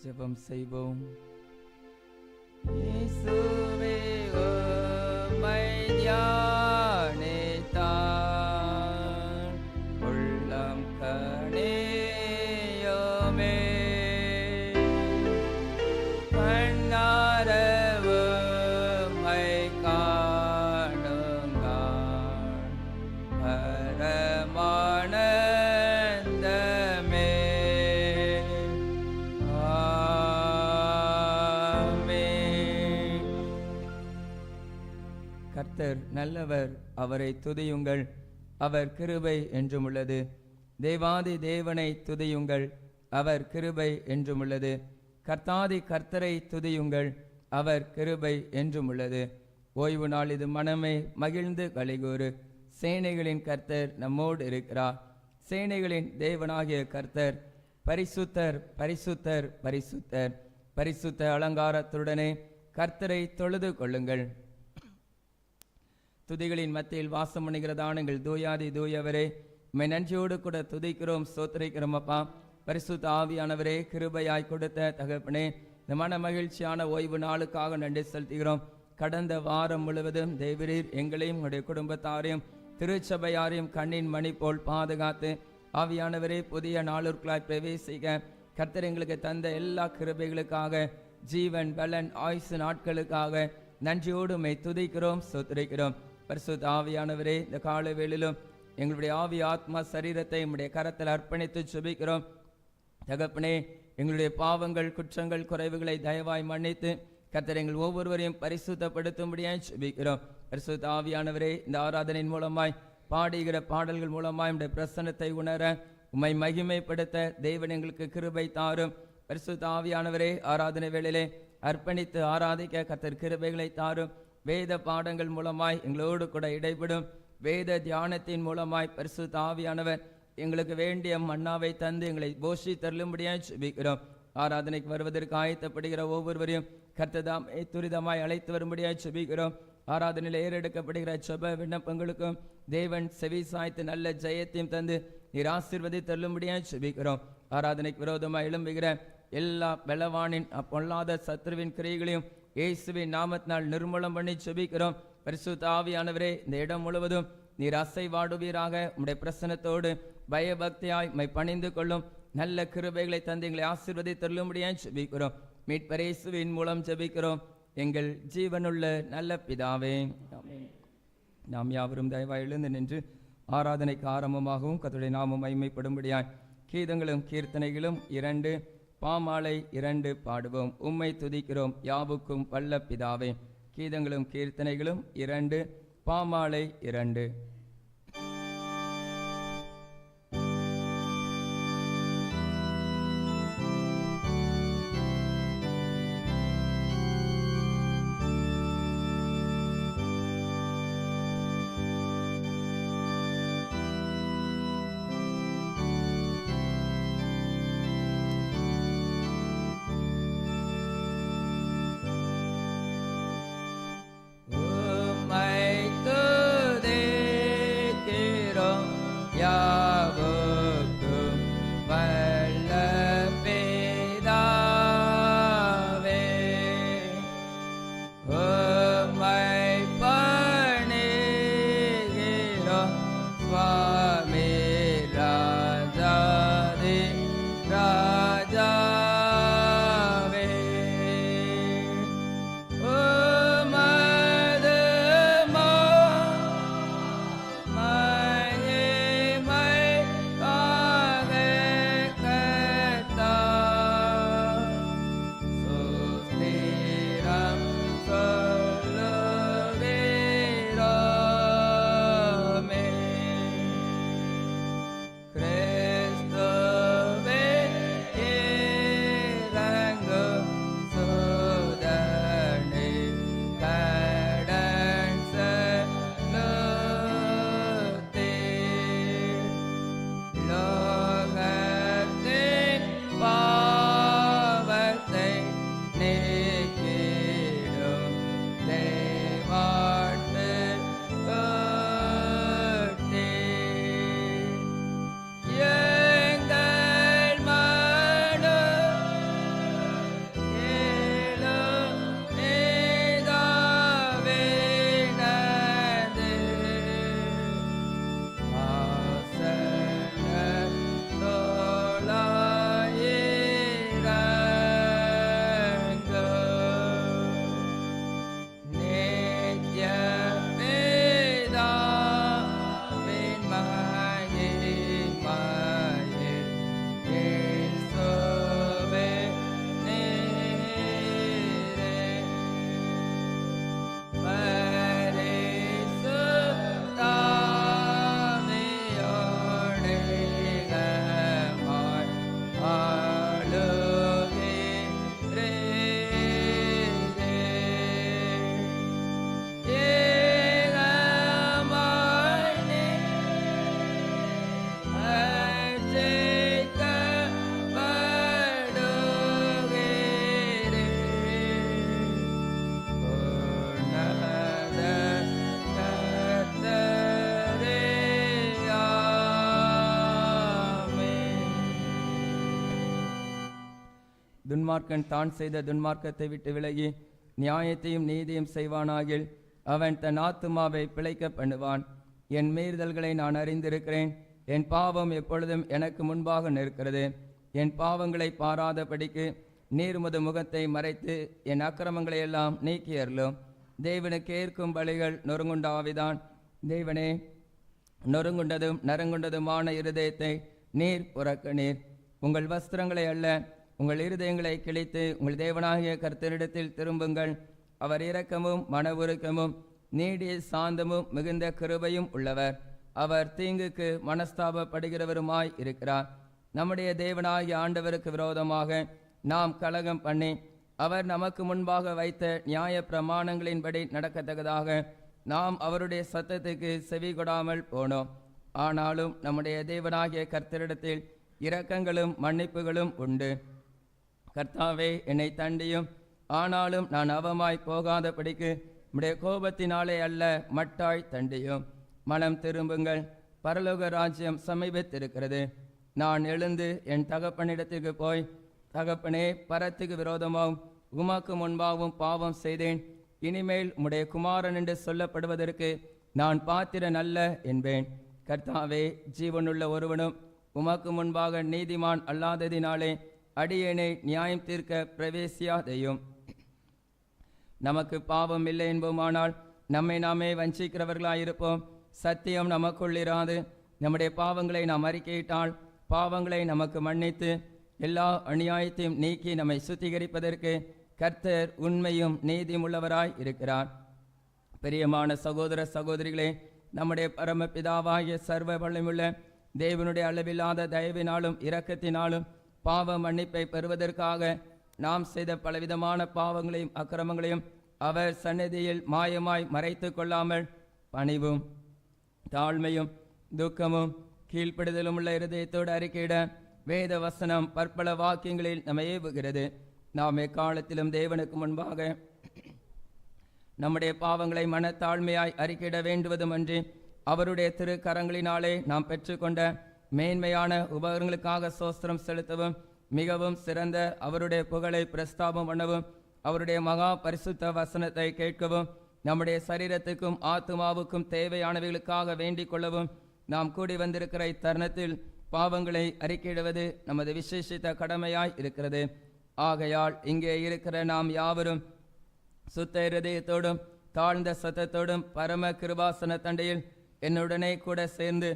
ஜெபம் செய்வோம். இயேசுவே உம்மை தியானித்தால் உள்ளம் கனியுமே. கண்ணார உம்மை காணுங்கால் பரமானந்தமே. கர்த்தர் நல்லவர், அவரை துதியுங்கள், அவர் கிருபை என்றும் உள்ளது. தேவாதி தேவனை துதியுங்கள், அவர் கிருபை என்றும் உள்ளது. கர்த்தாதி கர்த்தரை துதியுங்கள், அவர் கிருபை என்றும் உள்ளது. ஓய்வு நாள் இது மனமே மகிழ்ந்து களிகூறு, சேனைகளின் கர்த்தர் நம்மோடு இருக்கிறார். சேனைகளின் தேவனாகிய கர்த்தர் பரிசுத்தர் பரிசுத்தர் பரிசுத்தர். பரிசுத்த அலங்காரத்துடனே கர்த்தரை தொழுது கொள்ளுங்கள். துதிகளின் மத்தியில் வாசம் பண்ணுகிறதான எங்கள் தூயாதி தூயவரே, உம்மை நன்றியோடு கூட துதிக்கிறோம், ஸ்தோத்திரிக்கிறோம். அப்பா, பரிசுத்த ஆவியானவரே, கிருபையாய் கொடுத்த தகப்பனே, இந்த மன மகிழ்ச்சியான ஓய்வு நாளுக்காக நன்றி செலுத்துகிறோம். கடந்த வாரம் முழுவதும் தேவரீர் எங்களையும் உங்களுடைய குடும்பத்தாரையும் திருச்சபையாரையும் கண்ணின் மணி போல் பாதுகாத்து, ஆவியானவரே, புதிய நாளுக்குள்ளாய் பிரவேசிக்க கர்த்தர் எங்களுக்கு தந்த எல்லா கிருபைகளுக்காக, ஜீவன் பலன் ஆயுசு நாட்களுக்காக நன்றியோடு உம்மை துதிக்கிறோம், ஸ்தோத்திரிக்கிறோம். பரிசுத்த ஆவியானவரே, இந்த கால வேளையிலும் எங்களுடைய ஆவி ஆத்மா சரீரத்தை உம்முடைய கரத்தில் அர்ப்பணித்து ஜெபிக்கிறோம். தகப்பனே, எங்களுடைய பாவங்கள் குற்றங்கள் குறைவுகளை தயவாய் மன்னித்து கர்த்தர் எங்கள் ஒவ்வொருவரையும் பரிசுத்தப்படுத்தும்படியாய் ஜெபிக்கிறோம். பரிசுத்த ஆவியானவரே, இந்த ஆராதனையின் மூலமாய் பாடுகிற பாடல்கள் மூலமாய் உம்முடைய பிரசன்னத்தை உணர உம்மை மகிமைப்படுத்த தேவன் எங்களுக்கு கிருபை தாரும். பரிசுத்த ஆவியானவரே, ஆராதனை வேளையிலே அர்ப்பணித்து ஆராதிக்க கர்த்தர் கிருபைகளை தாரும். வேத பாடங்கள் மூலமாய் எங்களோடு கூட இடைப்படும். வேத தியானத்தின் மூலமாய் பரிசுத்த ஆவியானவர் எங்களுக்கு வேண்டிய மன்னாவை தந்து எங்களை போஷி தள்ளும்படியாய் ஜெபிக்கிறோம். ஆராதனைக்கு வருவதற்கு ஆயத்தப்படுகிற ஒவ்வொருவரையும் கர்த்ததாமே துரிதமாய் அழைத்து வரும்படியாய் ஜெபிக்கிறோம். ஆராதனையில் ஏறெடுக்கப்படுகிற ஜெப விண்ணப்பங்களுக்கும் தேவன் செவி சாய்த்து நல்ல ஜெயத்தையும் தந்து நீர் ஆசீர்வதித்து தள்ளும்படியாய் ஜெபிக்கிறோம். ஆராதனைக்கு விரோதமாய் எழும்புகிற எல்லா பலவானின் பொல்லாத சத்ருவின் கிரியைகளையும் இயேசுவின் நாமத்தினால் நிர்மூலம் பண்ணி ஜெபிக்கிறோம். பரிசுத்த ஆவியானவரே, இந்த இடம் முழுவதும் நீர் அசைவாடுவீராக. உம்முடைய பிரசன்னத்தோடு பயபக்தியாய் உம்மை பணிந்து கொள்ளும் நல்ல கிருபைகளை தந்து எங்களை ஆசீர்வதித்து தள்ளும்படியாய் ஜெபிக்கிறோம். மீட்பர் இயேசுவின் மூலம் ஜெபிக்கிறோம் எங்கள் ஜீவனுள்ள நல்ல பிதாவே, ஆமென். நாம் யாவரும் தயவாய் எழுந்து நின்று ஆராதனைக்கு ஆரம்பமாகவும் கர்த்தருடைய நாமம் மகிமைப்படும்படியாய் கீதங்களும் கீர்த்தனைகளும் 2 பாமாலை 2 பாடுவோம். உம்மை துதிக்கிறோம் யாவுக்கும் வல்ல பிதாவே. கீதங்களும் கீர்த்தனைகளும் 2 பாமாலை 2. உம்மை துதிக்கிறோம் துன்மார்க்கன் தான் செய்த துன்மார்க்கத்தை விட்டு விலகி நியாயத்தையும் நீதியும் செய்வானாகில் அவன் தன் ஆத்துமாவை பிழைக்க பண்ணுவான். என் மீறுதல்களை நான் அறிந்திருக்கிறேன், என் பாவம் எப்பொழுதும் எனக்கு முன்பாக நிற்கிறது. என் பாவங்களை பாராதபடிக்கு நீர் உமது முகத்தை மறைத்து என் அக்கிரமங்களை எல்லாம் நீக்கி அருளும். தேவனுக்கு ஏற்கும் பலிகள் நொறுங்குண்டாவிதான். தேவனே, நொறுங்குண்டதும் நறுங்குண்டதுமான இருதயத்தை நீர் புறக்கணீர். உங்கள் வஸ்திரங்களை அல்ல, உங்கள் இருதயங்களை கிழித்து உங்கள் தேவனாகிய கர்த்தரிடத்தில் திரும்புங்கள். அவர் இரக்கமும் மன உருக்கமும் நீடிய சாந்தமும் மிகுந்த கிருபையும் உள்ளவர். அவர் தீங்குக்கு மனஸ்தாபப்படுகிறவருமாய் இருக்கிறார். நம்முடைய தேவனாகிய ஆண்டவருக்கு விரோதமாக நாம் கலகம் பண்ணி அவர் நமக்கு முன்பாக வைத்த நியாய பிரமாணங்களின்படி நடக்கத்தக்கதாக நாம் அவருடைய சத்தத்துக்கு செவி கொடாமல் போனோம். ஆனாலும் நம்முடைய தேவனாகிய கர்த்தரிடத்தில் இரக்கங்களும் மன்னிப்புகளும் உண்டு. கர்த்தாவே, என்னை தண்டியும், ஆனாலும் நான் அவமாய் போகாதபடிக்கு உம்முடைய கோபத்தினாலே அல்ல, மட்டாய் தண்டியும். மனம் திரும்புங்கள், பரலோக ராஜ்யம் சமீபத்திருக்கிறது. நான் எழுந்து என் தகப்பனிடத்திற்கு போய், தகப்பனே, பரத்துக்கு விரோதமாகவும் உமக்கு முன்பாகவும் பாவம் செய்தேன். இனிமேல் உம்முடைய குமாரன் என்று சொல்லப்படுவதற்கு நான் பாத்திரன் அல்ல என்பேன். கர்த்தாவே, ஜீவனுள்ள ஒருவனும் உமக்கு முன்பாக நீதிமான் அல்லாததினாலே அடியேனை நியாயம் தீர்க்க பிரவேசியாதையும். நமக்கு பாவம் இல்லை என்போமானால் நம்மை நாமே வஞ்சிக்கிறவர்களாயிருப்போம். சத்தியம் நமக்குள் இராது. நம்முடைய பாவங்களை நாம் அறிக்கையிட்டால் பாவங்களை நமக்கு மன்னித்து எல்லா அநியாயத்தையும் நீக்கி நம்மை சுத்திகரிப்பதற்கு கர்த்தர் உண்மையும் நீதியும் உள்ளவராய் இருக்கிறார். பிரியமான சகோதர சகோதரிகளே, நம்முடைய பரமபிதாவாகிய சர்வ வல்லமையுள்ள தேவனுடைய அளவில்லாத தயவினாலும் இரக்கத்தினாலும் பாவ மன்னிப்பை பெறுவதற்காக நாம் செய்த பலவிதமான பாவங்களையும் அக்கிரமங்களையும் அவர் சந்நிதியில் மாயமாய் மறைத்து கொள்ளாமல் பணிவும் தாழ்மையும் துக்கமும் கீழ்ப்படுதலும் உள்ள இருதயத்தோடு அறிக்கையிட வேத வசனம் பற்பல வாக்கியங்களில் நம்மை ஏவுகிறது. நாம் எக்காலத்திலும் தேவனுக்கு முன்பாக நம்முடைய பாவங்களை மனத்தாழ்மையாய் அறிக்கையிட வேண்டுவதுமன்றி அவருடைய திரு கரங்களினாலே நாம் பெற்றுக்கொண்ட மேன்மையான உபகரணங்களுக்காக சோஸ்திரம் செலுத்தவும் மிகவும் சிறந்த அவருடைய புகழை பிரஸ்தாபம் பண்ணவும் அவருடைய மகா பரிசுத்த வசனத்தை கேட்கவும் நம்முடைய சரீரத்துக்கும் ஆத்துமாவுக்கும் தேவையானவைகளுக்காக வேண்டிக் கொள்ளவும் நாம் கூடி வந்திருக்கிற இத்தருணத்தில் பாவங்களை அறிக்கையிடுவது நமது விசேஷித்த கடமையாய் இருக்கிறது. ஆகையால் இங்கே இருக்கிற நாம் யாவரும் சுத்த இருதயத்தோடும் தாழ்ந்த சத்தத்தோடும் பரம கிருபாசன தண்டையில் என்னுடனே கூட சேர்ந்து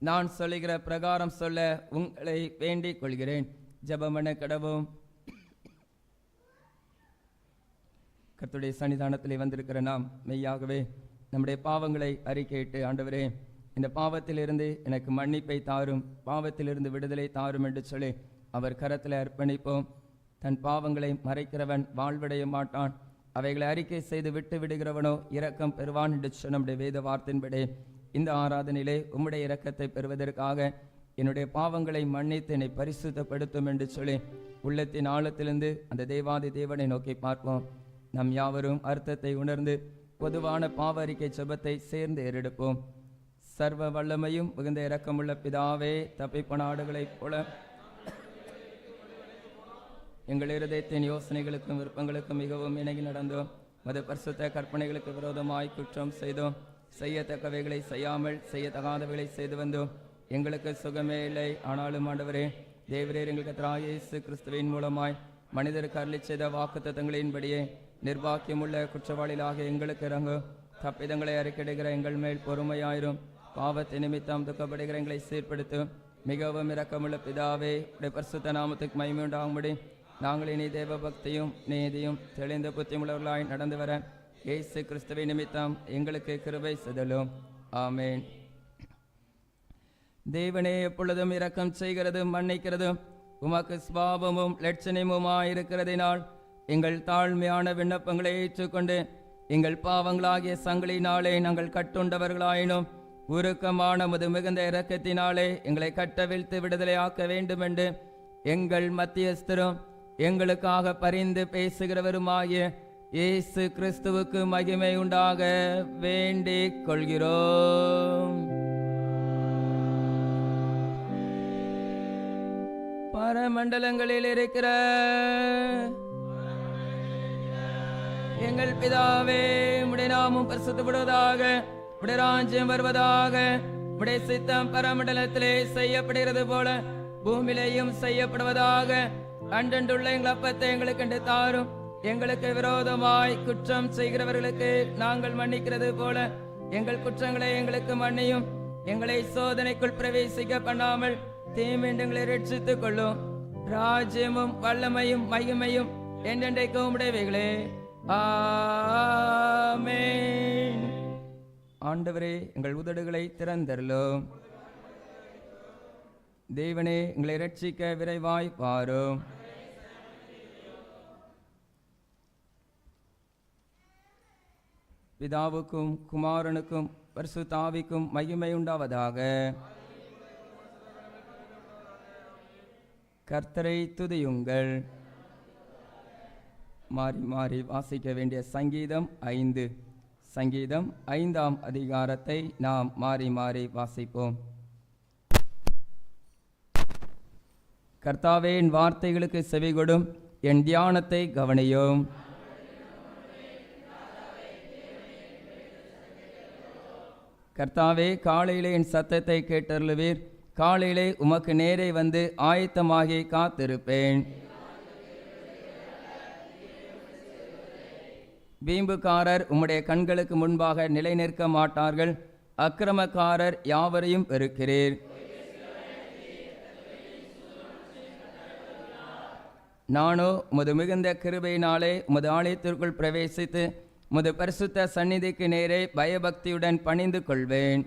நான் சொல்லுகிற பிரகாரம் சொல்ல உங்களை வேண்டிக் கொள்கிறேன். ஜெபமன கடவும். கர்த்தருடைய சன்னிதானத்திலே வந்திருக்கிற நாம் மெய்யாகவே நம்முடைய பாவங்களை அறிக்கையிட்டு, ஆண்டவரே, இந்த பாவத்திலிருந்து எனக்கு மன்னிப்பை தாரும், பாவத்திலிருந்து விடுதலை தாரும் என்று சொல்லி அவர் கரத்தில் அர்ப்பணிப்போம். தன் பாவங்களை மறைக்கிறவன் வாழ்வடைய மாட்டான், அவைகளை அறிக்கை செய்து விட்டு விடுகிறவனோ இரக்கம் பெறுவான் என்று சொன்ன நம்முடைய வேத வார்த்தையின்படி இந்த ஆராதனையிலே உம்முடைய இரக்கத்தை பெறுவதற்காக என்னுடைய பாவங்களை மன்னித்து என்னை பரிசுத்தப்படுத்தும் என்று சொல்லி உள்ளத்தின் ஆழத்திலிருந்து அந்த தேவாதி தேவனை நோக்கி பார்ப்போம். நம் யாவரும் அர்த்தத்தை உணர்ந்து பொதுவான பாவ அறிக்கை ஜெபத்தை சேர்ந்து ஏறெடுப்போம். சர்வ வல்லமையும் மிகுந்த இரக்கமுள்ள பிதாவே, தப்பிப்போன ஆடுகளைப் போல எங்கள் இருதயத்தின் யோசனைகளுக்கும் விருப்பங்களுக்கும் மிகவும் இணங்கி நடந்தோம். மது பரிசுத்த கற்பனைகளுக்கு விரோதமாய் குற்றம் செய்தோம். செய்யத்தக்கவைகளை செய்யாமல் செய்யத்தகாதவைகளை செய்து வந்தோம். எங்களுக்கு சுகமே இல்லை. ஆனாலும் ஆண்டவரே, தேவரீர் எங்கள் கர்த்தராகிய இயேசு கிறிஸ்துவின் மூலமாய் மனிதருக்கு அருளி செய்த வாக்குத்தத்தங்களின்படியே நிர்வாக்கியமுள்ள குற்றவாளிகளாக எங்களுக்கு இறங்கும். தப்பிதங்களை அறிக்கையிடுகிற எங்கள் மேல் பொறுமையாயிரும். பாவத்தை நிமித்தம் துக்கப்படுகிற எங்களை சீர்படுத்தும். மிகவும் இரக்கமுள்ள பிதாவே, உடைய பரிசுத்த நாமத்துக்கு மகிமை உண்டாகும்படி நாங்கள் இனி தேவ பக்தியும் நீதியும் தெளிந்த புத்தியுள்ளவர்களாய் நடந்து வர இயேசு கிறிஸ்துவை நிமித்தம் எங்களுக்கு கிருபை செய்தலும். ஆமேன். தேவனே, எப்பொழுதும் இரக்கம் செய்கிறதும் மன்னிக்கிறதும் உமக்கு சுபாவமும் லட்சணமுமாயிருக்கிறதினால் எங்கள் தாழ்மையான விண்ணப்பங்களை ஏற்றுக்கொண்டு எங்கள் பாவங்களாகிய சங்கிலினாலே நாங்கள் கட்டுண்டவர்களாயினும் உருக்கமான முது மிகுந்த இரக்கத்தினாலே எங்களை கட்டவிழ்த்து விடுதலை ஆக்க வேண்டும் என்று எங்கள் மத்தியஸ்தரும் எங்களுக்காக பரிந்து பேசுகிறவருமாகிய இயேசு கிறிஸ்துவுக்கு மகிமை உண்டாக வேண்டிக் கொள்கிறோம். பரமண்டலங்களில் இருக்கிற எங்கள் பிதாவே, உம்முடைய நாமம் பரிசுத்தப்படுவதாக, உம்முடைய ராஜ்யம் வருவதாக, உம்முடைய சித்தம் பரமண்டலத்திலே செய்யப்படுகிறது போல பூமியிலேயும் செய்யப்படுவதாக. அன்றன்றுள்ள எங்கள் அப்பத்தை எங்களுக்கு தாரும். எங்களுக்கு விரோதமாய் குற்றம் செய்கிறவர்களுக்கு நாங்கள் மன்னிக்கிறது போல எங்கள் குற்றங்களை எங்களுக்கு மன்னியும். எங்களை சோதனைக்குள் பிரவேசிக்க பண்ணாமல் தீமையிலிருந்து எங்களை ரட்சித்துக் கொள்ளும். ராஜ்யமும் வல்லமையும் மகிமையும் என்றென்றைக்கும் உம்முடையவைகளே. ஆமென். ஆண்டவரே, எங்கள் உதடுகளை திறந்தருளும். தேவனே, எங்களை ரட்சிக்க விரைவாய் வாரும். பிதாவுக்கும் குமாரனுக்கும் பரிசுத்த ஆவிக்கும் மகிமை உண்டாவதாக. கர்த்தரை துதியுங்கள். மாறி மாறி வாசிக்க வேண்டிய சங்கீதம் 5. சங்கீதம் 5ஆம் அதிகாரத்தை நாம் மாறி மாறி வாசிப்போம். கர்த்தாவே, என் வார்த்தைகளுக்கு செவிகொடும், என் தியானத்தை கவனியும். கர்த்தாவே, காலையிலே என் சத்தத்தை கேட்டருளுவீர். காலையிலே உமக்கு நேரே வந்து ஆயத்தமாகி காத்திருப்பேன். வீம்புக்காரர் உம்முடைய கண்களுக்கு முன்பாக நிலை நிற்க மாட்டார்கள். அக்கிரமக்காரர் யாவரையும் வெறுக்கிறீர். நானோ உமது மிகுந்த கிருபையினாலே உமது ஆலயத்திற்குள் பிரவேசித்து உமது பரிசுத்த சந்நிதிக்கு நேரே பயபக்தியுடன் பணிந்து கொள்வேன்.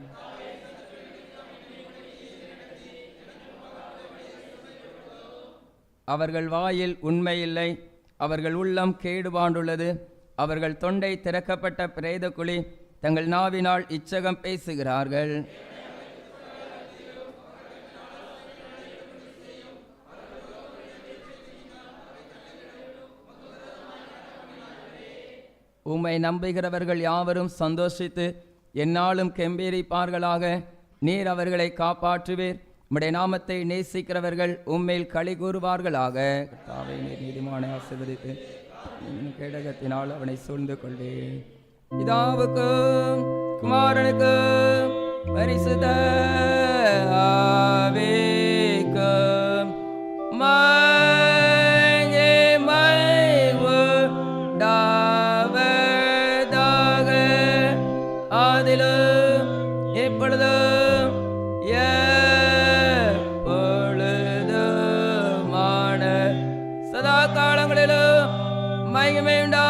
அவர்கள் வாயில் உண்மையில்லை, அவர்கள் உள்ளம் கேடுபாண்டுள்ளது. அவர்கள் தொண்டை திறக்கப்பட்ட பிரேத குழி, தங்கள் நாவினால் இச்சகம் பேசுகிறார்கள். உம்மை நம்புகிறவர்கள் யாவரும் சந்தோஷித்து எந்நாளும் கெம்பீரிப்பார்களாக. நீர் அவர்களை காப்பாற்றுவீர். உம்முடைய நாமத்தை நேசிக்கிறவர்கள் உம்மேல் களி கூறுவார்களாக. கர்த்தாவே, நீர் நீதிமானை ஆசீர்வதித்து கேடகத்தினால் அவனை சூழ்ந்து கொள்வேன். பிதாவுக்கும் குமாரனுக்கும் பரிசுத்த ஆவிக்கும் அதிலும் எப்பொழுதும் எப்பொழுதுமான சதா காலங்களிலும் மகிமை உண்டாவதாக.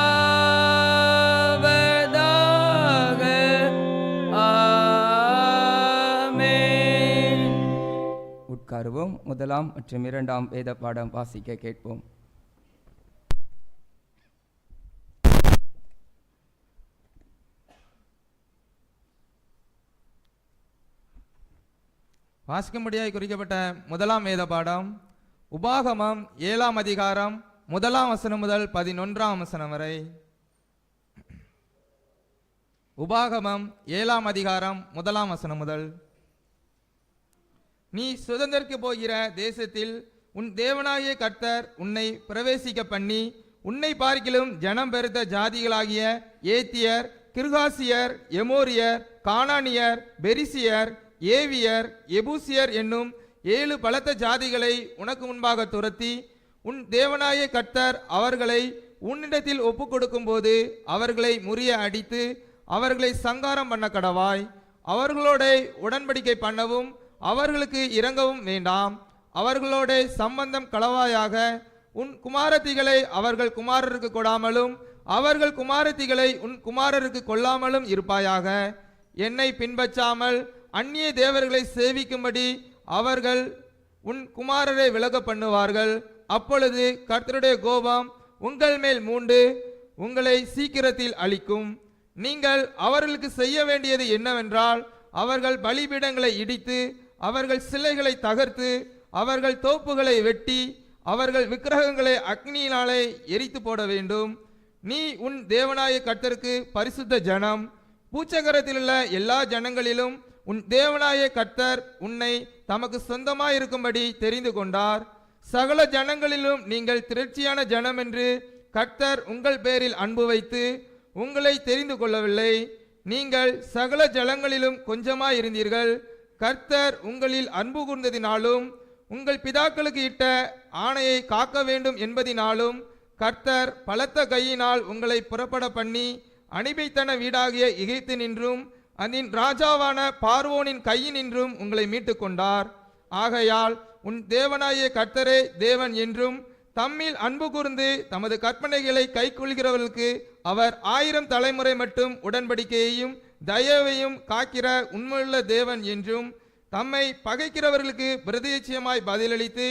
ஆமென். உட்காருவோம். 1ஆம் மற்றும் 2ஆம் வேத பாடம் வாசிக்க கேட்போம். வாசிக்கும்படியாய் குறிக்கப்பட்ட 1ஆம் வேத பாடம் உபாகமம் 7ஆம் அதிகாரம் 1ஆம் வசனம் முதல் 11ஆம் வசனம் வரை. உபாகமம் 7ஆம் அதிகாரம் 1ஆம் வசனம் முதல். நீ சுதந்திரிக்க போகிற தேசத்தில் உன் தேவனாகிய கர்த்தர் உன்னை பிரவேசிக்க பண்ணி உன்னை பார்க்கிலும் ஜனம் பெருத்த ஜாதிகளாகிய ஏத்தியர், கிர்காசியர், எமோரியர், கானானியர், பெரிசியர், ஏவியர், எபூசியர் என்னும் 7 பலத்த ஜாதிகளை உனக்கு முன்பாக துரத்தி உன் தேவனாகிய கர்த்தர் அவர்களை உன்னிடத்தில் ஒப்பு கொடுக்கும் போது அவர்களை முறிய அடித்து அவர்களை சங்காரம் பண்ண கடவாய். அவர்களோட உடன்படிக்கை பண்ணவும் அவர்களுக்கு இரங்கவும் வேண்டாம். அவர்களோட சம்பந்தம் களவாயாக. உன் குமாரத்திகளை அவர்கள் குமாரருக்கு கொடாமலும் அவர்கள் குமாரத்திகளை உன் குமாரருக்கு கொள்ளாமலும் இருப்பாயாக. என்னை பின்பற்றாமல் அந்நிய தேவர்களை சேவிக்கும்படி அவர்கள் உன் குமாரரை விலக பண்ணுவார்கள். அப்பொழுது கர்த்தருடைய கோபம் உங்கள் மேல் மூண்டு உங்களை சீக்கிரத்தில் அழிக்கும். நீங்கள் அவர்களுக்கு செய்ய வேண்டியது என்னவென்றால், அவர்கள் பலிபீடங்களை இடித்து அவர்கள் சிலைகளை தகர்த்து அவர்கள் தோப்புகளை வெட்டி அவர்கள் விக்கிரகங்களை அக்னியினாலே எரித்து போட வேண்டும். நீ உன் தேவனாய கர்த்தருக்கு பரிசுத்த ஜனம். பூச்சகரத்தில் உள்ள எல்லா ஜனங்களிலும் உன் தேவனாய கர்த்தர் உன்னை தமக்கு சொந்தமாயிருக்கும்படி தெரிந்து கொண்டார். சகல ஜனங்களிலும் நீங்கள் திரட்சியான ஜனம் என்று கர்த்தர் உங்கள் பேரில் அன்பு வைத்து உங்களை தெரிந்து கொள்ளவில்லை. நீங்கள் சகல ஜனங்களிலும் கொஞ்சமாயிருந்தீர்கள். கர்த்தர் உங்களில் அன்பு கூர்ந்ததினாலும் உங்கள் பிதாக்களுக்கு இட்ட ஆணையை காக்க வேண்டும் என்பதினாலும் கர்த்தர் பலத்த கையினால் உங்களை புறப்பட பண்ணி அடிமைத்தன வீடாகிய எகிப்து நின்றும் அதன் ராஜாவான பார்வோனின் கையினின்றும் உங்களை மீட்டு கொண்டார். ஆகையால் உன் தேவனாகிய கர்த்தரே தேவன் என்றும் தம்மில் அன்பு கூர்ந்து தமது கற்பனைகளை கைக்கொள்கிறவர்களுக்கு அவர் 1000 தலைமுறை மட்டும் உடன்படிக்கையையும் தயவையும் காக்கிற உண்மையுள்ள தேவன் என்றும் தம்மை பகைக்கிறவர்களுக்கு பிரதியட்சியமாய் பதிலளித்து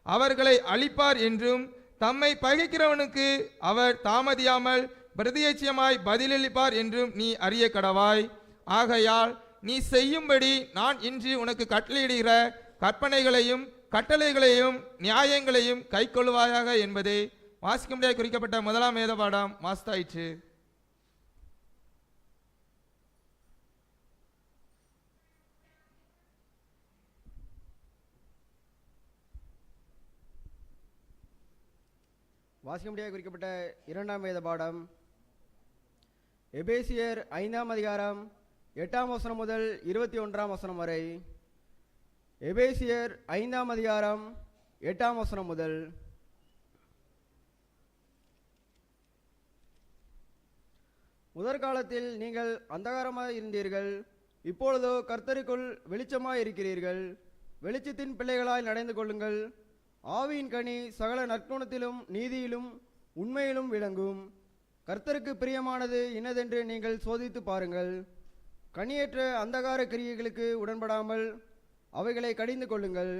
அவர்களை அழிப்பார் என்றும் தம்மை பகைக்கிறவனுக்கு அவர் தாமதியாமல் பிரதியட்சியமாய் பதிலளிப்பார் என்றும் நீ அறிய கடவாய். ஆகையால் நீ செய்யும்படி நான் இன்று உனக்கு கட்டளையிடுகிற கற்பனைகளையும் கட்டளைகளையும் நியாயங்களையும் கைக்கொள்வாயாக என்பதே வாசிக்கும்படியாக குறிக்கப்பட்ட முதலாம் வேத பாடம் வாசித்தாயிற்று. வாசிக்கும்படியாக குறிக்கப்பட்ட இரண்டாம் வேத பாடம் எபேசியர் 5ஆம் அதிகாரம் 8ஆம் வசனம் முதல் 21ஆம் வசனம் வரை. எபேசியர் 5ஆம் அதிகாரம் 8ஆம் வசனம் முதல். முதற்காலத்தில் நீங்கள் அந்தகாரமாக இருந்தீர்கள், இப்பொழுதோ கர்த்தருக்குள் வெளிச்சமாய் இருக்கிறீர்கள். வெளிச்சத்தின் பிள்ளைகளாய் நடந்து கொள்ளுங்கள். ஆவியின் கனி சகல நற்குணத்திலும் நீதியிலும் உண்மையிலும் விளங்கும். கர்த்தருக்கு பிரியமானது இன்னதென்று நீங்கள் சோதித்து பாருங்கள். கனியற்ற அந்தகார கிரியைகளுக்கு உடன்படாமல் அவைகளை கடிந்து கொள்ளுங்கள்.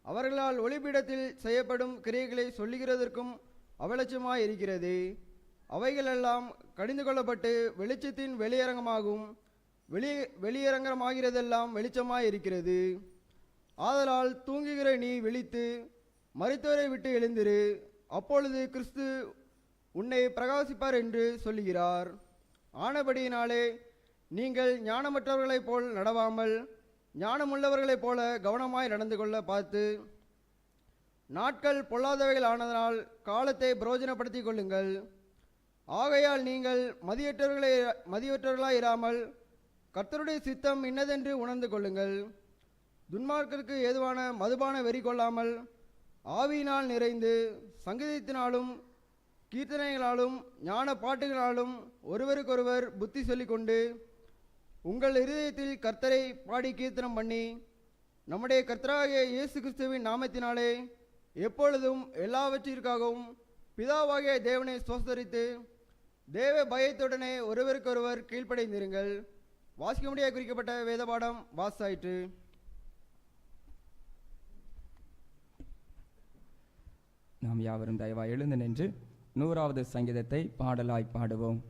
அவர்களால் ஒளிபீடத்தில் செய்யப்படும் கிரியைகளை சொல்லுகிறதற்கும் அவலட்சமாய் இருக்கிறது. அவைகளெல்லாம் கடிந்து கொள்ளப்பட்டு வெளிச்சத்தின் வெளியரங்கமாகிறதெல்லாம் வெளிச்சமாய் இருக்கிறது. ஆதலால் தூங்குகிற நீ விழித்து மரித்தோரை விட்டு எழுந்திரு, அப்பொழுது கிறிஸ்து உன்னை பிரகாசிப்பார் என்று சொல்லுகிறார். ஆனபடியினாலே நீங்கள் ஞானமற்றவர்களைப் போல் நடவாமல் ஞானமுள்ளவர்களைப் போல கவனமாய் நடந்து கொள்ள பார்த்து, நாட்கள் பொல்லாதவைகள் ஆனதனால் காலத்தை பிரயோஜனப்படுத்தி கொள்ளுங்கள். ஆகையால் நீங்கள் மதியற்றவர்களாய் இராமல் கர்த்தருடைய சித்தம் இன்னதென்று உணர்ந்து கொள்ளுங்கள். துன்மார்க்கருக்கு ஏதுவான மதுபான வெறி கொள்ளாமல் ஆவியினால் நிறைந்து சங்கீதத்தினாலும் கீர்த்தனைகளாலும் ஞான பாட்டுகளாலும் ஒருவருக்கொருவர் புத்தி சொல்லிக்கொண்டு உங்கள் இருதயத்தில் கர்த்தரை பாடி கீர்த்தனம் பண்ணி நம்முடைய கர்த்தராகிய இயேசு கிறிஸ்துவின் நாமத்தினாலே எப்பொழுதும் எல்லாவற்றிற்காகவும் பிதாவாகிய தேவனை ஸ்தோத்தரித்து தேவ பயத்துடனே ஒருவருக்கொருவர் கீழ்ப்படைந்திருங்கள். வாசிக்கும்படியாக குறிக்கப்பட்ட வேதபாடம் வாசாயிற்று. நாம் யாவரும் தயவாய் எழுந்து நின்று 100வது சங்கீதத்தை பாடலாய் பாடுவோம்.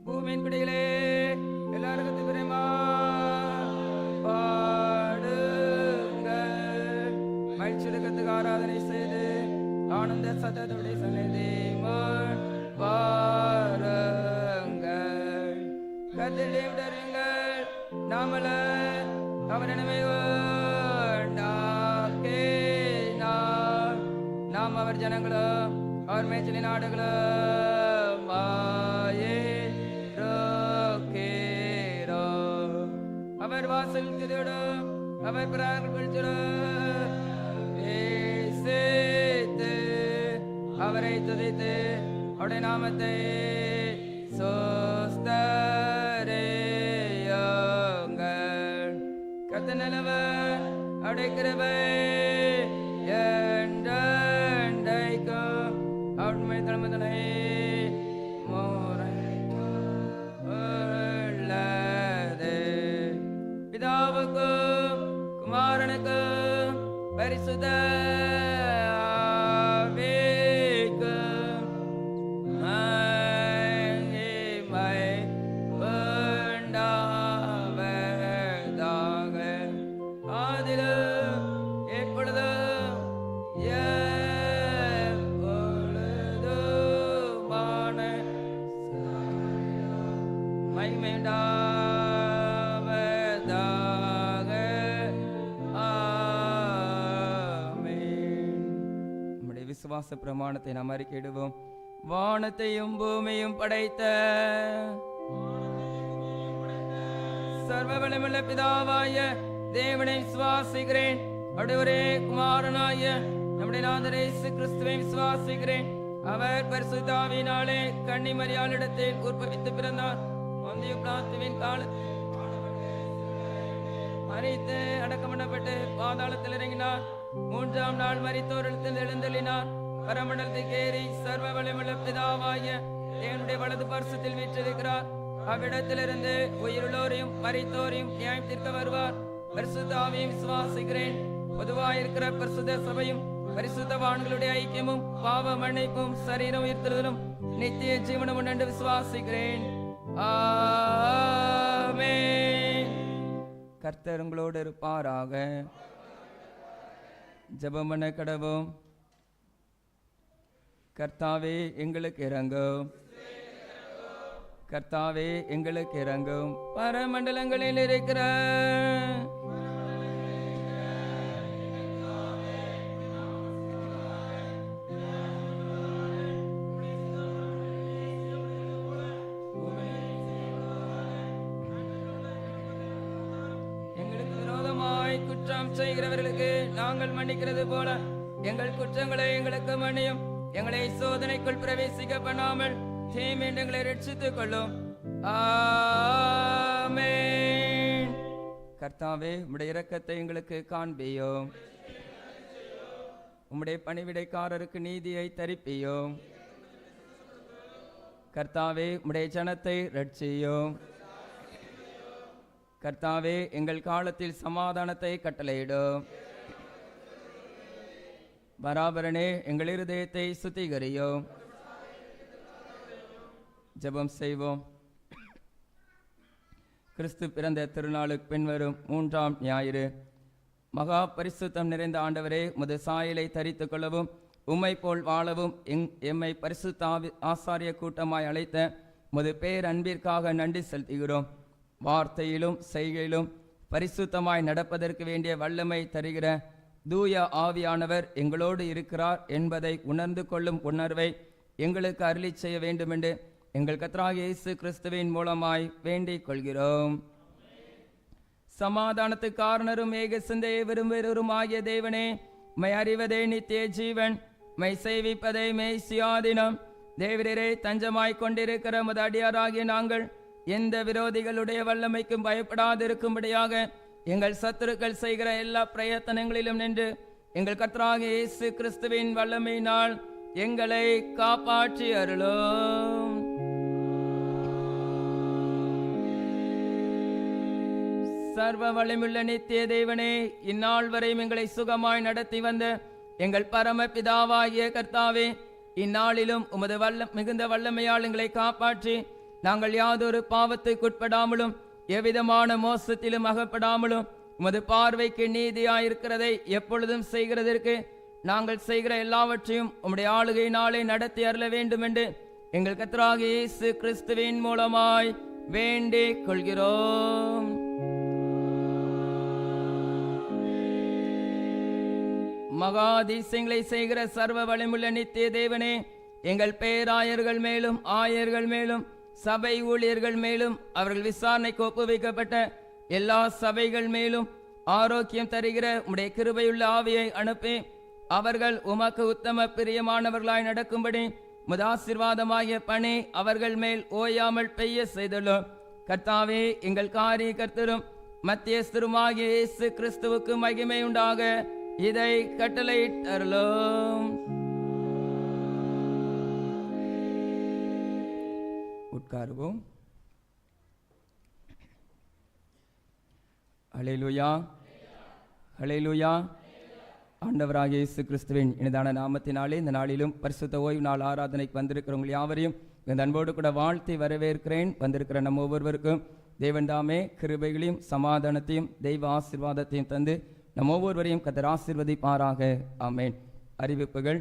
பூமியின் குடிகளே எல்லாருக்கும் பிரேமா பாடுங்கள். மகிழ்ச்சியுடத்துக்கு ஆராதனை செய்து ஆனந்த சத்தத்துடைய சன்னதி பாருங்கள். கர்த்தரை விடருங்கள், நாமல அவரிடமே நாம் அவர் ஜனங்களும் அவர் மேய்ச்சலி நாடுகளும் அவர் வாசல் திரிடும் அவர் அவரை துதித்து அவருடைய நாமத்தை சோஸ்தரேயுங்கள். கர்த்தர் நல்லவர், அவருடைய கிருபை என்றென்றைக்கும் அவருடைய தலைமுறை உள்ளது. பிதாவுக்கும் குமாரனுக்கும் பரிசுத்த மகிமையுண்டாவதாக. ஆமென். நம்முடைய விசுவாச பிரமாணத்தை நாம் அறிக்கையிடுவோம். வானத்தையும் பூமியும் படைத்த சர்வ வல்லமையுள்ள பிதாவாய தேவனை விசுவாசிக்கிறேன். அவருடைய ஒரே குமாரனாய நம்முடைய நாதர் இயேசு கிறிஸ்துவை விசுவாசிக்கிறேன். அவர் பரிசுத்த ஆவியினாலே கன்னி மரியாளிடத்தில் உற்பவித்து பிறந்தார். பொந்திய பிலாத்துவின் காலத்தில் மரித்து அடக்கம் பண்ணப்பட்டு பாதாளத்தில் இறங்கினார். மூன்றாம் நாள் மரித்தோரிடத்தில் எழுந்தள்ளினார். பரமண்டலத்துக்கு ஏறி சர்வ வல்லமையுள்ள பிதாவாய தேவனுடைய வலது பார்சத்தில் வீற்றிருக்கிறார். அவ்விடத்திலிருந்து உயிருள்ளோரையும் மரித்தோரையும் நியாயம் தீர்க்க வருவார். பரிசுத்த ஆவியையும் விசுவாசிக்கிறேன். பொதுவாயிருக்கிற பரிசுத்த சபையும் பரிசுத்தவான்களுடைய ஐக்கியமும் பாவ மன்னிப்பும் சரீரம் உயிர்த்தலும் நித்திய ஜீவனும் உண்டு விசுவாசிக்கிறேன். ஆமென். கர்த்தர் உங்களோடு இருப்பாராக. ஜெபம் பண்ண கடவோம். கர்த்தாவே எங்களுக்கு இறங்கும். கர்த்தாவே எங்களுக்கு இறங்கும். பரமண்டலங்களில் இருக்கிற எங்களுக்கு விரோதமாய் குற்றம் செய்கிறவர்களுக்கு நாங்கள் மன்னிக்கிறது போல எங்கள் குற்றங்களை எங்களுக்கு மன்னியும். எங்களை சோதனைக்குள் பிரவேசிக்க பண்ணாமல் தீமையிலிருந்து எங்களை ரட்சித்துக் கொள்ளும். ஆமென். கர்த்தாவே உம்முடைய இரக்கத்தை எங்களுக்கு காண்பியும். உம்முடைய பணிவிடைக்காரருக்கு நீதியை தரிப்பியும். கர்த்தாவே உம்முடைய ஜனத்தை ரட்சியும். கர்த்தாவே எங்கள் காலத்தில் சமாதானத்தை கட்டளையிடும். பராபரனே எங்கள் இருதயத்தை சுத்திகரியும். ஜெபம் செய்வோம். கிறிஸ்து பிறந்த திருநாளுக்கு பின்வரும் 3ஆம் ஞாயிறு. மகா பரிசுத்தம் நிறைந்த ஆண்டவரே, உமது சாயலை தரித்து கொள்ளவும் உம்மை போல் வாழவும் எம்மை பரிசுத்த ஆசாரிய கூட்டமாய் அழைத்த உமது பேரன்பிற்காக நன்றி செலுத்துகிறோம். வார்த்தையிலும் செய்கையிலும் பரிசுத்தமாய் நடப்பதற்கு வேண்டிய வல்லமை தருகிற தூய ஆவியானவர் எங்களோடு இருக்கிறார் என்பதை உணர்ந்து கொள்ளும் உணர்வை எங்களுக்கு அருளி செய்ய வேண்டுமென்று எங்கள் கர்த்தராகிய இயேசு கிறிஸ்துவின் மூலமாய் வேண்டிக் கொள்கிறோம். சமாதானத்துக்கு காரணரும் ஏக சிந்தையை விரும்புவரும் ஆகிய தேவனே, மை அறிவதே நித்திய ஜீவன், மை செய்விப்பதே மெய் சுயாதீனம். தேவரே, தஞ்சமாய் கொண்டிருக்கிற உமது அடியாராகிய நாங்கள் எந்த விரோதிகளுடைய வல்லமைக்கும் பயப்படாதிருக்கும்படியாக எங்கள் சத்துருக்கள் செய்கிற எல்லா பிரயத்தனங்களிலும் நின்று எங்கள் கர்த்தராகிய இயேசு கிறிஸ்துவின் வல்லமையினால் எங்களை காப்பாற்றி அருளும். சர்வ வல்லமையுள்ள நித்திய தேவனே, இந்நாள் வரையும் எங்களை சுகமாய் நடத்தி வந்த எங்கள் பரம பிதாவாகிய கர்த்தாவே, இந்நாளிலும் உமது மிகுந்த வல்லமையால் எங்களை காப்பாற்றி நாங்கள் யாதொரு பாவத்துக்குட்படாமலும் எவ்விதமான மோசத்திலும் அகப்படாமலும் உமது பார்வைக்கு நீதியாயிருக்கிறதை எப்பொழுதும் செய்கிறதற்கு நாங்கள் செய்கிற எல்லாவற்றையும் உம்முடைய ஆளுகையினாலே நடத்தி அருள வேண்டும் என்று எங்கள் கர்த்தராகிய இயேசு கிறிஸ்துவின் மூலமாய் வேண்டிக் கொள்கிறோம். மகாதிசயங்களை செய்கிற சர்வ வல்லமையுள்ள நித்திய தேவனே, எங்கள் பேராயர்கள் மேலும் ஆயர்கள் மேலும் சபை ஊழியர்கள் மேலும் அவர்கள் விசாரணைக்கு ஒப்புவிக்கப்பட்ட எல்லா சபைகள் மேலும் ஆரோக்கியம் தருகிற உம்முடைய கிருபையுள்ள ஆவியை அனுப்பி அவர்கள் உமக்கு உத்தம பிரியமானவர்களாய் நடக்கும்படி முதாசீர்வாதமாகிய பணி அவர்கள் மேல் ஓயாமல் பெய்ய செய்துள்ளோம். கர்த்தாவே, எங்கள் காரிய கர்த்தரும் மத்தியஸ்தருமாகிய இயேசு கிறிஸ்துவுக்கு மகிமை உண்டாக இதை கட்டளையிட்டருளும். உட்காருவோம். ஹல்லேலூயா, ஹல்லேலூயா. ஆண்டவராகிய இயேசு கிறிஸ்துவின் இனிதான நாமத்தினாலே இந்த நாளிலும் பரிசுத்த ஓய்வு நாள் ஆராதனைக்கு வந்திருக்கிறவங்க யாவரையும் இந்த அன்போடு கூட வாழ்த்தி வரவேற்கிறேன். வந்திருக்கிற நம்ம ஒவ்வொருவருக்கும் தேவன் தாமே கிருபைகளையும் சமாதானத்தையும் தெய்வ ஆசீர்வாதத்தையும் தந்து நம்ம ஒவ்வொருவரையும் கர்த்தர் ஆசீர்வதிப்பாராக. ஆமென். அறிவிப்புகள்.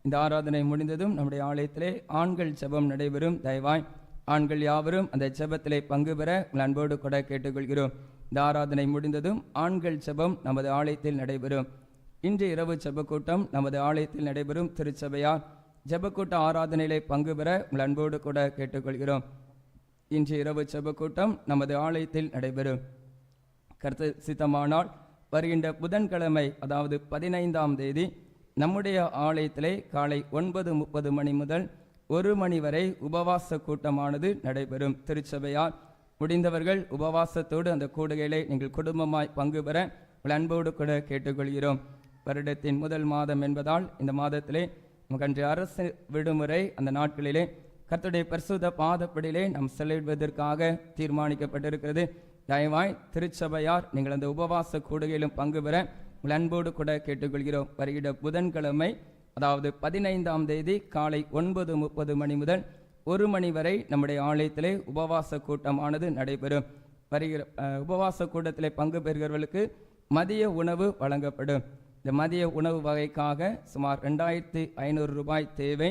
இந்த ஆராதனை முடிந்ததும் நம்முடைய ஆலயத்திலே ஆண்கள் ஜெபம் நடைபெறும். தயவாய் ஆண்கள் யாவரும் அந்த ஜெபத்திலே பங்கு பெற உங்கள் அன்போடு கூட கேட்டுக்கொள்கிறோம். இந்த ஆராதனை முடிந்ததும் ஆண்கள் ஜெபம் நமது ஆலயத்தில் நடைபெறும். இன்று இரவு ஜெபக்கூட்டம் நமது ஆலயத்தில் நடைபெறும். திருச்சபையார் ஜெபக்கூட்ட ஆராதனையிலே பங்கு பெற உங்கள் அன்போடு கூட கேட்டுக்கொள்கிறோம். இன்று இரவு ஜெபக்கூட்டம் நமது ஆலயத்தில் நடைபெறும். கர்த்தர் சித்தமானால் வருகின்ற புதன்கிழமை, அதாவது 15ஆம் தேதி, நம்முடைய ஆலயத்திலே காலை 9:30 மணி முதல் 1 மணி வரை உபவாச கூட்டமானது நடைபெறும். திருச்சபையால் முடிந்தவர்கள் உபவாசத்தோடு அந்த கூடுகையிலே நீங்கள் குடும்பமாய் பங்கு பெற உங்கள் அன்போடு கூட கேட்டுக்கொள்கிறோம். வருடத்தின் முதல் மாதம் என்பதால் இந்த மாதத்திலே நமக்கு அரசு விடுமுறை. அந்த நாட்களிலே கர்த்தருடைய பரிசுத்த பாதப்படியிலே நாம் செலவிடுவதற்காக தீர்மானிக்கப்பட்டிருக்கிறது. தயவாய் திருச்சபையார் நீங்கள் அந்த உபவாச கூடுகையிலும் பங்கு பெற உங்கள் அன்போடு கூட கேட்டுக்கொள்கிறோம். வருகிற புதன்கிழமை, அதாவது 15ஆம் தேதி காலை 9:30 மணி முதல் 1 மணி வரை நம்முடைய ஆலயத்திலே உபவாச கூட்டமானது நடைபெறும். வருகிற உபவாச கூட்டத்திலே பங்கு பெறுகிறவர்களுக்கு மதிய உணவு வழங்கப்படும். இந்த மதிய உணவு வகைக்காக சுமார் 2500 ரூபாய் தேவை.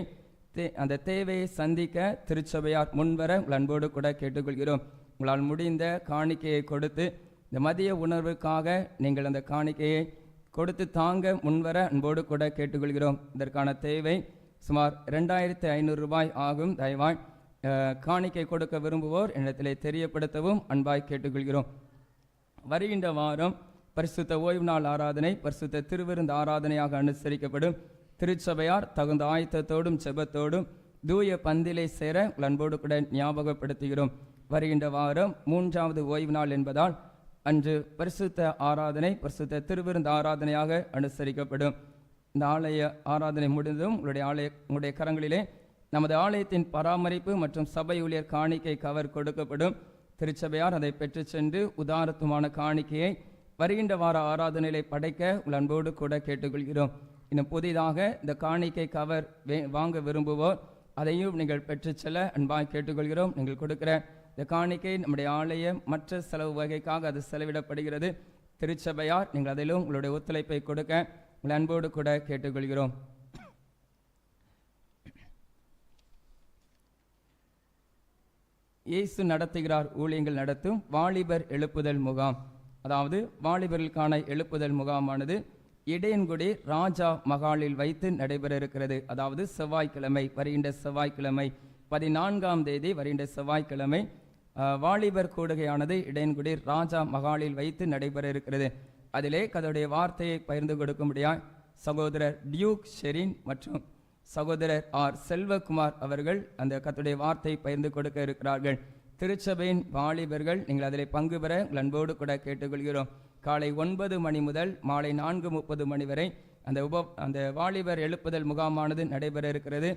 அந்த தேவையை சந்திக்க திருச்சபையார் முன்வர உங்கள் அன்போடு கூட கேட்டுக்கொள்கிறோம். உங்களால் முடிந்த காணிக்கையை கொடுத்து இந்த மதிய உணர்வுக்காக நீங்கள் அந்த காணிக்கையை கொடுத்து தாங்க முன்வர அன்போடு கூட கேட்டுக்கொள்கிறோம். இதற்கான தேவை சுமார் 2500 ரூபாய் ஆகும். தயவாய் காணிக்கை கொடுக்க விரும்புவோர் என்னிடத்திலே தெரியப்படுத்தவும் அன்பாய் கேட்டுக்கொள்கிறோம். வருகின்ற வாரம் பரிசுத்த ஓய்வு நாள் ஆராதனை பரிசுத்த திருவிருந்து ஆராதனையாக அனுசரிக்கப்படும். திருச்சபையார் தகுந்த ஆயத்தத்தோடும் செபத்தோடும் தூய பந்திலை சேர உங்கள் அன்போடு கூட ஞாபகப்படுத்துகிறோம். வருகின்ற வாரம் 3வது ஓய்வு நாள் என்பதால் அன்று பரிசுத்த ஆராதனை பரிசுத்த திருவிருந்து ஆராதனையாக அனுசரிக்கப்படும். இந்த ஆலய ஆராதனை முடிந்ததும் உங்களுடைய கரங்களிலே நமது ஆலயத்தின் பராமரிப்பு மற்றும் சபை ஊழியர் காணிக்கை கவர் கொடுக்கப்படும். திருச்சபையார் அதை பெற்று சென்று உதாரத்துவமான காணிக்கையை வருகின்ற வார ஆராதனையிலே படைக்க உங்கள் அன்போடு கூட கேட்டுக்கொள்கிறோம். இன்னும் புதிதாக இந்த காணிக்கை கவர் வாங்க விரும்புவோர் அதையும் நீங்கள் பெற்று செல்ல அன்பாய் கேட்டுக்கொள்கிறோம். நீங்கள் கொடுக்கிற இந்த காணிக்கை நம்முடைய ஆலய மற்ற செலவு வகைக்காக அது செலவிடப்படுகிறது. திருச்சபையார் நீங்கள் அதிலும் உங்களுடைய ஒத்துழைப்பை கொடுக்க உங்கள் அன்போடு கூட கேட்டுக்கொள்கிறோம். இயேசு நடத்துகிறார் ஊழியங்கள் நடத்தும் வாலிபர் எழுப்புதல் முகாம், அதாவது வாலிபர்களுக்கான எழுப்புதல் முகாமானது இடையன்குடி ராஜா மகாலில் வைத்து நடைபெற இருக்கிறது. அதாவது செவ்வாய்க்கிழமை, வருகின்ற செவ்வாய்க்கிழமை 14ஆம் தேதி வருகின்ற செவ்வாய்க்கிழமை வாலிபர் கூடுகையானது இடையன்குடி ராஜா மகாலில் வைத்து நடைபெற இருக்கிறது. அதிலே கர்த்தருடைய வார்த்தையை பகிர்ந்து கொடுக்கும்படியாய் சகோதரர் டியூக் ஷெரின் மற்றும் சகோதரர் ஆர் செல்வகுமார் அவர்கள் அந்த கர்த்தருடைய வார்த்தையை பகிர்ந்து கொடுக்க இருக்கிறார்கள். திருச்சபையின் வாலிபர்கள் நீங்கள் அதில் பங்கு பெற உங்கள் அன்போடு கூட கேட்டுக்கொள்கிறோம். காலை 9 மணி முதல் மாலை 4:30 மணி வரை அந்த வாலிபர் எழுப்புதல் முகாமானது நடைபெற இருக்கிறது.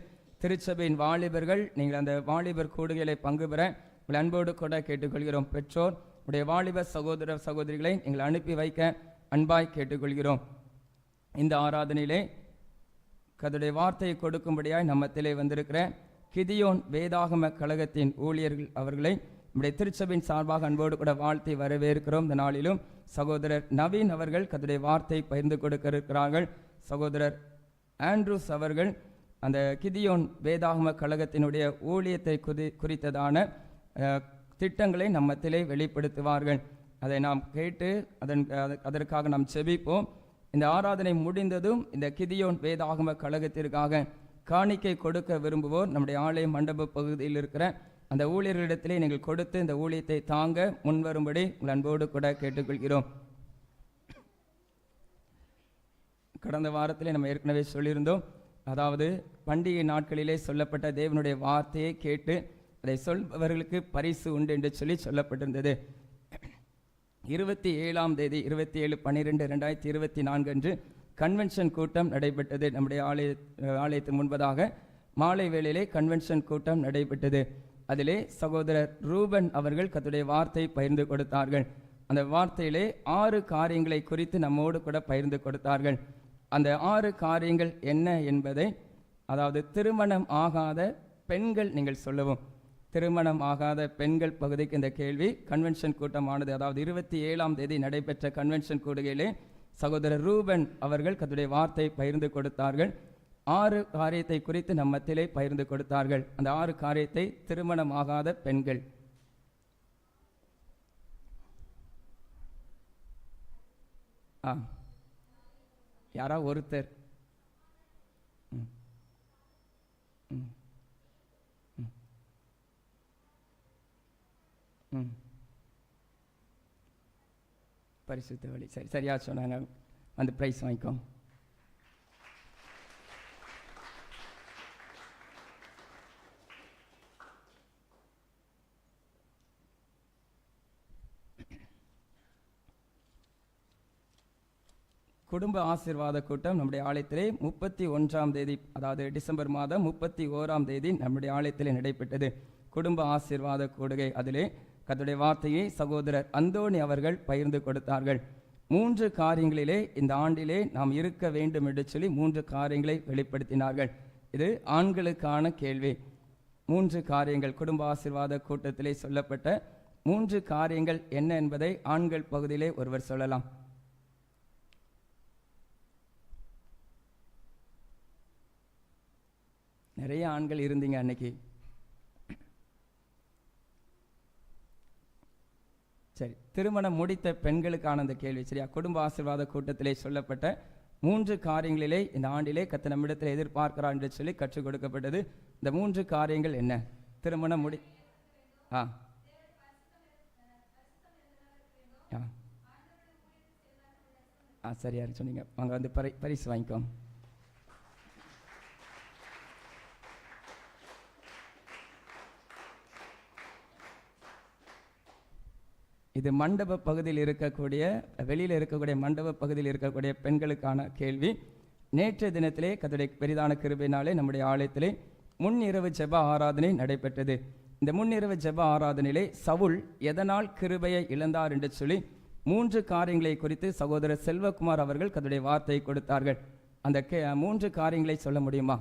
திருச்சபையின் வாலிபர்கள் நீங்கள் அந்த வாலிபர் கூடுகைகளை பங்கு பெற உங்கள் அன்போடு கூட கேட்டுக்கொள்கிறோம். பெற்றோர் உடைய வாலிபர் சகோதர சகோதரிகளை நீங்கள் அனுப்பி வைக்க அன்பாய் கேட்டுக்கொள்கிறோம். இந்த ஆராதனையிலே கர்த்தருடைய வார்த்தையை கொடுக்கும்படியாய் நம்மத்திலே வந்திருக்கிற கிதியோன் வேதாகம கழகத்தின் ஊழியர்கள் அவர்களை நம்முடைய திருச்சபையின் சார்பாக அன்போடு கூட வாழ்த்தி வரவேற்கிறோம். இந்த நாளிலும் சகோதரர் நவீன் அவர்கள் கர்த்தருடைய வார்த்தை பகிர்ந்து கொடுக்க இருக்கிறார்கள். சகோதரர் ஆண்ட்ரூஸ் அவர்கள் அந்த கிதியோன் வேதாகம கழகத்தினுடைய ஊழியத்தை குறித்ததான திட்டங்களை நம்மத்திலே வெளிப்படுத்துவார்கள். அதை நாம் கேட்டு அதற்காக நாம் செபிப்போம். இந்த ஆராதனை முடிந்ததும் இந்த கிதியோன் வேதாகம கழகத்திற்காக காணிக்கை கொடுக்க விரும்புவோர் நம்முடைய ஆலய மண்டப பகுதியில் இருக்கிற அந்த ஊழியர்களிடத்திலே நீங்கள் கொடுத்து இந்த ஊழியத்தை தாங்க முன்வரும்படி உங்கள் அன்போடு கூட கேட்டுக்கொள்கிறோம். கடந்த வாரத்திலே நம்ம ஏற்கனவே சொல்லியிருந்தோம், அதாவது பண்டிகை நாட்களிலே சொல்லப்பட்ட தேவனுடைய வார்த்தையை கேட்டு அதை சொல்பவர்களுக்கு பரிசு உண்டு என்று சொல்லப்பட்டிருந்தது. 27ஆம் தேதி 27/12/2024 அன்று கன்வென்ஷன் கூட்டம் நடைபெற்றது. நம்முடைய ஆலயத்திற்கு முன்பதாக மாலை வேளையிலே கன்வென்ஷன் கூட்டம் நடைபெற்றது. அதிலே சகோதரர் ரூபன் அவர்கள் கர்த்தருடைய வார்த்தை பகிர்ந்து கொடுத்தார்கள். அந்த வார்த்தையிலே 6 காரியங்களை குறித்து நம்மோடு கூட பகிர்ந்து கொடுத்தார்கள். அந்த 6 காரியங்கள் என்ன என்பதை, அதாவது திருமணம் ஆகாத பெண்கள் நீங்கள் சொல்லவும், திருமணம் ஆகாத பெண்கள் பகுதிக்கு இந்த கேள்வி. கன்வென்ஷன் கூட்டமானது, அதாவது 27ஆம் தேதி நடைபெற்ற கன்வென்ஷன் கூடுகையிலே சகோதரர் ரூபன் அவர்கள் கர்த்தருடைய வார்த்தை பகிர்ந்து கொடுத்தார்கள். 6 காரியத்தை குறித்து நம் மத்தியிலே பகிர்ந்து கொடுத்தார்கள். அந்த 6 காரியத்தை திருமணமாகாத பெண்கள். யாரா ஒருத்தர் பரிசுத்த வழி. சரி, சரியா சொன்னாங்க. வந்து பிரைஸ் வாங்கிக்கோ. குடும்ப ஆசீர்வாத கூட்டம் நம்முடைய ஆலயத்திலே 31ஆம் தேதி, அதாவது டிசம்பர் மாதம் 31ஆம் தேதி நம்முடைய ஆலயத்திலே நடைபெற்றது. குடும்ப ஆசீர்வாத கூடுகை. அதிலே கர்த்தருடைய வார்த்தையை சகோதரர் அந்தோணி அவர்கள் பகிர்ந்து கொடுத்தார்கள். 3 காரியங்களிலே இந்த ஆண்டிலே நாம் இருக்க வேண்டும் என்று சொல்லி 3 காரியங்களை வெளிப்படுத்தினார்கள். இது ஆண்களுக்கான கேள்வி. 3 காரியங்கள் குடும்ப ஆசீர்வாத கூட்டத்திலே சொல்லப்பட்ட 3 காரியங்கள் என்ன என்பதை ஆண்கள் பகுதியிலே ஒருவர் சொல்லலாம். நிறைய ஆண்கள் இருந்தீங்க அன்னைக்கு. சரி, திருமணம் முடித்த பெண்களுக்கான அந்த கேள்வி. சரியா? குடும்ப ஆசீர்வாத கூட்டத்திலே சொல்லப்பட்ட 3 காரியங்களிலே இந்த ஆண்டிலே கர்த்தர் நம்மிடத்தில் எதிர்பார்க்கிறார் என்று சொல்லி கற்றுக் கொடுக்கப்பட்டது. இந்த 3 காரியங்கள் என்ன? திருமணம் சரியா சொன்னீங்க. வாங்க வந்து பரிசு வாங்கிக்கோ. இது மண்டப பகுதியில் இருக்கக்கூடிய, வெளியில் இருக்கக்கூடிய மண்டப பகுதியில் இருக்கக்கூடிய பெண்களுக்கான கேள்வி. நேற்றைய தினத்திலே கர்த்தருடைய பெரிதான கிருபையினாலே நம்முடைய ஆலயத்திலே முன்னிரவு ஜெப ஆராதனை நடைபெற்றது. இந்த முன்னிரவு ஜெப ஆராதனையிலே சவுல் எதனால் கிருபையை இழந்தார் என்று சொல்லி 3 காரியங்களை குறித்து சகோதரர் செல்வகுமார் அவர்கள் கர்த்தருடைய வார்த்தையை கொடுத்தார்கள். அந்த 3 காரியங்களை சொல்ல முடியுமா?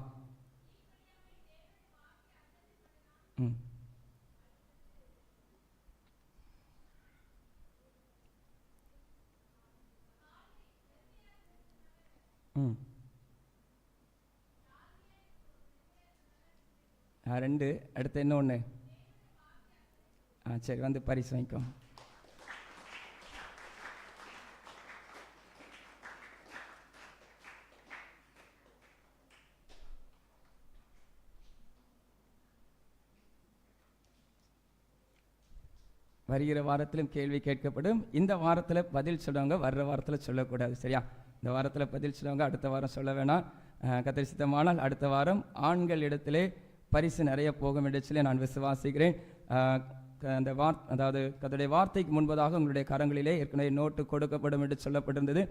ரெண்டு. அடுத்து என்ன ஒன்று? சரி, வந்து பரிசு வாங்கிக்கோ. வருகிற வாரத்திலும் கேள்வி கேட்கப்படும். இந்த வாரத்தில் பதில் சொல்லுவாங்க, வர்ற வாரத்தில் சொல்லக்கூடாது. சரியா? இந்த வாரத்தில் பதில் சொல்லுவாங்க, அடுத்த வாரம் சொல்ல வேணாம். கர்த்தர் சித்தமானால் அடுத்த வாரம் ஆண்கள் இடத்திலே பரிசு நிறைய போகும் என்று சொல்லி நான் விசுவாசிக்கிறேன். அந்த அதாவது கர்த்தருடைய வார்த்தைக்கு முன்பதாக உங்களுடைய கரங்களிலே ஏற்கனவே நோட்டு கொடுக்கப்படும் என்று சொல்லப்பட்டிருந்தது.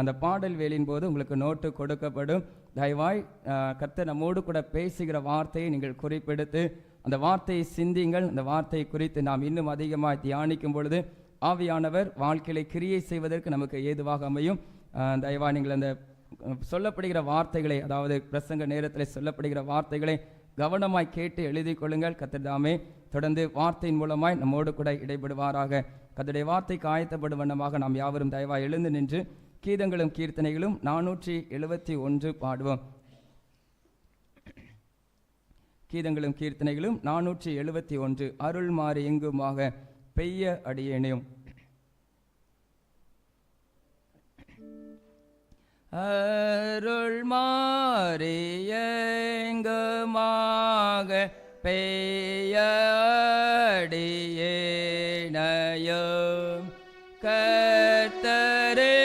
அந்த பாடல் வேலின் போது உங்களுக்கு நோட்டு கொடுக்கப்படும். தயவாய் கர்த்தர் நம்மோடு கூட பேசுகிற வார்த்தையை நீங்கள் குறிப்பெடுத்து அந்த வார்த்தையை சிந்திங்கள். அந்த வார்த்தையை குறித்து நாம் இன்னும் அதிகமாக தியானிக்கும் பொழுது ஆவியானவர் வாழ்க்கையிலே கிரியை செய்வதற்கு நமக்கு ஏதுவாக அமையும். தயவாய் நீங்கள் அந்த சொல்லப்படுகிற வார்த்தைகளை, அதாவது பிரசங்க நேரத்தில் சொல்லப்படுகிற வார்த்தைகளை கவனமாய் கேட்டு எழுதி கொள்ளுங்கள். கர்த்தர் தாமே தொடர்ந்து வார்த்தையின் மூலமாய் நம்மோடு கூட இடைபடுவாராக. கர்த்தருடைய வார்த்தைக்கு ஆயத்தப்படும் வண்ணமாக நாம் யாவரும் தயவாய் எழுந்து நின்று கீதங்களும் கீர்த்தனைகளும் 471 பாடுவோம். கீதங்களும் கீர்த்தனைகளும் 471. அருள் மாறி எங்குமாக பெய்ய அடியேனையும். அருள் மாறி எங்குமாக பெய்ய அடியேனையும். கர்த்தரே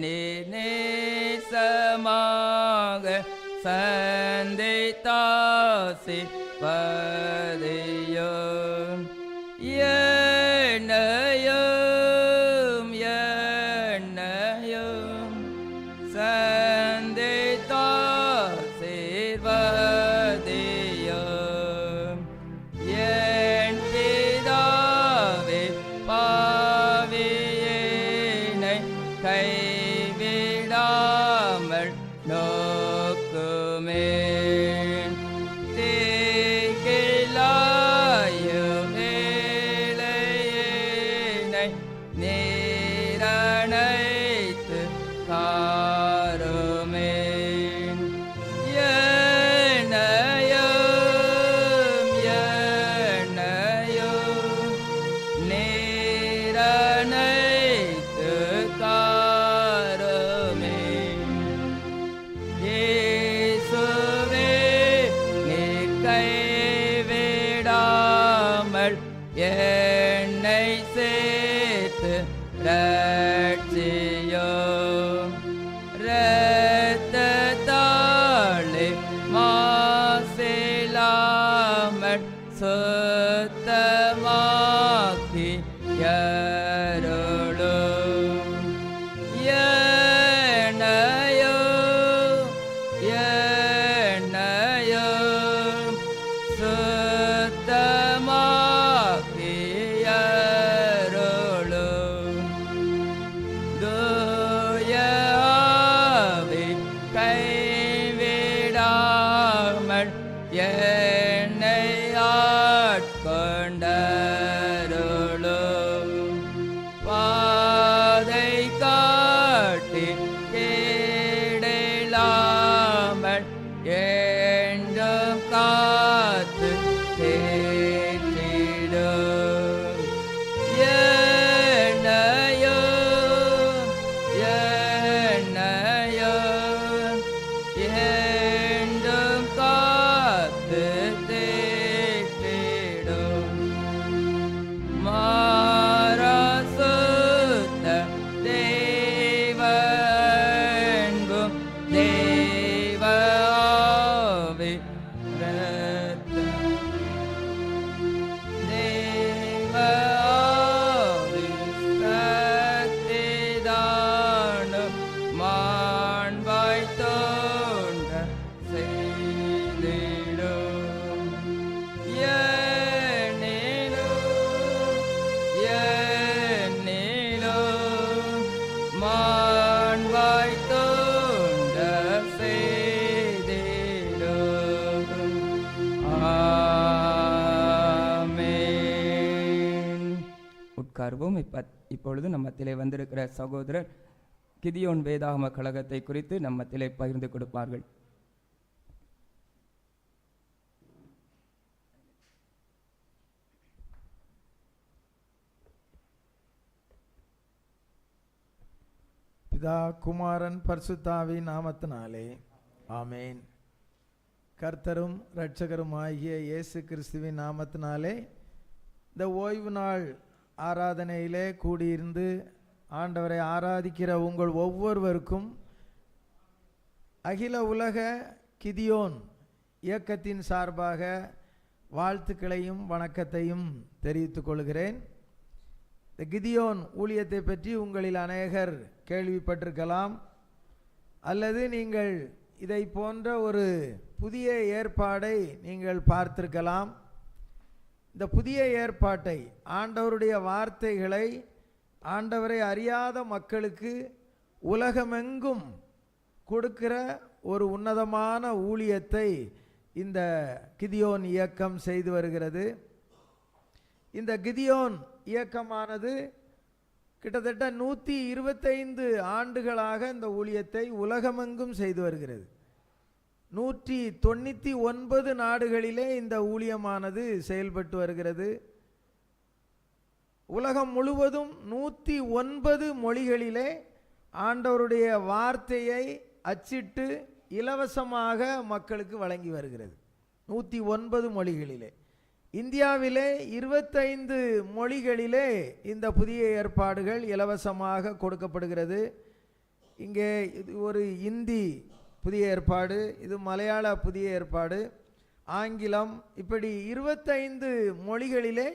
நீர் நேசமாக சந்தித்தாசி பதியும். என்னையும் என்னையும் சந்தித்தாசீர்வதியும். என் பிதாவே பாவியேனை கைவிடாமல் நோக்குமே. தீக்கிலாயும் ஏழையேனை நீரணைத்து காருமே. இல்லாமல் என்னை சேர்த்து ரட்சியும். இரத்தத்தாலே மாசில்லாமல் சுத்தமாக்கி அருளும். என்னையோ சுத்தமாக்கி அருளும். தூய ஆவி கைவிடாமல் என்னை ஆட்கொண்டருளும். பாதை காட்டி கேடில்லாமல் என்றும் காத்து தேற்றிடும். என்னையோ என்றும் காத்து தேற்றிடும். மாரசுத்த தேவ அன்பும் தேவ ஆவி தேவ ஆவி சக்திதானும் மாண்பாய் தோன்ற செய்திடும். என்னிலும் மாண்பாய் தோன்ற செய்திடும். ஆமென். உட்கார்வோம். இப்பொழுது நம்ம மத்தியிலே வந்திருக்கிற சகோதரர் கிதியோன் வேதாகம கழகத்தை குறித்து நம்ம மத்தியிலே பகிர்ந்து கொடுப்பார்கள். பிதா குமாரன் பரிசுத்தாவி நாமத்தினாலே ஆமேன். கர்த்தரும் இரட்சகருமாகிய இயேசு கிறிஸ்துவின் நாமத்தினாலே இந்த ஓய்வு நாள் ஆராதனையிலே கூடியிருந்து ஆண்டவரை ஆராதிக்கிற உங்கள் ஒவ்வொருவருக்கும் அகில உலக கிதியோன் இயக்கத்தின் சார்பாக வாழ்த்துக்களையும் வணக்கத்தையும் தெரிவித்துக் கொள்கிறேன். இந்த கிதியோன் ஊழியத்தை பற்றி உங்களில் அநேகர் கேள்விப்பட்டிருக்கலாம், அல்லது நீங்கள் இதை போன்ற ஒரு புதிய ஏற்பாடை நீங்கள் பார்த்திருக்கலாம். இந்த புதிய ஏற்பாட்டை, ஆண்டவருடைய வார்த்தைகளை ஆண்டவரை அறியாத மக்களுக்கு உலகமெங்கும் கொடுக்கிற ஒரு உன்னதமான ஊழியத்தை இந்த கிதியோன் இயக்கம் செய்து வருகிறது. இந்த கிதியோன் இயக்கமானது கிட்டத்தட்ட 125 ஆண்டுகளாக இந்த ஊழியத்தை உலகமெங்கும் செய்து வருகிறது. 199 நாடுகளிலே இந்த ஊழியமானது செயல்பட்டு வருகிறது. உலகம் முழுவதும் 109 மொழிகளிலே ஆண்டவருடைய வார்த்தையை அச்சிட்டு இலவசமாக மக்களுக்கு வழங்கி வருகிறது. 109 மொழிகளிலே. இந்தியாவிலே 25 மொழிகளிலே இந்த புதிய ஏற்பாடுகள் இலவசமாக கொடுக்கப்படுகிறது. இங்கே இது ஒரு இந்தி புதிய ஏற்பாடு, இது மலையாள புதிய ஏற்பாடு, ஆங்கிலம், இப்படி 25 மொழிகளிலே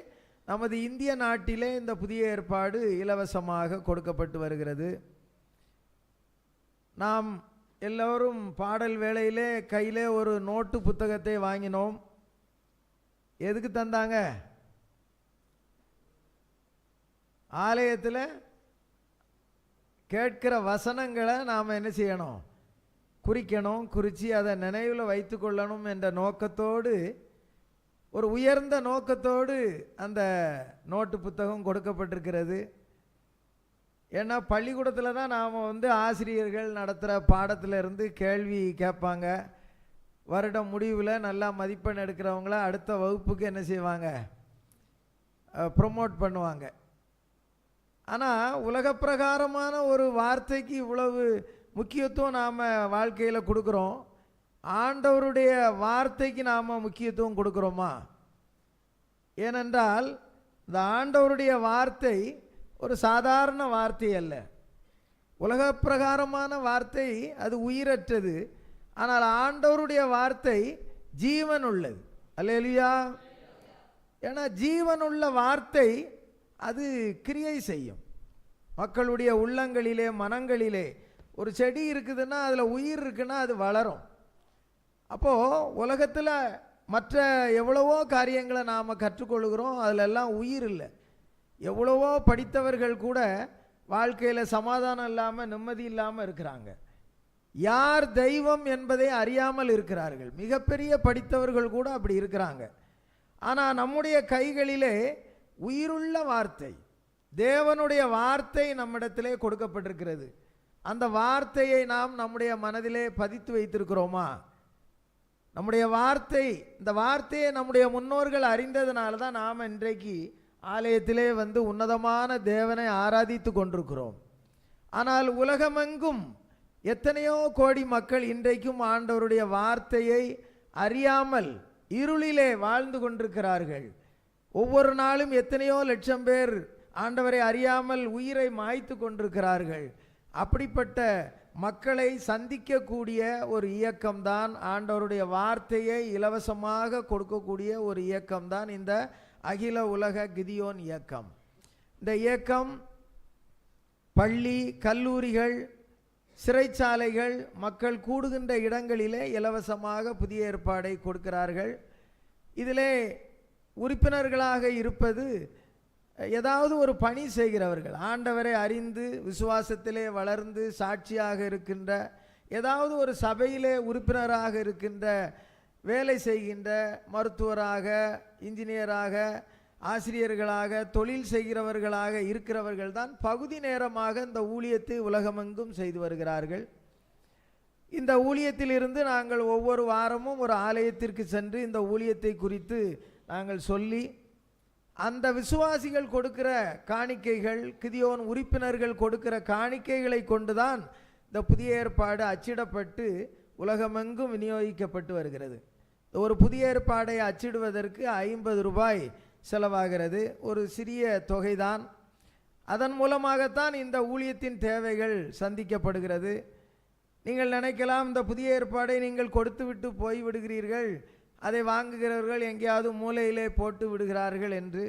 நமது இந்திய நாட்டிலே இந்த புதிய ஏற்பாடு இலவசமாக கொடுக்கப்பட்டு வருகிறது. நாம் எல்லோரும் பாடல் வேளையிலே கையிலே ஒரு நோட்டு புத்தகத்தை வாங்கினோம். எதுக்கு தந்தாங்க? ஆலயத்தில் கேட்கிற வசனங்களை நாம் என்ன செய்யணும்? குறிக்கணும். குறித்து அதை நினைவில் வைத்து கொள்ளணும் என்ற நோக்கத்தோடு, ஒரு உயர்ந்த நோக்கத்தோடு அந்த நோட்டு புத்தகம் கொடுக்கப்பட்டிருக்கிறது. ஏன்னா பள்ளிக்கூடத்தில் தான் நாம் ஆசிரியர்கள் நடத்துகிற பாடத்திலிருந்து கேள்வி கேட்பாங்க. வருடம் முடிவில் நல்லா மதிப்பெண் எடுக்கிறவங்கள அடுத்த வகுப்புக்கு என்ன செய்வாங்க? ப்ரொமோட் பண்ணுவாங்க. ஆனால் உலக பிரகாரமான ஒரு வார்த்தைக்கு இவ்வளவு முக்கியத்துவம் நாம் வாழ்க்கையில் கொடுக்குறோம். ஆண்டவருடைய வார்த்தைக்கு நாம் முக்கியத்துவம் கொடுக்குறோமா? ஏனென்றால் இந்த ஆண்டவருடைய வார்த்தை ஒரு சாதாரண வார்த்தை அல்ல, உலக பிரகாரமான வார்த்தை, அது உயிரற்றது. ஆனால் ஆண்டவருடைய வார்த்தை ஜீவன் உள்ளது. அல்லேலூயா. ஏன்னா ஜீவனுள்ள வார்த்தை அது கிரியை செய்யும். மக்களுடைய உள்ளங்களிலே மனங்களிலே ஒரு செடி இருக்குதுன்னா அதில் உயிர் இருக்குன்னா அது வளரும். அப்போது உலகத்தில் மற்ற எவ்வளவோ காரியங்களை நாம் கற்றுக்கொள்கிறோம், அதிலெல்லாம் உயிர் இல்லை. எவ்வளவோ படித்தவர்கள் கூட வாழ்க்கையில் சமாதானம் இல்லாமல் நிம்மதி இல்லாமல் இருக்கிறாங்க. யார் தெய்வம் என்பதை அறியாமல் இருக்கிறார்கள். மிகப்பெரிய படித்தவர்கள் கூட அப்படி இருக்கிறாங்க. ஆனால் நம்முடைய கைகளிலே உயிருள்ள வார்த்தை, தேவனுடைய வார்த்தை நம்மிடத்திலே கொடுக்கப்பட்டிருக்கிறது. அந்த வார்த்தையை நாம் நம்முடைய மனதிலே பதித்து வைத்திருக்கிறோமா? நம்முடைய வார்த்தை, இந்த வார்த்தையை நம்முடைய முன்னோர்கள் அறிந்ததுனால தான் நாம் இன்றைக்கு ஆலயத்திலே வந்து உன்னதமான தேவனை ஆராதித்து கொண்டிருக்கிறோம். ஆனால் உலகமெங்கும் எத்தனையோ கோடி மக்கள் இன்றைக்கும் ஆண்டவருடைய வார்த்தையை அறியாமல் இருளிலே வாழ்ந்து கொண்டிருக்கிறார்கள். ஒவ்வொரு நாளும் எத்தனையோ லட்சம் பேர் ஆண்டவரை அறியாமல் உயிரை மாய்த்து கொண்டிருக்கிறார்கள். அப்படிப்பட்ட மக்களை சந்திக்கக்கூடிய ஒரு இயக்கம்தான் ஆண்டவருடைய வார்த்தையை இலவசமாக கொடுக்கக்கூடிய ஒரு இயக்கம்தான் இந்த அகில உலக கிதியோன் இயக்கம். இந்த இயக்கம் பள்ளி, கல்லூரிகள், சிறைச்சாலைகள், மக்கள் கூடுகின்ற இடங்களிலே இலவசமாக புதிய ஏற்பாடை கொடுக்கிறார்கள். இதிலே உறுப்பினர்களாக இருப்பது ஏதாவது ஒரு பணி செய்கிறவர்கள், ஆண்டவரை அறிந்து விசுவாசத்திலே வளர்ந்து சாட்சியாக இருக்கின்ற, ஏதாவது ஒரு சபையிலே உறுப்பினராக இருக்கின்ற, வேலை செய்கின்ற, மருத்துவராக, இன்ஜினியராக, ஆசிரியர்களாக, தொழில் செய்கிறவர்களாக இருக்கிறவர்கள் தான் பகுதி நேரமாக இந்த ஊழியத்தை உலகமெங்கும் செய்து வருகிறார்கள். இந்த ஊழியத்திலிருந்து நாங்கள் ஒவ்வொரு வாரமும் ஒரு ஆலயத்திற்கு சென்று இந்த ஊழியத்தை குறித்து நாங்கள் சொல்லி, அந்த விசுவாசிகள் கொடுக்கிற காணிக்கைகள், கிதியோன் உறுப்பினர்கள் கொடுக்கிற காணிக்கைகளை கொண்டுதான் இந்த புதிய ஏற்பாடு அச்சிடப்பட்டு உலகமெங்கும் விநியோகிக்கப்பட்டு வருகிறது. ஒரு புதிய ஏற்பாடை அச்சிடுவதற்கு 50 ரூபாய் செலவாகிறது. ஒரு சிறிய தொகைதான். அதன் மூலமாகத்தான் இந்த ஊழியத்தின் தேவைகள் சந்திக்கப்படுகிறது. நீங்கள் நினைக்கலாம், இந்த புதிய ஏற்பாடை நீங்கள் கொடுத்து விட்டு போய் விடுகிறீர்கள், அதை வாங்குகிறவர்கள் எங்கேயாவது மூலையிலே போட்டு விடுகிறார்கள் என்று.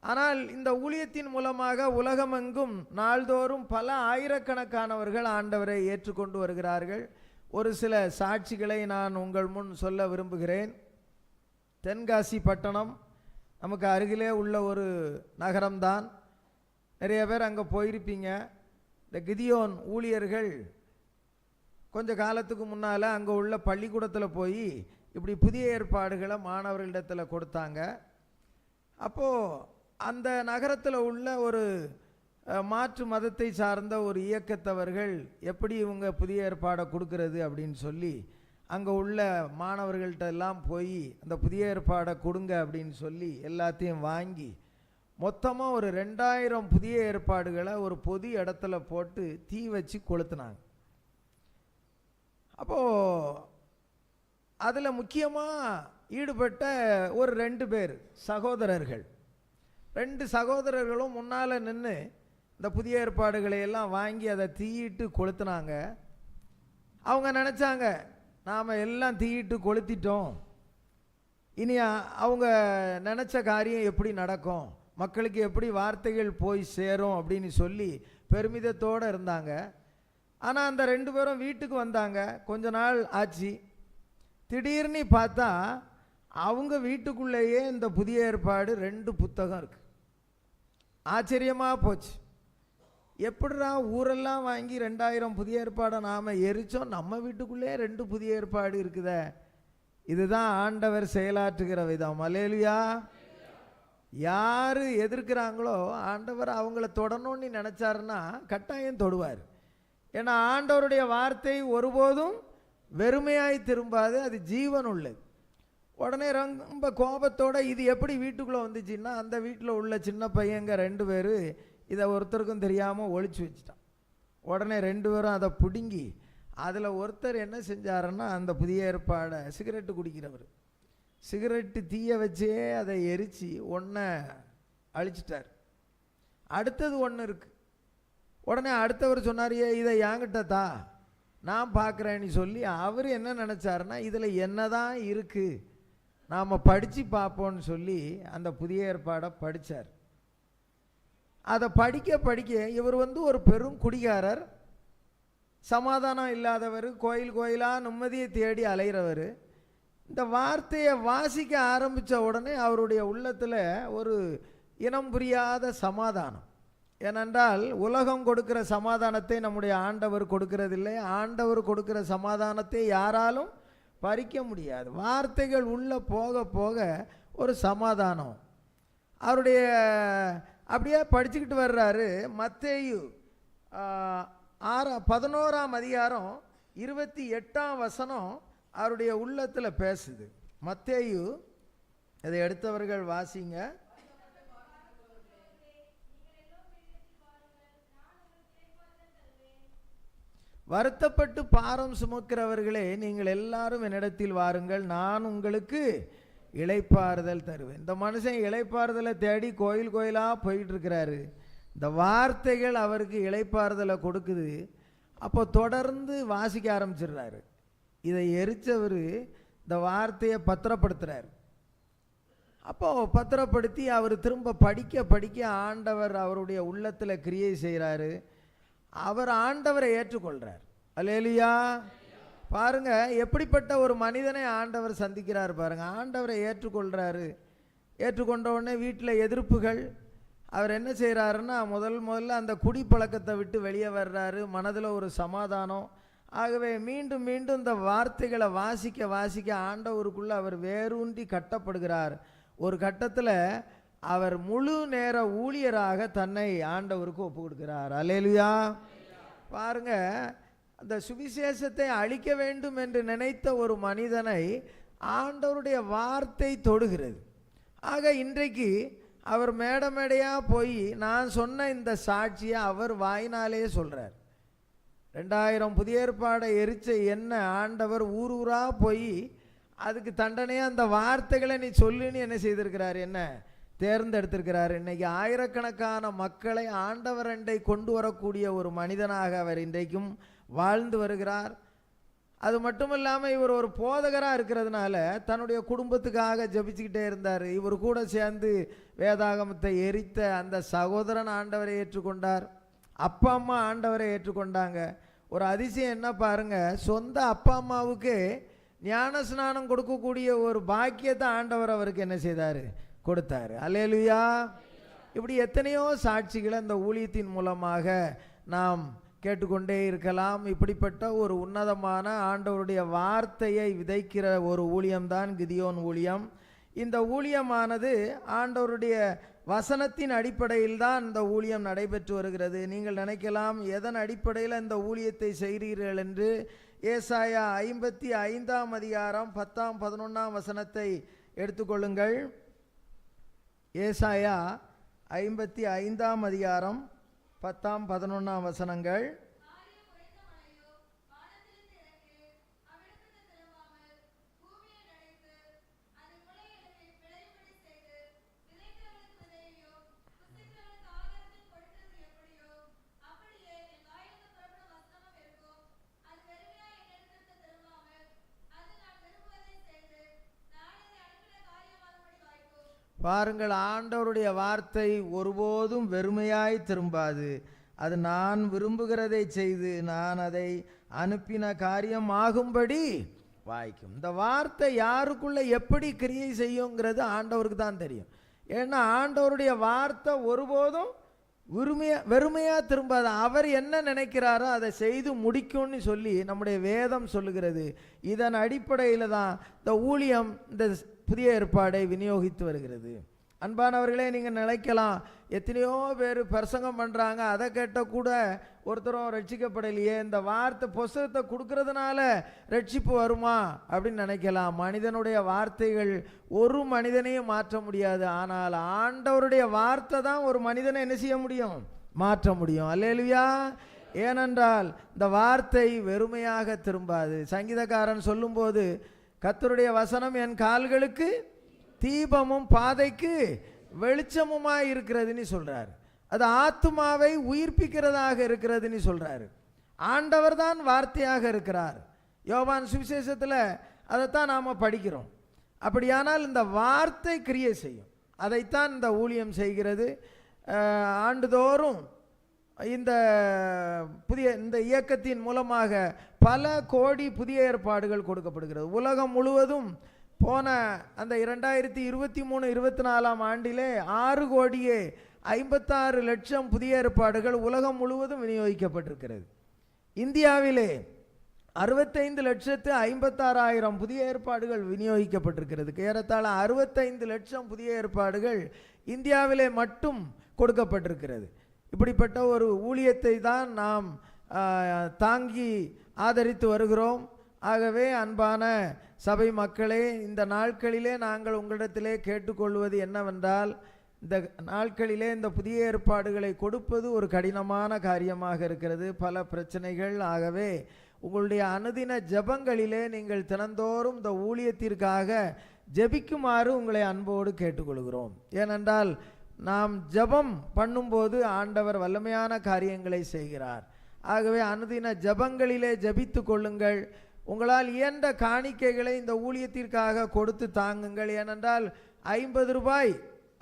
ஆனால் இந்த ஊழியத்தின் மூலமாக உலகமெங்கும் நாள்தோறும் பல ஆயிரக்கணக்கானவர்கள் ஆண்டவரை ஏற்றுக்கொண்டு வருகிறார்கள். ஒரு சில சாட்சிகளை நான் உங்கள் முன் சொல்ல விரும்புகிறேன். தென்காசி பட்டணம் நமக்கு அருகிலே உள்ள ஒரு நகரம்தான். நிறைய பேர் அங்கே போயிருப்பீங்க. இந்த கிதியோன் ஊழியர்கள் கொஞ்ச காலத்துக்கு முன்னால் அங்கே உள்ள பள்ளிக்கூடத்தில் போய் இப்படி புதிய ஏற்பாடுகளை மாணவர்களிடத்தில் கொடுத்தாங்க. அப்போது அந்த நகரத்தில் உள்ள ஒரு மாற்று மதத்தை சார்ந்த ஒரு இயக்கத்தவர்கள் எப்படி இவங்க புதிய ஏற்பாடை கொடுக்கறது அப்படின்னு சொல்லி அங்கே உள்ள மாணவர்கள்ட்ட எல்லாம் போய் அந்த புதிய ஏற்பாடை கொடுங்க அப்படின்னு சொல்லி எல்லாத்தையும் வாங்கி மொத்தமாக ஒரு 2000 புதிய ஏற்பாடுகளை ஒரு பொது இடத்துல போட்டு தீ வச்சு கொளுத்துனாங்க. அப்போது அதில் முக்கியமாக ஈடுபட்ட ஒரு 2 பேர் சகோதரர்கள். 2 சகோதரர்களும் முன்னால் நின்று இந்த புதிய ஏற்பாடுகளை எல்லாம் வாங்கி அதை தீயிட்டு கொளுத்துனாங்க. அவங்க நினச்சாங்க, நாம் எல்லாம் தீயிட்டு கொளுத்திட்டோம், இனி அவங்க நினச்ச காரியம் எப்படி நடக்கும், மக்களுக்கு எப்படி வார்த்தைகள் போய் சேரும் அப்படின்னு சொல்லி பெருமிதத்தோடு இருந்தாங்க. ஆனால் அந்த 2 பேரும் வீட்டுக்கு வந்தாங்க. கொஞ்ச நாள் ஆச்சு. திடீர்னு பார்த்தா அவங்க வீட்டுக்குள்ளேயே இந்த புதிய ஏற்பாடு 2 புத்தகம் இருக்கு. ஆச்சரியமாக போச்சு. எப்படிடா ஊரெல்லாம் வாங்கி 2000 புதிய ஏற்பாடை நாம் எரிச்சோம், நம்ம வீட்டுக்குள்ளே 2 புதிய ஏற்பாடு இருக்குதே. இதுதான் ஆண்டவர் செயலாற்றுகிற விதம். அல்லேலூயா. யார் எதிர்க்கிறாங்களோ ஆண்டவர் அவங்கள தொடணும்னு நினச்சாருன்னா கட்டாயம் தொடுவார். ஏன்னா ஆண்டவருடைய வார்த்தை ஒருபோதும் வெறுமையாய் திரும்பாது, அது ஜீவன் உள்ளது. உடனே ரொம்ப கோபத்தோடு இது எப்படி வீட்டுக்குள்ளே வந்துச்சுன்னா, அந்த வீட்டில் உள்ள சின்ன பையங்க 2 பேர் இதை ஒருத்தருக்கும் தெரியாமல் ஒழிச்சு வச்சுட்டான். உடனே 2 பேரும் அதை பிடுங்கி அதில் ஒருத்தர் என்ன செஞ்சாருன்னா, அந்த புதிய ஏற்பாடை சிகரெட்டு குடிக்கிறவர் சிகரெட்டு தீய வச்சே அதை எரித்து ஒன்றை அழிச்சிட்டார். அடுத்தது ஒன்று இருக்குது. உடனே அடுத்தவர் சொன்னார், இதை என்கிட்ட தா, நான் பார்க்குறேன்னு சொல்லி அவர் என்ன நினச்சாருன்னா, இதில் என்ன தான் இருக்குது, நாம் படித்து பார்ப்போன்னு சொல்லி அந்த புதிய ஏற்பாடை படித்தார். அதை படிக்க படிக்க இவர் ஒரு பெரும் குடிகாரர், சமாதானம் இல்லாதவர், கோயில் கோயிலாக நிம்மதியை தேடி அலைகிறவர். இந்த வார்த்தையை வாசிக்க ஆரம்பித்த உடனே அவருடைய உள்ளத்தில் ஒரு இனம் புரியாத சமாதானம். ஏனென்றால் உலகம் கொடுக்கிற சமாதானத்தை நம்முடைய ஆண்டவர் கொடுக்கிறதில்லை. ஆண்டவர் கொடுக்கிற சமாதானத்தை யாராலும் பறிக்க முடியாது. வார்த்தைகள் உள்ளே போக போக ஒரு சமாதானம் அவருடைய அப்படியே படிச்சுக்கிட்டு வர்றாரு. மத்தேயு 11ஆம் அதிகாரம் 28ஆம் வசனம் அவருடைய உள்ளத்தில் பேசுது. மத்தேயு, இதை எடுத்தவர்கள் வாசிங்க. வருத்தப்பட்டு பாரம் சுமக்கிறவர்களே, நீங்கள் எல்லாரும் என்னிடத்தில் வாருங்கள், நான் உங்களுக்கு இளைப்பாறுதல் தருவேன். இந்த மனுஷன் இளைப்பாறுதலை தேடி கோயில் கோயிலாக போயிட்டு இருக்கிறாரு. இந்த வார்த்தைகள் அவருக்கு இளைப்பாறுதலை கொடுக்குது. அப்போ தொடர்ந்து வாசிக்க ஆரம்பிச்சிடுறாரு. இதை எரிச்சவர் இந்த வார்த்தையை பத்திரப்படுத்துகிறார். அப்போ பத்திரப்படுத்தி அவர் திரும்ப படிக்க படிக்க ஆண்டவர் அவருடைய உள்ளத்தில் கிரியை செய்கிறாரு. அவர் ஆண்டவரை ஏற்றுக்கொள்கிறார். அல்லேலூயா. பாருங்க, எப்படிப்பட்ட ஒரு மனிதனை ஆண்டவர் சந்திக்கிறார் பாருங்க. ஆண்டவரை ஏற்றுக்கொள்கிறாரு. ஏற்றுக்கொண்ட உடனே வீட்டில் எதிர்ப்புகள். அவர் என்ன செய்கிறாருன்னா, முதல்ல அந்த குடிப்பழக்கத்தை விட்டு வெளியே வர்றாரு. மனதில் ஒரு சமாதானம். ஆகவே மீண்டும் மீண்டும் இந்த வார்த்தைகளை வாசிக்க வாசிக்க ஆண்டவருக்குள்ளே அவர் வேரூன்றி கட்டப்படுகிறார். ஒரு கட்டத்தில் அவர் முழு நேர ஊழியராக தன்னை ஆண்டவருக்கு ஒப்பு கொடுக்கிறார். அல்லேலூயா. பாருங்க, அந்த சுவிசேஷத்தை அழிக்க வேண்டும் என்று நினைத்த ஒரு மனிதனை ஆண்டவருடைய வார்த்தை தொடுகிறது. ஆக இன்றைக்கு அவர் மேடை மேடையாக போய் நான் சொன்ன இந்த சாட்சியை அவர் வாயினாலே சொல்கிறார். 2000 புதிய ஏற்பாடை எரிச்ச என்ன ஆண்டவர் ஊர் ஊராக போய் அதுக்கு தண்டனையாக அந்த வார்த்தைகளை நீ சொல்லுன்னு என்ன செய்திருக்கிறார், என்ன தேர்ந்தெடுத்திருக்கிறார். இன்னைக்கு ஆயிரக்கணக்கான மக்களை ஆண்டவரண்டை கொண்டு வரக்கூடிய ஒரு மனிதனாக அவர் இன்றைக்கும் வாழ்ந்து வருகிறார். அது மட்டும் இல்லாமல் இவர் ஒரு போதகராக இருக்கிறதுனால தன்னுடைய குடும்பத்துக்காக ஜபிச்சுக்கிட்டே இருந்தார். இவர் கூட சேர்ந்து வேதாகமத்தை எரித்த அந்த சகோதரன் ஆண்டவரை ஏற்றுக்கொண்டார். அப்பா அம்மா ஆண்டவரை ஏற்றுக்கொண்டாங்க. ஒரு அதிசயம் என்ன பாருங்க, சொந்த அப்பா அம்மாவுக்கு ஞான ஸ்நானம் கொடுக்கக்கூடிய ஒரு பாக்கியத்தை ஆண்டவர் அவருக்கு என்ன செய்தார், கொடுத்தாரு. அல்லேலூயா. இப்படி எத்தனையோ சாட்சிகளை இந்த ஊழியத்தின் மூலமாக நாம் கேட்டுக்கொண்டே இருக்கலாம். இப்படிப்பட்ட ஒரு உன்னதமான ஆண்டவருடைய வார்த்தையை விதைக்கிற ஒரு ஊழியம்தான் கிதியோன் ஊழியம். இந்த ஊழியமானது ஆண்டவருடைய வசனத்தின் அடிப்படையில் தான் இந்த ஊழியம் நடைபெற்று வருகிறது. நீங்கள் நினைக்கலாம், எதன் அடிப்படையில் இந்த ஊழியத்தை செய்கிறீர்கள் என்று. ஏசாயா 55ஆம் அதிகாரம் 10ஆம் 11ஆம் வசனத்தை எடுத்துக்கொள்ளுங்கள். ஏசாயா 55ஆம் அதிகாரம் 10ஆம் 11ஆம் வசனங்கள். பாருங்கள், ஆண்டவருடைய வார்த்தை ஒருபோதும் வெறுமையாய் திரும்பாது. அது நான் விரும்புகிறதை செய்து நான் அதை அனுப்பின காரியம் ஆகும்படி வாய்க்கும். இந்த வார்த்தை யாருக்குள்ள எப்படி கிரியை செய்யுங்கிறது ஆண்டவருக்கு தான் தெரியும். ஏன்னா ஆண்டவருடைய வார்த்தை ஒருபோதும் வெறுமையாக திரும்பாது. அவர் என்ன நினைக்கிறாரோ அதை செய்து முடிக்கும்னு சொல்லி நம்முடைய வேதம் சொல்லுகிறது. இதன் அடிப்படையில் தான் இந்த ஊழியம், இந்த புதிய ஏற்பாடை விநியோகித்து வருகிறது. அன்பானவர்களே, நீங்கள் நினைக்கலாம், எத்தனையோ பேர் பிரசங்கம் பண்ணுறாங்க, அதை கேட்ட கூட ஒருத்தரும் ரட்சிக்கப்படலையே, இந்த வார்த்தை புஸ்தகத்தை கொடுக்கறதுனால ரட்சிப்பு வருமா அப்படின்னு நினைக்கலாம். மனிதனுடைய வார்த்தைகள் ஒரு மனிதனையும் மாற்ற முடியாது. ஆனால் ஆண்டவருடைய வார்த்தை தான் ஒரு மனிதனை என்ன செய்ய முடியும், மாற்ற முடியும். அல்லேலூயா. ஏனென்றால் இந்த வார்த்தை வெறுமையாக திரும்பாது. சங்கீதக்காரன் சொல்லும்போது கர்த்தருடைய வசனம் என் கால்களுக்கு தீபமும் பாதைக்கு வெளிச்சமுமாய் இருக்கிறதுன்னு சொல்றாரு. அது ஆத்துமாவை உயிர்ப்பிக்கிறதாக இருக்கிறதுன்னு சொல்றாரு. ஆண்டவர் தான் வார்த்தையாக இருக்கிறார். யோவான் சுவிசேஷத்தில் அதைத்தான் நாம் படிக்கிறோம். அப்படியானால் இந்த வார்த்தை கிரியை செய்யும். அதைத்தான் இந்த ஊழியம் செய்கிறது. ஆண்டுதோறும் இந்த இயக்கத்தின் மூலமாக பல கோடி புதிய ஏற்பாடுகள் கொடுக்கப்படுகிறது. உலகம் முழுவதும் போன அந்த 2023-24 ஆண்டிலே 6,56,00,000 புதிய ஏற்பாடுகள் உலகம் முழுவதும் விநியோகிக்கப்பட்டிருக்கிறது. இந்தியாவிலே 65,56,000 புதிய ஏற்பாடுகள் விநியோகிக்கப்பட்டிருக்கிறது. ஏறத்தாழ 65 லட்சம் புதிய ஏற்பாடுகள் இந்தியாவிலே மட்டும் கொடுக்கப்பட்டிருக்கிறது. இப்படிப்பட்ட ஒரு ஊழியத்தை தான் நாம் தாங்கி ஆதரித்து வருகிறோம். ஆகவே அன்பான சபை மக்களே, இந்த நாட்களிலே நாங்கள் உங்களிடத்திலே கேட்டுக்கொள்வது என்னவென்றால், இந்த நாட்களிலே இந்த புதிய ஏற்பாடுகளை கொடுப்பது ஒரு கடினமான காரியமாக இருக்கிறது. பல பிரச்சனைகள். ஆகவே உங்களுடைய அனுதின ஜெபங்களிலே நீங்கள் தினந்தோறும் இந்த ஊழியத்திற்காக ஜெபிக்குமாறு உங்களை அன்போடு கேட்டுக்கொள்கிறோம். ஏனென்றால் நாம் ஜெபம் பண்ணும்போது ஆண்டவர் வல்லமையான காரியங்களை செய்கிறார். ஆகவே அனுதின ஜெபங்களிலே ஜெபித்து கொள்ளுங்கள். உங்களால் இயன்ற காணிக்கைகளை இந்த ஊழியத்திற்காக கொடுத்து தாங்குங்கள். ஏனென்றால் 50 ரூபாய்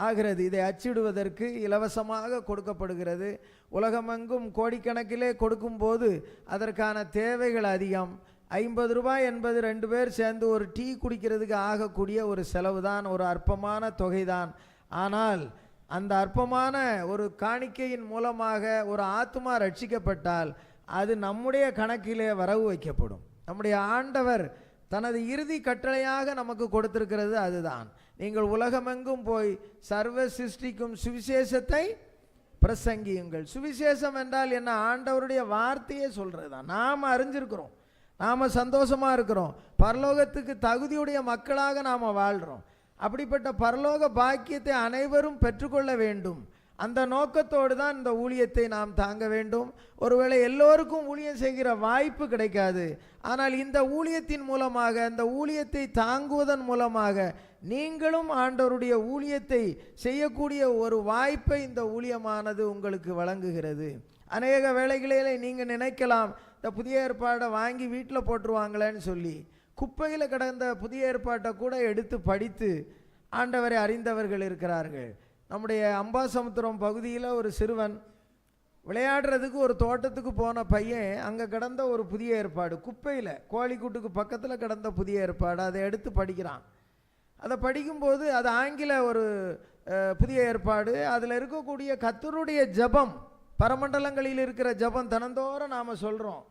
ஆகிறது. இதை அச்சிடுவதற்கு இலவசமாக கொடுக்கப்படுகிறது. உலகமெங்கும் கோடிக்கணக்கிலே கொடுக்கும்போது அதற்கான தேவைகள் அதிகம். 50 ரூபாய் என்பது 2 பேர் சேர்ந்து ஒரு டீ குடிக்கிறதுக்கு ஆகக்கூடிய ஒரு செலவு தான், ஒரு அற்பமான தொகைதான். ஆனால் அந்த அற்பமான ஒரு காணிக்கையின் மூலமாக ஒரு ஆத்துமா ரட்சிக்கப்பட்டால் அது நம்முடைய கணக்கிலே வரவு வைக்கப்படும். நம்முடைய ஆண்டவர் தனது இறுதி கட்டளையாக நமக்கு கொடுத்திருக்கிறது அதுதான். நீங்கள் உலகமெங்கும் போய் சர்வ சிருஷ்டிக்கும் சுவிசேஷத்தை பிரசங்கியுங்கள். சுவிசேஷம் என்றால் என்ன? ஆண்டவருடைய வார்த்தையே சொல்றது தான். நாம் அறிஞ்சிருக்கிறோம், நாம் சந்தோஷமா இருக்கிறோம், பரலோகத்துக்கு தகுதியுடைய மக்களாக நாம் வாழ்கிறோம். அப்படிப்பட்ட பரலோக பாக்கியத்தை அனைவரும் பெற்றுக்கொள்ள வேண்டும். அந்த நோக்கத்தோடு தான் இந்த ஊழியத்தை நாம் தாங்க வேண்டும். ஒருவேளை எல்லோருக்கும் ஊழியம் செய்கிற வாய்ப்பு கிடைக்காது. ஆனால் இந்த ஊழியத்தின் மூலமாக, இந்த ஊழியத்தை தாங்குவதன் மூலமாக நீங்களும் ஆண்டவருடைய ஊழியத்தை செய்யக்கூடிய ஒரு வாய்ப்பை இந்த ஊழியமானது உங்களுக்கு வழங்குகிறது. அநேக வேளைகளிலே நீங்கள் நினைக்கலாம், இந்த புதிய ஏற்பாடை வாங்கி வீட்டில் போட்டுருவாங்களேன்னு சொல்லி. குப்பையில் கிடந்த புதிய ஏற்பாட்டை கூட எடுத்து படித்து ஆண்டவரை அறிந்தவர்கள் இருக்கிறார்கள். நம்முடைய அம்பாசமுத்திரம் பகுதியில் ஒரு சிறுவன் விளையாடுறதுக்கு ஒரு தோட்டத்துக்கு போன பையன் அங்கே கிடந்த ஒரு புதிய ஏற்பாடு, குப்பையில் கோழிக்கூட்டுக்கு பக்கத்தில் கிடந்த புதிய ஏற்பாடு, அதை எடுத்து படிக்கிறான். அதை படிக்கும்போது அது ஆங்கில ஒரு புதிய ஏற்பாடு. அதில் இருக்கக்கூடிய கர்த்தருடைய ஜெபம், பரமண்டலங்களில் இருக்கிற ஜெபம் தினந்தோறும் நாம் சொல்கிறோம்.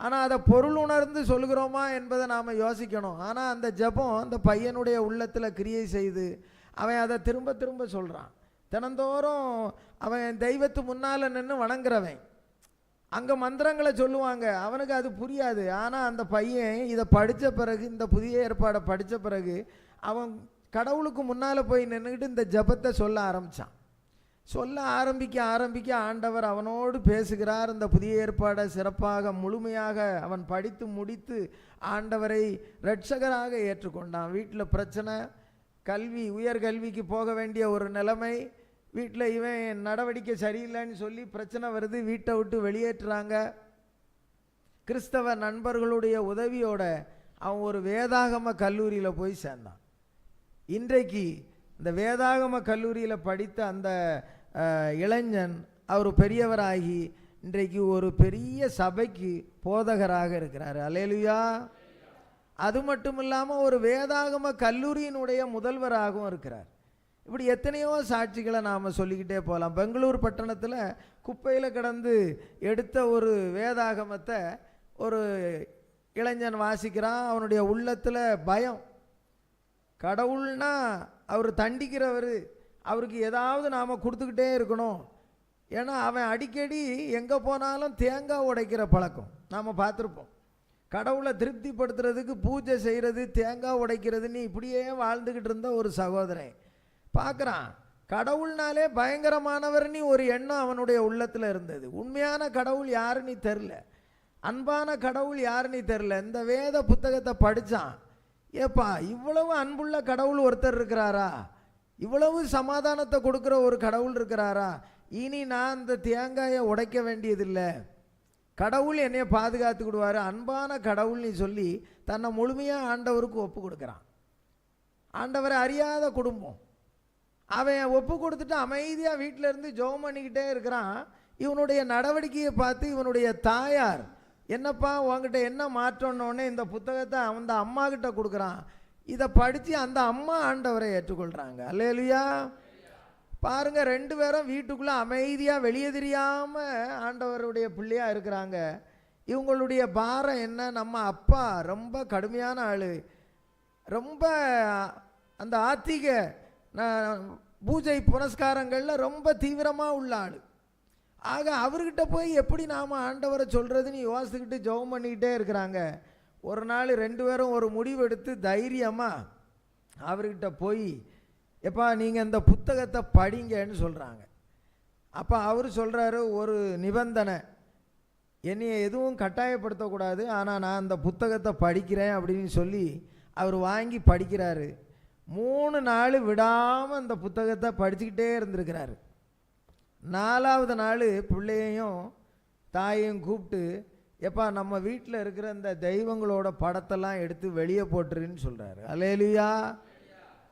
ஆனால் அதை பொருள் உணர்ந்து சொல்கிறோமா என்பதை நாம் யோசிக்கணும். ஆனால் அந்த ஜெபம் அந்த பையனுடைய உள்ளத்தில் கிரியை செய்து அவன் அதை திரும்ப திரும்ப சொல்கிறான். தினந்தோறும் அவன் தெய்வத்து முன்னால் நின்று வணங்குறவன். அங்கே மந்திரங்களை சொல்லுவாங்க, அவனுக்கு அது புரியாது. ஆனால் அந்த பையன் இதை படித்த பிறகு, இந்த புதிய ஏற்பாடை படித்த பிறகு அவன் கடவுளுக்கு முன்னால் போய் நின்றுக்கிட்டு இந்த ஜெபத்தை சொல்ல ஆரம்பித்தான். சொல்ல ஆரம்பிக்க ஆண்டவர் அவனோடு பேசுகிறார். இந்த புதிய ஏற்பாடை சிறப்பாக முழுமையாக அவன் படித்து முடித்து ஆண்டவரை இரட்சகராக ஏற்றுக்கொண்டான். வீட்டில் பிரச்சனை, கல்வி, உயர்கல்விக்கு போக வேண்டிய ஒரு நிலைமை, வீட்டில் இவன் நடவடிக்கை சரியில்லைன்னு சொல்லி பிரச்சனை வருது, வீட்டை விட்டு வெளியேற்றுறாங்க. கிறிஸ்தவ நண்பர்களுடைய உதவியோட அவன் ஒரு வேதாகம கல்லூரியில் போய் சேர்ந்தான். இன்றைக்கு இந்த வேதாகம கல்லூரியில் படித்த அந்த இளைஞன் அவர் பெரியவராகி இன்றைக்கு ஒரு பெரிய சபைக்கு போதகராக இருக்கிறார். அல்லேலூயா. அது மட்டும் இல்லாமல் ஒரு வேதாகம கல்லூரியினுடைய முதல்வராகவும் இருக்கிறார். இப்படி எத்தனையோ சாட்சிகளை நாம் சொல்லிக்கிட்டே போகலாம். பெங்களூர் பட்டணத்தில் குப்பையில் கிடந்து எடுத்த ஒரு வேதாகமத்தை ஒரு இளைஞன் வாசிக்கிறான். அவனுடைய உள்ளத்தில் பயம். கடவுள்னா அவர் தண்டிக்கிறவர், அவருக்கு ஏதாவது நாம் கொடுத்துக்கிட்டே இருக்கணும். ஏன்னா அவன் அடிக்கடி எங்கே போனாலும் தேங்காய் உடைக்கிற பழக்கம் நாம் பார்த்துருப்போம். கடவுளை திருப்திப்படுத்துறதுக்கு பூஜை செய்கிறது, தேங்காய் உடைக்கிறதுன்னு இப்படியே வாழ்ந்துக்கிட்டு இருந்த ஒரு சகோதரன் பார்க்குறான். கடவுள்னாலே பயங்கரமானவர்னு ஒரு எண்ணம் அவனுடைய உள்ளத்தில் இருந்தது. உண்மையான கடவுள் யாருன்னு தெரில, அன்பான கடவுள் யாருன்னு தெரில. இந்த வேத புத்தகத்தை படித்தான். ஏப்பா இவ்வளவு அன்புள்ள கடவுள் ஒருத்தர் இருக்கிறாரா, இவ்வளவு சமாதானத்தை கொடுக்குற ஒரு கடவுள் இருக்கிறாரா, இனி நான் இந்த தேங்காயை உடைக்க வேண்டியதில்லை, கடவுள் என்னைய பாதுகாத்துக்கிடுவார், அன்பான கடவுள்னு சொல்லி தன்னை முழுமையாக ஆண்டவருக்கு ஒப்பு கொடுக்குறான். ஆண்டவரை அறியாத குடும்பம், அவன் ஒப்பு கொடுத்துட்டு அமைதியாக வீட்டில் இருந்து ஜெபம் பண்ணிக்கிட்டே இருக்கிறான். இவனுடைய நடவடிக்கையை பார்த்து இவனுடைய தாயார், என்னப்பா உங்ககிட்ட என்ன மாற்றோன்னே இந்த புத்தகத்தை அந்த அம்மா கிட்ட கொடுக்குறான். இதை படித்து அந்த அம்மா ஆண்டவரை ஏற்றுக்கொள்கிறாங்க. அல்லேலூயா. பாருங்க, ரெண்டு பேரும் வீட்டுக்குள்ளே அமைதியாக வெளியே தெரியாமல் ஆண்டவருடைய பிள்ளையாக இருக்கிறாங்க. இவங்களுடைய பாரம் என்ன, நம்ம அப்பா ரொம்ப கடுமையான ஆள், ரொம்ப அந்த ஆத்திக பூஜை புனஸ்காரங்களில் ரொம்ப தீவிரமாக உள்ள ஆள். ஆக அவர்கிட்ட போய் எப்படி நாம் ஆண்டவரை சொல்கிறதுன்னு யோசிச்சுக்கிட்டு ஜெபம் பண்ணிக்கிட்டே இருக்கிறாங்க. ஒரு நாள் ரெண்டு பேரும் ஒரு முடிவு எடுத்து தைரியமாக அவர்கிட்ட போய், எப்பா நீங்கள் இந்த புத்தகத்தை படிங்கன்னு சொல்கிறாங்க. அப்போ அவர் சொல்கிறாரு, ஒரு நிபந்தனை, என்னைய எதுவும் கட்டாயப்படுத்தக்கூடாது, ஆனால் நான் அந்த புத்தகத்தை படிக்கிறேன் அப்படின்னு சொல்லி அவர் வாங்கி படிக்கிறாரு. 3 நாள் விடாமல் அந்த புத்தகத்தை படிச்சுக்கிட்டே இருந்திருக்கிறாரு. 4வது நாள் பிள்ளையையும் தாயையும் கூப்பிட்டு, எப்பா நம்ம வீட்டில் இருக்கிற இந்த தெய்வங்களோட படத்தெல்லாம் எடுத்து வெளியே போட்டுருன்னு சொல்கிறாரு. அல்லேலூயா.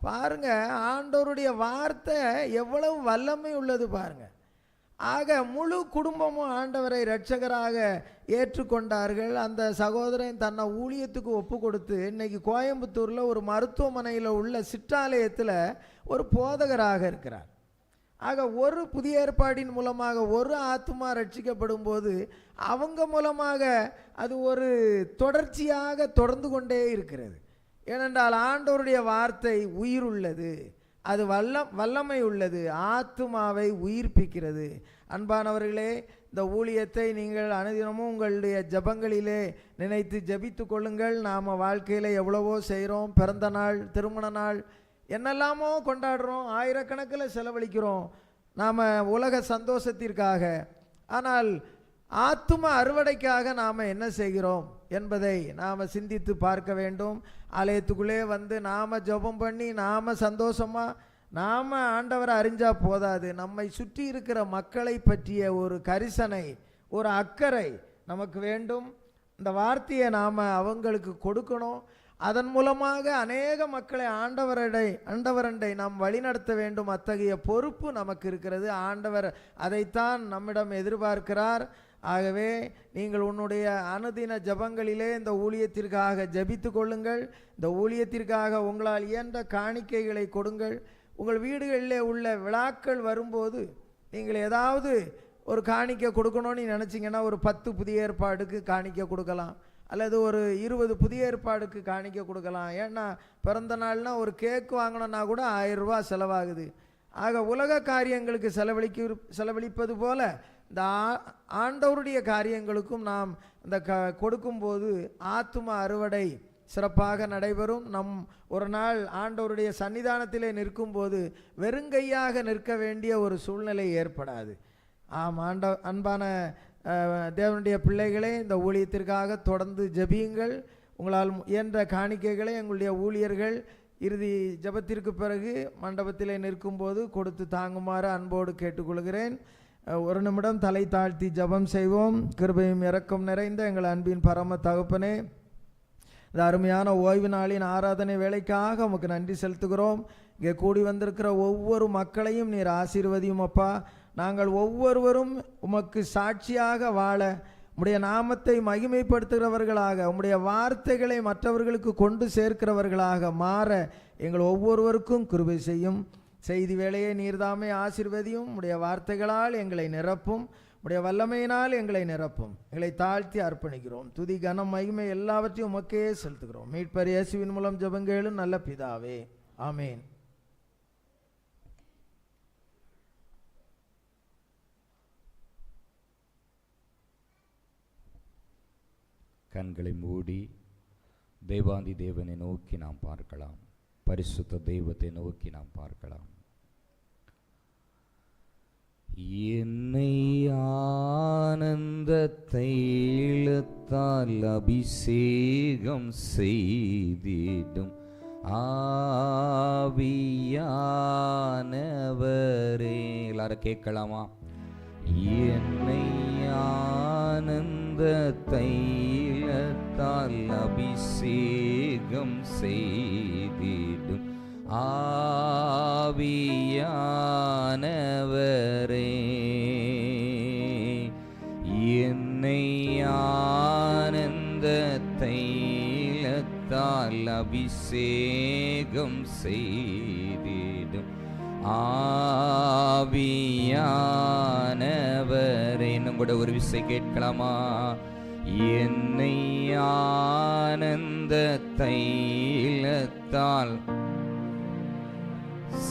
பாருங்க, ஆண்டவருடைய வார்த்தை எவ்வளவு வல்லமை உள்ளது பாருங்க. ஆக முழு குடும்பமும் ஆண்டவரை இரட்சகராக ஏற்றுக்கொண்டார்கள். அந்த சகோதரன் தன்னை ஊழியத்துக்கு ஒப்பு கொடுத்து இன்னைக்கு கோயம்புத்தூரில் ஒரு மருத்துவமனையில் உள்ள சிற்றாலயத்தில் ஒரு போதகராக இருக்கிறார். ஆக ஒரு புதிய ஏற்பாடின் மூலமாக ஒரு ஆத்துமா ரட்சிக்கப்படும் போது அவங்க மூலமாக அது ஒரு தொடர்ச்சியாக தொடர்ந்து கொண்டே இருக்கிறது. ஏனென்றால் ஆண்டவருடைய வார்த்தை உயிர் உள்ளது, அது வல்லமை உள்ளது, ஆத்துமாவை உயிர்ப்பிக்கிறது. அன்பானவர்களே, இந்த ஊழியத்தை நீங்கள் அனுதினமும் உங்களுடைய ஜபங்களிலே நினைத்து ஜபித்து கொள்ளுங்கள். நாம் வாழ்க்கையில் எவ்வளவோ செய்கிறோம், பிறந்த நாள், திருமண நாள், என்னெல்லாமோ கொண்டாடுறோம், ஆயிரக்கணக்கில் செலவழிக்கிறோம் நாம் உலக சந்தோஷத்திற்காக. ஆனால் ஆத்தும அறுவடைக்காக நாம் என்ன செய்கிறோம் என்பதை நாம் சிந்தித்து பார்க்க வேண்டும். ஆலயத்துக்குள்ளே வந்து நாம் ஜெபம் பண்ணி நாம் சந்தோஷமாக நாம் ஆண்டவரை அறிஞ்சால் போதாது, நம்மை சுற்றி இருக்கிற மக்களை பற்றிய ஒரு கரிசனை, ஒரு அக்கறை நமக்கு வேண்டும். இந்த வார்த்தையை நாம் அவங்களுக்கு கொடுக்கணும். அதன் மூலமாக அநேக மக்களை ஆண்டவரண்டை நாம் வழிநடத்த வேண்டும். அத்தகைய பொறுப்பு நமக்கு இருக்கிறது. ஆண்டவர் அதைத்தான் நம்மிடம் எதிர்பார்க்கிறார். ஆகவே நீங்கள் உன்னுடைய அனுதின ஜபங்களிலே இந்த ஊழியத்திற்காக ஜபித்து கொள்ளுங்கள். இந்த ஊழியத்திற்காக உங்களால் இயன்ற காணிக்கைகளை கொடுங்கள். உங்கள் வீடுகளிலே உள்ள விழாக்கள் வரும்போது நீங்கள் ஏதாவது ஒரு காணிக்கை கொடுக்கணும்னு நினச்சிங்கன்னா ஒரு 10 புதிய ஏற்பாடுக்கு காணிக்கை கொடுக்கலாம், அல்லது ஒரு 20 புதிய ஏற்பாடுக்கு காணிக்க கொடுக்கலாம். ஏன்னா பிறந்த நாள்னா ஒரு கேக்கு வாங்கணுன்னா கூட 1000 ரூபா செலவாகுது. ஆக உலக காரியங்களுக்கு செலவழிப்பது போல இந்த ஆண்டவருடைய காரியங்களுக்கும் நாம் இந்த கொடுக்கும்போது ஆத்தும அறுவடை சிறப்பாக நடைபெறும். நம் ஒரு நாள் ஆண்டவருடைய சன்னிதானத்திலே நிற்கும்போது வெறுங்கையாக நிற்க வேண்டிய ஒரு சூழ்நிலை ஏற்படாது. அன்பான தேவனுடைய பிள்ளைகளே, இந்த ஊழியத்திற்காக தொடர்ந்து ஜெபியுங்கள். உங்களால் இயன்ற காணிக்கைகளை எங்களுடைய ஊழியர்கள் இறுதி ஜெபத்திற்கு பிறகு மண்டபத்திலே நிற்கும்போது கொடுத்து தாங்குமாறு அன்போடு கேட்டுக்கொள்கிறேன். ஒரு நிமிடம் தலை தாழ்த்தி ஜெபம் செய்வோம். கிருபையும் இரக்கம் நிறைந்த எங்கள் அன்பின் பரம தகப்பனே, இந்த அருமையான ஓய்வு நாளின் ஆராதனை வேலைக்காக உமக்கு நன்றி செலுத்துகிறோம். இங்கே கூடி வந்திருக்கிற ஒவ்வொரு மக்களையும் நீர் ஆசீர்வதியும் அப்பா. நாங்கள் ஒவ்வொருவரும் உமக்கு சாட்சியாக வாழ, உம்முடைய நாமத்தை மகிமைப்படுத்துகிறவர்களாக, உம்முடைய வார்த்தைகளை மற்றவர்களுக்கு கொண்டு சேர்க்கிறவர்களாக மாற எங்கள் ஒவ்வொருவருக்கும் கிருபை செய்யும். செய்தி வேளையை நீர்தாமே ஆசீர்வதியும். உம்முடைய வார்த்தைகளால் எங்களை நிரப்பும், உம்முடைய வல்லமையினால் எங்களை நிரப்பும். எங்களை தாழ்த்தி அர்ப்பணிக்கிறோம். துதி கனம் மகிமை எல்லாவற்றையும் உமக்கே செலுத்துகிறோம். மீட்பர் இயேசுவின் மூலம் ஜெபங்கேளும் நல்ல பிதாவே, ஆமேன். கண்களை மூடி தேவாதி தேவனை நோக்கி நாம் பார்க்கலாம். பரிசுத்த தெய்வத்தை நோக்கி நாம் பார்க்கலாம். என்னை ஆனந்த தைலத்தால் அபிஷேகம் செய்திடும் ஆவியானவரே. எல்லாரும் கேட்கலாமா? என்னை ஆனந்த தைலத்தால் அபிஷேகம் செய்திடும் ஆவியானவரே. என்னை ஆனந்த தைலத்தால் அபிஷேகம் செய்திடும் ஆவியானவரே. இன்னும் கூட ஒரு விஷயம் கேட்கலாமா? என்னை ஆனந்த தைலத்தால்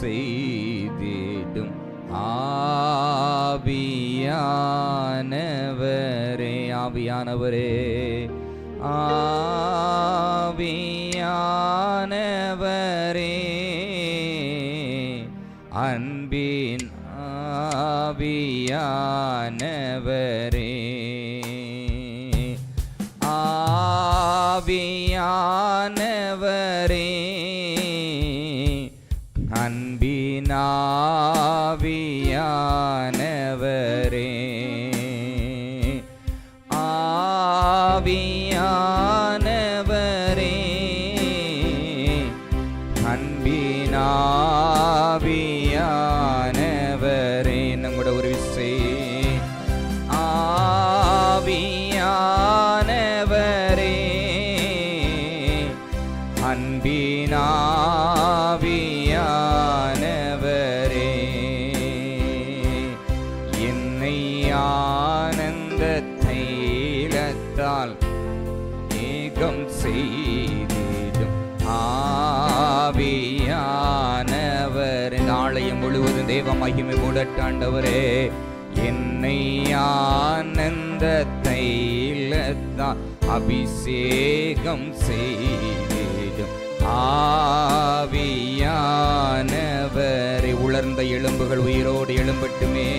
செய்திடும் ஆவியானவரே. ஆவியானவரே, ஆவியானவரே, அன்பின் ஆவியானவரே, ஆவியானவரே, அன்பின் ஆவியானவரே, ஆவியானவரே, அன்பின் ஆவியானவரே. நம்முடைய ஒரு விசை ஆவியானவரே, அன்பின் ஆவியானவரே, என்னை ஆனந்த தைலத்தால் ஏகம் செய்திடும் ஆவியானவர். இந்த ஆலயம் முழுவதும் தேவ மகிமை மூடட்டாண்டவரே. என்னை ஆனந்த தைலத்தால் அபிஷேகம் செய்திடும் ஆவியானவரே. உலர்ந்த எலும்புகள் உயிரோடு எழும்பட்டுமே.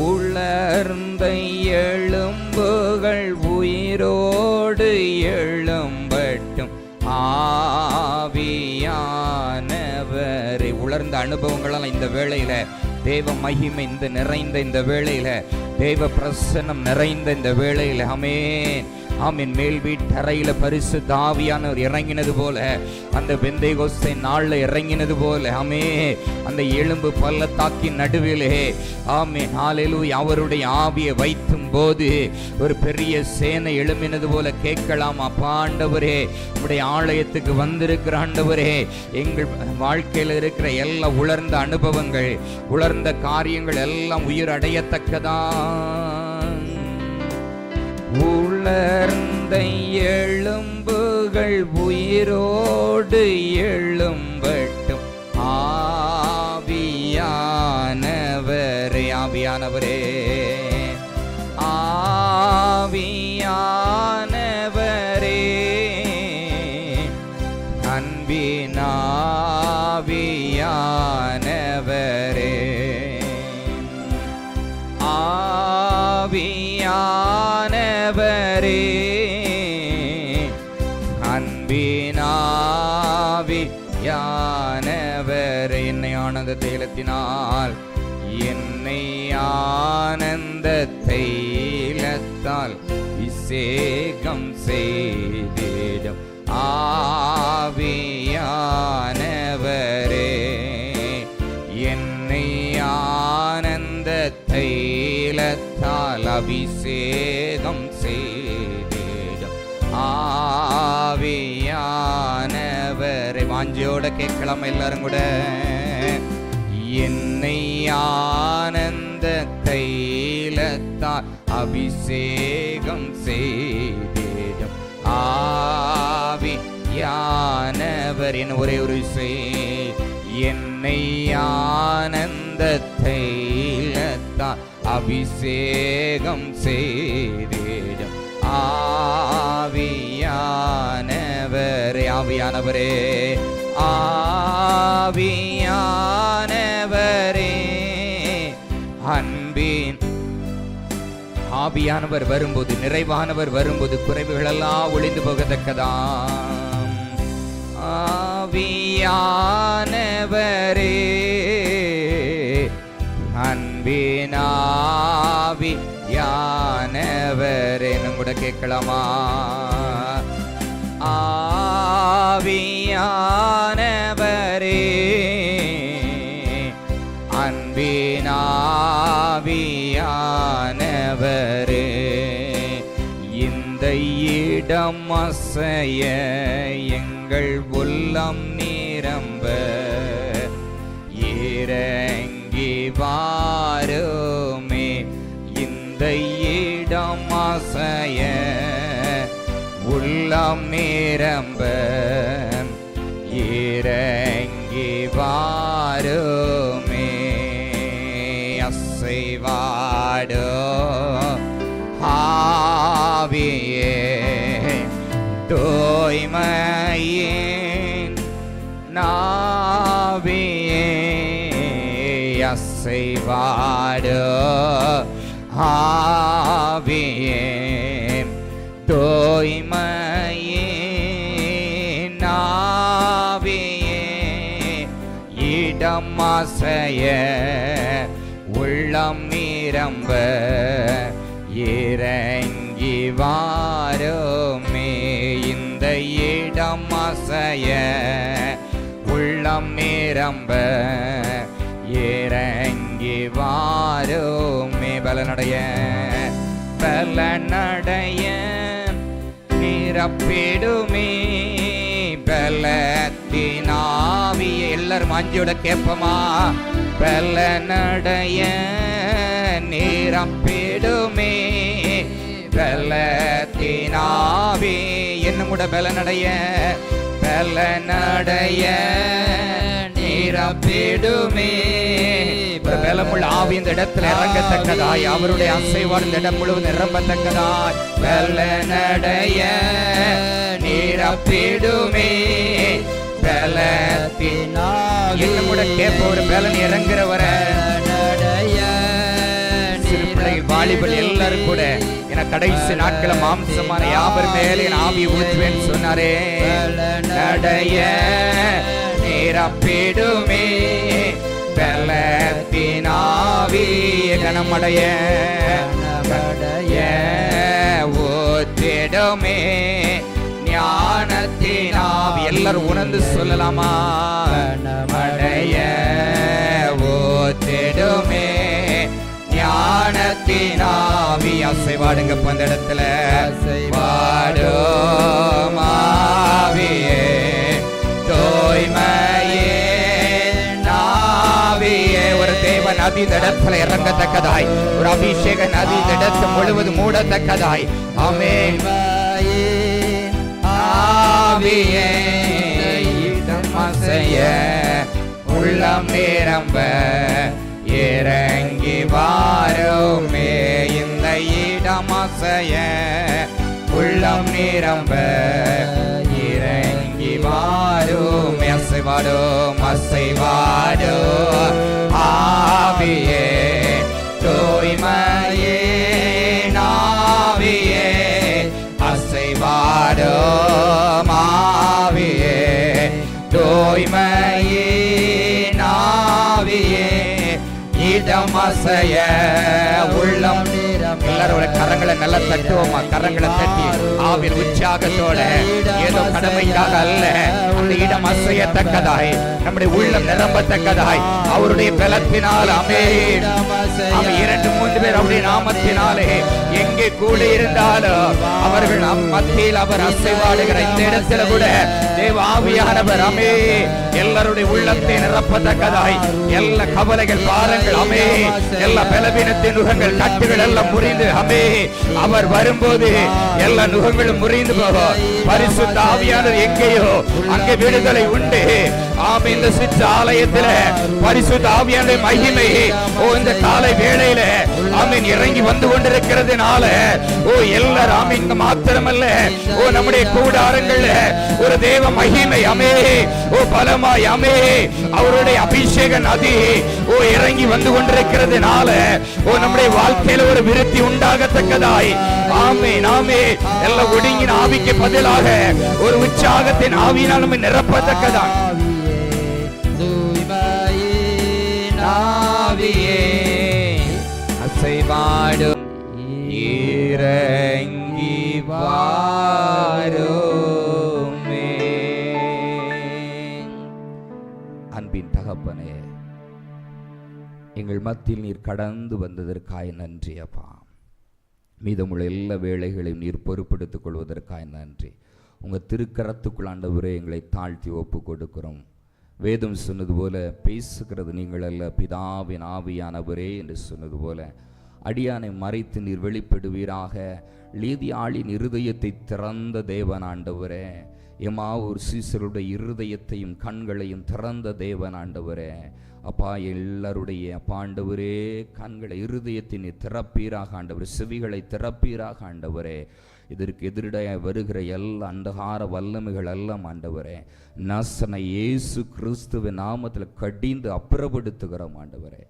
உலர்ந்த எலும்புகள் உயிரோடு எழும்பட்டும் ஆவியானவரே. உலர்ந்த அனுபவங்களால் இந்த வேளையில தேவ மகிமை இந்த நிறைந்த இந்த வேளையில, தேவ பிரசன்னம் நிறைந்த இந்த வேளையில, ஆமென் ஆமென். மேல் வீட்டறையில பரிசுத்த ஆவியானவர் இறங்கினது போல, அந்த பெந்தேகோஸ்தே நாள்ல இறங்கினது போல, ஆமென், அந்த எலும்பு பள்ளத்தாக்கின் நடுவிலே, ஆமென் ஹல்லேலூயா, அவருடைய ஆவியை வைத்தும் போது ஒரு பெரிய சேனை எழும்பினது போல கேட்கலாம். அப்பா ஆண்டவரே, உம்முடைய ஆலயத்துக்கு வந்திருக்கிற ஆண்டவரே, எங்கள் வாழ்க்கையில் இருக்கிற எல்லா உலர்ந்த அனுபவங்கள், உலர்ந்த காரியங்கள் எல்லாம் உயிர் அடையத்தக்கதான். உலர்ந்த எலும்புகள் உயிரோடு எழும்பட்டும் ஆவியானவரே. ஆவியானவரே, ஆவியானவரே, அன்பின் ஆவியானவரே, ஆவியானவரே, அன்பின் ஆவியானவரே. என்னை ஆனந்த தைலத்தினால், என்னை ஆனந்த தைலத்தால் அபிஷேகம் செய்திடும் ஆவியானவரே. என்னை ஆனந்த தைலத்தால் அபிஷேகம் செய்திடும் ஆவியானவரே. வாஞ்சியோட கேட்கலாம் எல்லாரும் கூட. என்னை ஆனந்த தைலத்தால் அபிஷேகம் செய்திடும் ஆவியானவர். என் ஒரே ஒரு செய், என்னை ஆனந்த தைலத்தால் அபிஷேகம் செய்திடும் ஆவியானவரே. ஆவியானவரே, ஆவியானவரே, அன்பின் ஆவியானவர் வரும்போது, நிறைவானவர் வரும்போது குறைவுகள் எல்லாம் ஒளிந்து போகத்தக்கதாம். ஆவியானவரே, அன்பின் ஆவியானவரே, கூட கேட்கலாமா? ஆவியானவரே, அன்பின் ஆவியானவரே, இந்த இடம் அசைய எங்கள் உள்ளம் நிரம்ப இறங்கி வாருமே. இந்த இடம் அசைய உள்ளம் நிரம்ப இறங்கி வாருமே. அசைவாடோ ஆவியே, தூய்மையின் நாவியே, அசைவாடோ ஆவியே, தூய்மையின் நாவியே, இடம் அசைய உள்ளம் நிரம்ப இறங்கி வாருமே. இந்த இடம் அசைய உள்ளம் நிரம்ப இறங்கி வாருமே. பலனடைய பலனடைய நிரப்பிடுமே. பலத்தினாவியை எல்லாரும் அஞ்சோட கேட்போமா? பலனடைய நிரப்பிடுமே. பலத்தினாவி என்னும் கூட பலனடைய பலனடைய நிரப்பிடுமே. பலமுள்ள ஆவி இந்த இடத்துல இறங்கத்தக்கதாய், அவருடைய அசைவாடு இந்த இடம் முழுவதும் நிரம்பத்தக்கதாய். பலனடைய நிரப்பிடுமே. பலத்தினாவி என்னும் கூட கேட்ப ஒரு பலன் இறங்குறவர சிறு பிள்ளைகள், வாலிபல் எல்லாரும் கூட என கடைசி நாட்கள மாம்சமான யாவர் மேலே என் ஆவி ஊற்றுவேன் சொன்னாரே. நடைய நிரப்பிடுமே. பலத்தினாவி கனமடைய ஊற்றிடுமே. ஞானத்தினாவி எல்லாரும் உணர்ந்து சொல்லலாமா? மடைய ஊற்றிடுமே. ஞானத்தினாவி அசைவாடுங்க அந்த இடத்துல. அசைவாடும் ஆவியே, தூய்மையே நாவியே. ஒரு தேவ நதி இந்த இடத்துல இறங்கத்தக்கதாய், ஒரு அபிஷேக நதி இந்த இடத்தை முழுவதும் மூடத்தக்கதாய். ஆமென். ஆவியே இடம் அசைய உள்ளம் நிரம்ப இறங்கி வாருமே. இந்த இடம் அசைய உள்ளம் நிரம்ப இறங்கி வாருமே. அசைவாடும் அசைவாடும் ஆவியே, தூய்மையே நாவியே. அசைவாடும் ஆவியே, தூய்மையே நாவியே. இடம் அசைய உள்ளம் எல்லாரோட கரங்களை நல்லா தட்டுவோமா? கரங்களை தட்டி ஆவின் உற்சாகத்தோட, ஏதோ கடமைக்காக அல்ல, அந்த இடம் அசையத்தக்கதாய், நம்முடைய உள்ளம் நிரம்பத்தக்கதாய் அவருடைய பலத்தினால். ஆமென். அவன் 2-3 பேர் அவருடைய நாமத்தினாலே எங்கே கூட இருந்தாலும் அவர்கள் மத்தியில் அவர் அசைவாடுகிற இந்த இடத்துல கூட தேவ ஆவியானவர் ஆமே எல்லாருடைய உள்ளத்தை நிரப்பத்தக்கதாய், எல்லா கவலைகள் பாரங்கள் ஆமே, எல்லா பலவீனத்தின் நுகங்கள் கட்டுகள் எல்லாம் முறிந்து ஆமே அவர் வரும்போது எல்லா நுகங்களும் முறிந்து போகும். பரிசுத்த ஆவியானவர் எங்கேயோ அங்கே விடுதலை உண்டு. ஆமே. இந்த சிற்ற ஆலயத்தில் பரிசுத்த ஆவியானவருடைய மகிமை இந்த காலை வேளையில ஆமென் இறங்கி வந்து கொண்டிருக்கிறதுனால எல்லாரும் ஆமென் இங்க மாத்திரமல்ல நம்முடைய கூடாரங்கள்ல ஒரு தேவ மகிமை பலமாய் அவருடைய அபிஷேக நதி இறங்கி வந்து கொண்டிருக்கிறதுனால நம்முடைய வாழ்க்கையில ஒரு விருத்தி உண்டாகத்தக்கதாய் ஆமென் ஆமென் எல்லாம் ஒடுங்கின ஆவிக்கு பதிலாக ஒரு உற்சாகத்தின் ஆவியினால் நம்மை நிரப்பத்தக்கதாய் அசைவாடும் இறங்கி வாருமே. அன்பின் தகப்பனே, எங்கள் மத்தியில் நீர் கடந்து வந்ததற்காய் நன்றி அப்பா. மீதமுள்ள எல்லா வேலைகளையும் நீர் பொறுப்படுத்திக் கொள்வதற்காய் நன்றி. உங்கள் திருக்கரத்துக்குள் ஆண்டவரே எங்களை தாழ்த்தி ஒப்பு கொடுக்கிறோம். வேதம் சொன்னது போல பேசுகிறது நீங்கள் அல்ல, பிதாவின் ஆவியானவரே என்று சொன்னது போல அடியானை மறைத்து நீர் வெளிப்படுவீராக. லீதியாளின் இருதயத்தை திறந்த தேவன் ஆண்டவரே, எம்மாவூர் சீசருடைய இருதயத்தையும் கண்களையும் திறந்த தேவன் ஆண்டவரே. அப்பா எல்லாருடைய அப்பா ஆண்டவரே கண்களை இருதயத்தை நீர் திறப்பீராக ஆண்டவர், செவிகளை திறப்பீராக ஆண்டவரே. இதற்கு எதிரிடைய வருகிற எல்லா அந்தகார வல்லமைகள் எல்லாம் ஆண்டவரே நாசனை இயேசு கிறிஸ்துவின் நாமத்தில் கடிந்து அப்புறப்படுத்துகிறோம் ஆண்டவரே.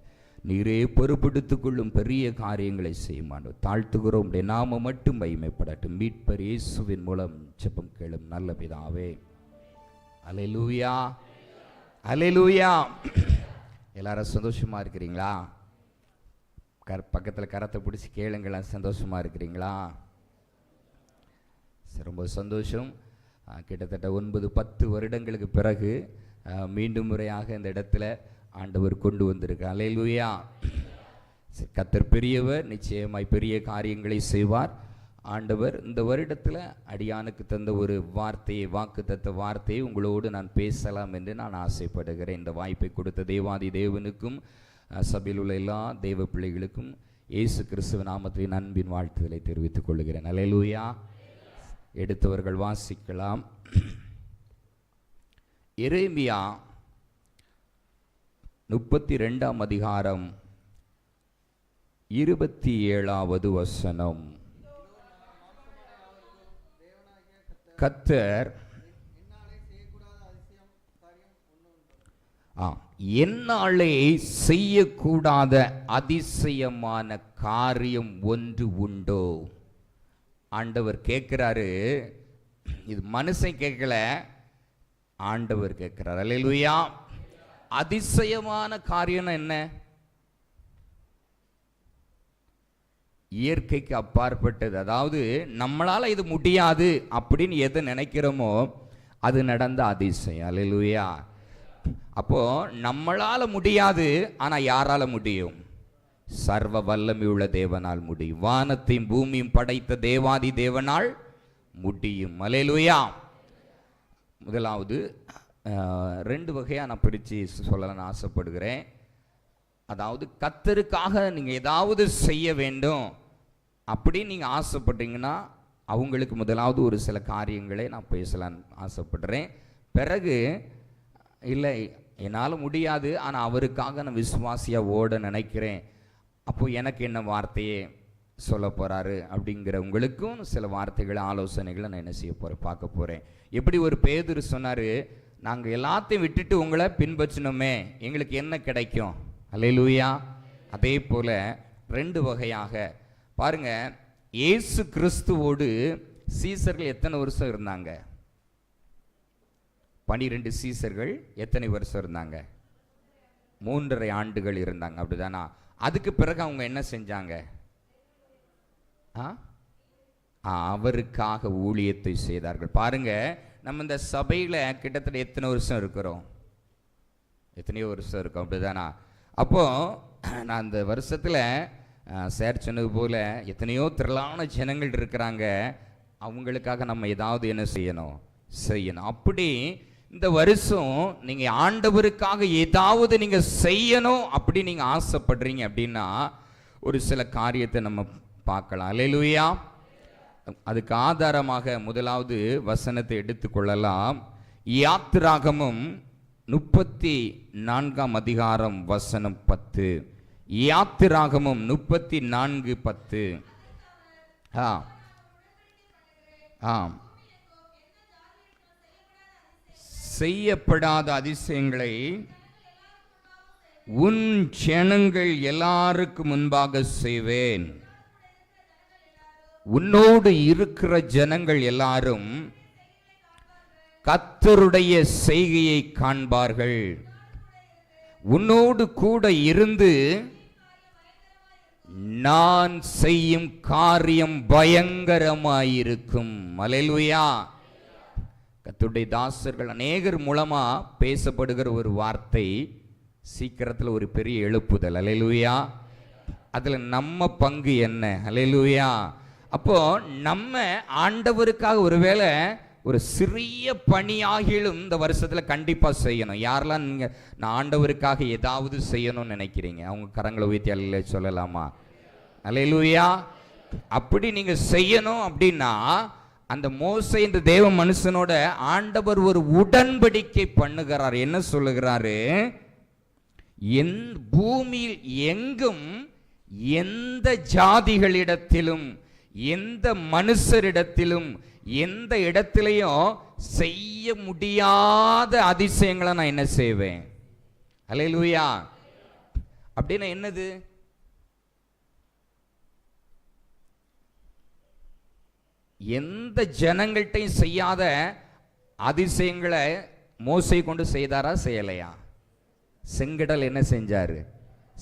நீரே பொறுப்படுத்திக் கொள்ளும் பெரிய காரியங்களை செய்யும் ஆண்டவர். தாழ்த்துகிறோம், உடைய நாம மட்டும் மகிமைப்படட்டும். மீட்பர் இயேசுவின் மூலம் ஜெபம் கேளும் நல்ல பிதாவே. அல்லேலூயா அல்லேலூயா. எல்லாரும் சந்தோஷமா இருக்கிறீங்களா? பக்கத்தில் கரத்தை பிடிச்சி கேளுங்களா. சந்தோஷமா இருக்கிறீங்களா? ரொம்ப சந்தோஷம். கிட்டத்தட்ட 9-10 வருடங்களுக்கு பிறகு மீண்டும் முறையாக இந்த இடத்துல ஆண்டவர் கொண்டு வந்திருக்கார். அல்லேலூயா. கர்த்தர் பெரியவர், நிச்சயமாய் பெரிய காரியங்களை செய்வார். ஆண்டவர் இந்த வருடத்தில் அடியானுக்கு தந்த ஒரு வார்த்தையை, வாக்கு தத்த வார்த்தையை உங்களோடு நான் பேசலாம் என்று நான் ஆசைப்படுகிறேன். இந்த வாய்ப்பை கொடுத்த தேவாதி தேவனுக்கும் சபையில் உள்ள எல்லா தேவ பிள்ளைகளுக்கும் இயேசு கிறிஸ்துவ நாமத்தின் அன்பின் வாழ்த்துதலை தெரிவித்துக் கொள்கிறேன். அல்லேலூயா. எடுத்தவர்கள் வாசிக்கலாம். எரேமியா 32ஆம் அதிகாரம் 27வது வசனம். கர்த்தர் என்னாலே செய்யக்கூடாத அதிசயமான காரியம் ஒன்று உண்டோ? ஆண்டவர் கேட்கிறாரு. இது மனுஷன் கேட்கல, ஆண்டவர் கேட்கிறார். அல்லேலூயா. அதிசயமான காரியம் என்ன? இயற்கைக்கு அப்பாற்பட்டது. அதாவது நம்மளால இது முடியாது அப்படின்னு எதை நினைக்கிறோமோ அது நடந்த அதிசயம். அல்லேலூயா. அப்போ நம்மளால முடியாது, ஆனா யாரால முடியும்? சர்வ வல்லமையுள்ள தேவனால் முடியும். வானத்தையும் பூமியும் படைத்த தேவாதி தேவனால் முடியும். அல்லேலூயா. முதலாவது 2 வகையாக நான் பிரித்து சொல்லலாம்னு ஆசைப்படுகிறேன். அதாவது கர்த்தருக்காக நீங்கள் ஏதாவது செய்ய வேண்டும் அப்படின்னு நீங்கள் ஆசைப்பட்டீங்கன்னா அவங்களுக்கு முதலாவது ஒரு சில காரியங்களை நான் பேசலான்னு ஆசைப்படுறேன். பிறகு இல்லை என்னால் முடியாது, ஆனால் அவருக்காக நான் விசுவாசியாக ஓட நினைக்கிறேன், அப்போது எனக்கு என்ன வார்த்தையே சொல்ல போகிறாரு அப்படிங்கிற உங்களுக்கும் சில வார்த்தைகளை, ஆலோசனைகளை நான் என்ன செய்ய போகிறேன், பார்க்க போகிறேன். எப்படி ஒரு பேதுரு சொன்னார், நாங்கள் எல்லாத்தையும் விட்டுட்டு உங்களை பின்பற்றினோமே, எங்களுக்கு என்ன கிடைக்கும்? அல்லேலூயா. அதே போல் 2 வகையாக பாருங்க. இயேசு கிறிஸ்துவோடு சீசர்கள் எத்தனை வருஷம் இருந்தாங்க? 12 சீசர்கள் எத்தனை வருஷம் இருந்தாங்க? 3.5 ஆண்டுகள் இருந்தாங்க, அப்படிதானா? அதுக்கு பிறகு அவங்க என்ன செஞ்சாங்க? அவருக்காக ஊழியத்தை செய்தார்கள். பாருங்க, நம்ம இந்த சபையில் கிட்டத்தட்ட எத்தனை வருஷம் இருக்கிறோம்? எத்தனையோ வருஷம் இருக்கும், அப்படிதானா? அப்போ நான் அந்த வருஷத்தில் சார் சொன்னது போல எத்தனையோ திரளான ஜனங்கள் இருக்கிறாங்க, அவங்களுக்காக நம்ம ஏதாவது என்ன செய்யணும். அப்படி இந்த வருஷம் நீங்க ஆண்டவருக்காக ஏதாவது நீங்க செய்யணும் அப்படி நீங்க ஆசைப்படுறீங்க அப்படின்னா ஒரு சில காரியத்தை நம்ம பார்க்கலாம். அல்லேலூயா. அதுக்கு ஆதாரமாக முதலாவது வசனத்தை எடுத்துக்கொள்ளலாம். யாத்திராகமும் 34 அதிகாரம் வசனம் 10. யாத்திராகமம் 34:10. செய்யப்படாத அதிசயங்களை உன் ஜனங்கள் எல்லாருக்கும் முன்பாக செய்வேன். உன்னோடு இருக்கிற ஜனங்கள் எல்லாரும் கர்த்தருடைய செய்கையை காண்பார்கள். உன்னோடு கூட இருந்து நான் செய்யும் காரியம் பயங்கரமாயிருக்கும். அல்லேலூயா. கர்த்தருடைய தாசர்கள் அநேகர் மூலமா பேசப்படுகிற ஒரு வார்த்தை, சீக்கிரத்தில் ஒரு பெரிய எழுப்புதல். அல்லேலூயா. அதுல நம்ம பங்கு என்ன? அல்லேலூயா. அப்போ நம்ம ஆண்டவருக்காக ஒருவேளை ஒரு சிறிய பணியாகிலும் இந்த வருஷத்துல கண்டிப்பா செய்யணும். யாரெல்லாம் நீங்க நான் ஆண்டவருக்காக ஏதாவது செய்யணும்னு நினைக்கிறீங்க, அவங்க கரங்களை உயர்த்தி அல்லேலூயா சொல்லலாமா? அல்லேலூயா. அப்படி நீங்க செய்யணும் அப்படின்னா, அந்த மோசே இந்த தேவ மனுஷனோட ஆண்டவர் ஒரு உடன்படிக்கை பண்ணுகிறார். என்ன சொல்லுகிறாரு? என் பூமியில் எங்கும் எந்த ஜாதிகளிடத்திலும் எந்த மனுஷரிடத்திலும் எந்த இடத்திலையும் செய்ய முடியாத அதிசயங்களை நான் என்ன செய்வேன். அல்லேலூயா. அப்படின்னா என்னது? எந்த ஜனங்கள்கிட்டையும் செய்யாத அதிசயங்களை மோசே கொண்டு செய்தாரா செய்யலையா? செங்கடல் என்ன செஞ்சாரு?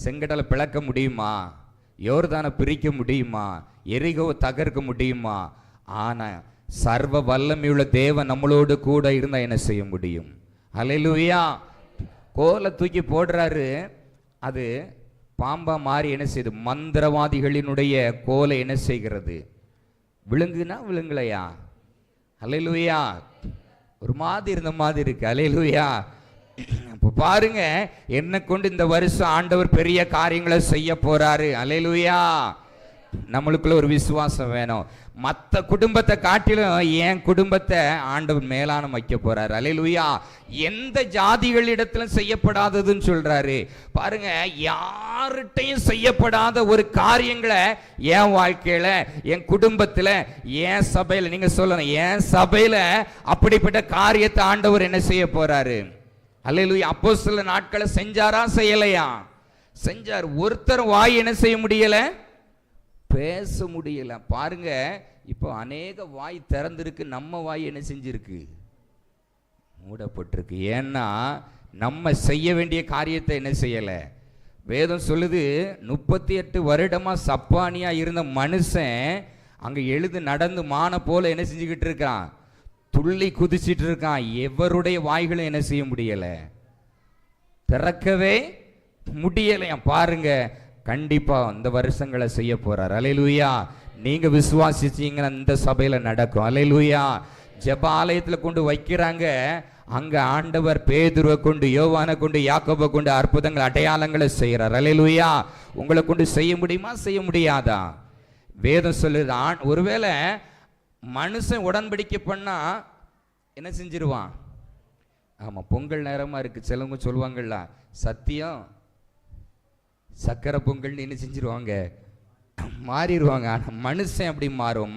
செங்கடலை பிளக்க முடியுமா? யோர்தானை பிரிக்க முடியுமா? எரிகோவை தகர்க்க முடியுமா? ஆனா சர்வ வல்லமையுள்ள தேவன் நம்மளோடு கூட இருந்தா என்ன செய்ய முடியும்? அல்லேலூயா. கோலை தூக்கி போடுறாரு, அது பாம்பா மாறி என்ன செய்யுது? மந்திரவாதிகளினுடைய கோலை என்ன செய்கிறது? விழுங்குனா விழுங்கலையா? அல்லேலூயா. ஒரு மாதிரி இருந்த மாதிரி இருக்கு. அல்லேலூயா. அப்ப பாருங்க, என்ன கொண்டு இந்த வருஷம் ஆண்டவர் பெரிய காரியங்களை செய்ய போறாரு. அல்லேலூயா. நம்மளுக்குள்ள ஒரு விசுவாசம் வேணும். மற்ற குடும்பத்தை காட்டிலும் என் குடும்பத்தை ஆண்டவர் மேலான வைக்க போறாரு. அல்லேலூயா. எந்த ஜாதிகளிடத்திலும் செய்யப்படாததுன்னு சொல்றாரு. பாருங்க, யார்கிட்டையும் செய்யப்படாத ஒரு காரியங்களை என் வாழ்க்கையில, என் குடும்பத்துல, என் சபையில, நீங்க சொல்லணும், என் சபையில அப்படிப்பட்ட காரியத்தை ஆண்டவர் என்ன செய்ய போறாரு. அல்லேலூயா. அப்போஸ்தலர் நாட்களை செஞ்சாரா செய்யலையா? செஞ்சார். ஒருத்தர் வாய் என்ன செய்ய முடியல, பேச முடியல. பாருங்க, இப்போ அநேக வாய் திறந்திருக்கு, நம்ம வாய் என்ன செஞ்சிருக்கு? மூடப்பட்டிருக்கு. ஏன்னா நம்ம செய்ய வேண்டிய காரியத்தை என்ன செய்யல. வேதம் சொல்லுது, 38 வருடமா சப்பானியா இருந்த மனுஷன் அங்க எழுது நடந்து மான போல என்ன செஞ்சுக்கிட்டு இருக்கான்? துள்ளி குதிச்சிட்டு இருக்கான். எவருடைய வாய்களும் என்ன செய்ய முடியல, திறக்கவே முடியலையா? பாருங்க, கண்டிப்பா இந்த வருஷங்களை செய்ய போறார். அல்லேலூயா. நீங்க விசுவாசிச்சீங்கன்னா இந்த சபையில நடக்கும். அல்லேலூயா. ஜெப ஆலயத்துல கொண்டு வைக்கிறாங்க, அங்க ஆண்டவர் பேதுருவை கொண்டு, யோவானை கொண்டு, யாக்கோபை கொண்டு அற்புதங்கள் அடையாளங்களை செய்யறார். அல்லேலூயா. உங்களை கொண்டு செய்ய முடியுமா? செய்ய முடியாதா? வேதம் சொல்லுது, ஒருவேளை மனுஷன் உடன்படிக்கை பண்ணா என்ன செஞ்சிருவான்? ஆமா, பொங்கல் நேரமா இருக்கு, சிலவங்க சொல்லுவாங்கல்ல, சத்தியம் சக்கரை பொங்கல்னு என்ன செஞ்சிருவாங்க? மாறிடுவாங்க. ஆனா மனுஷன் அப்படி மாறும்.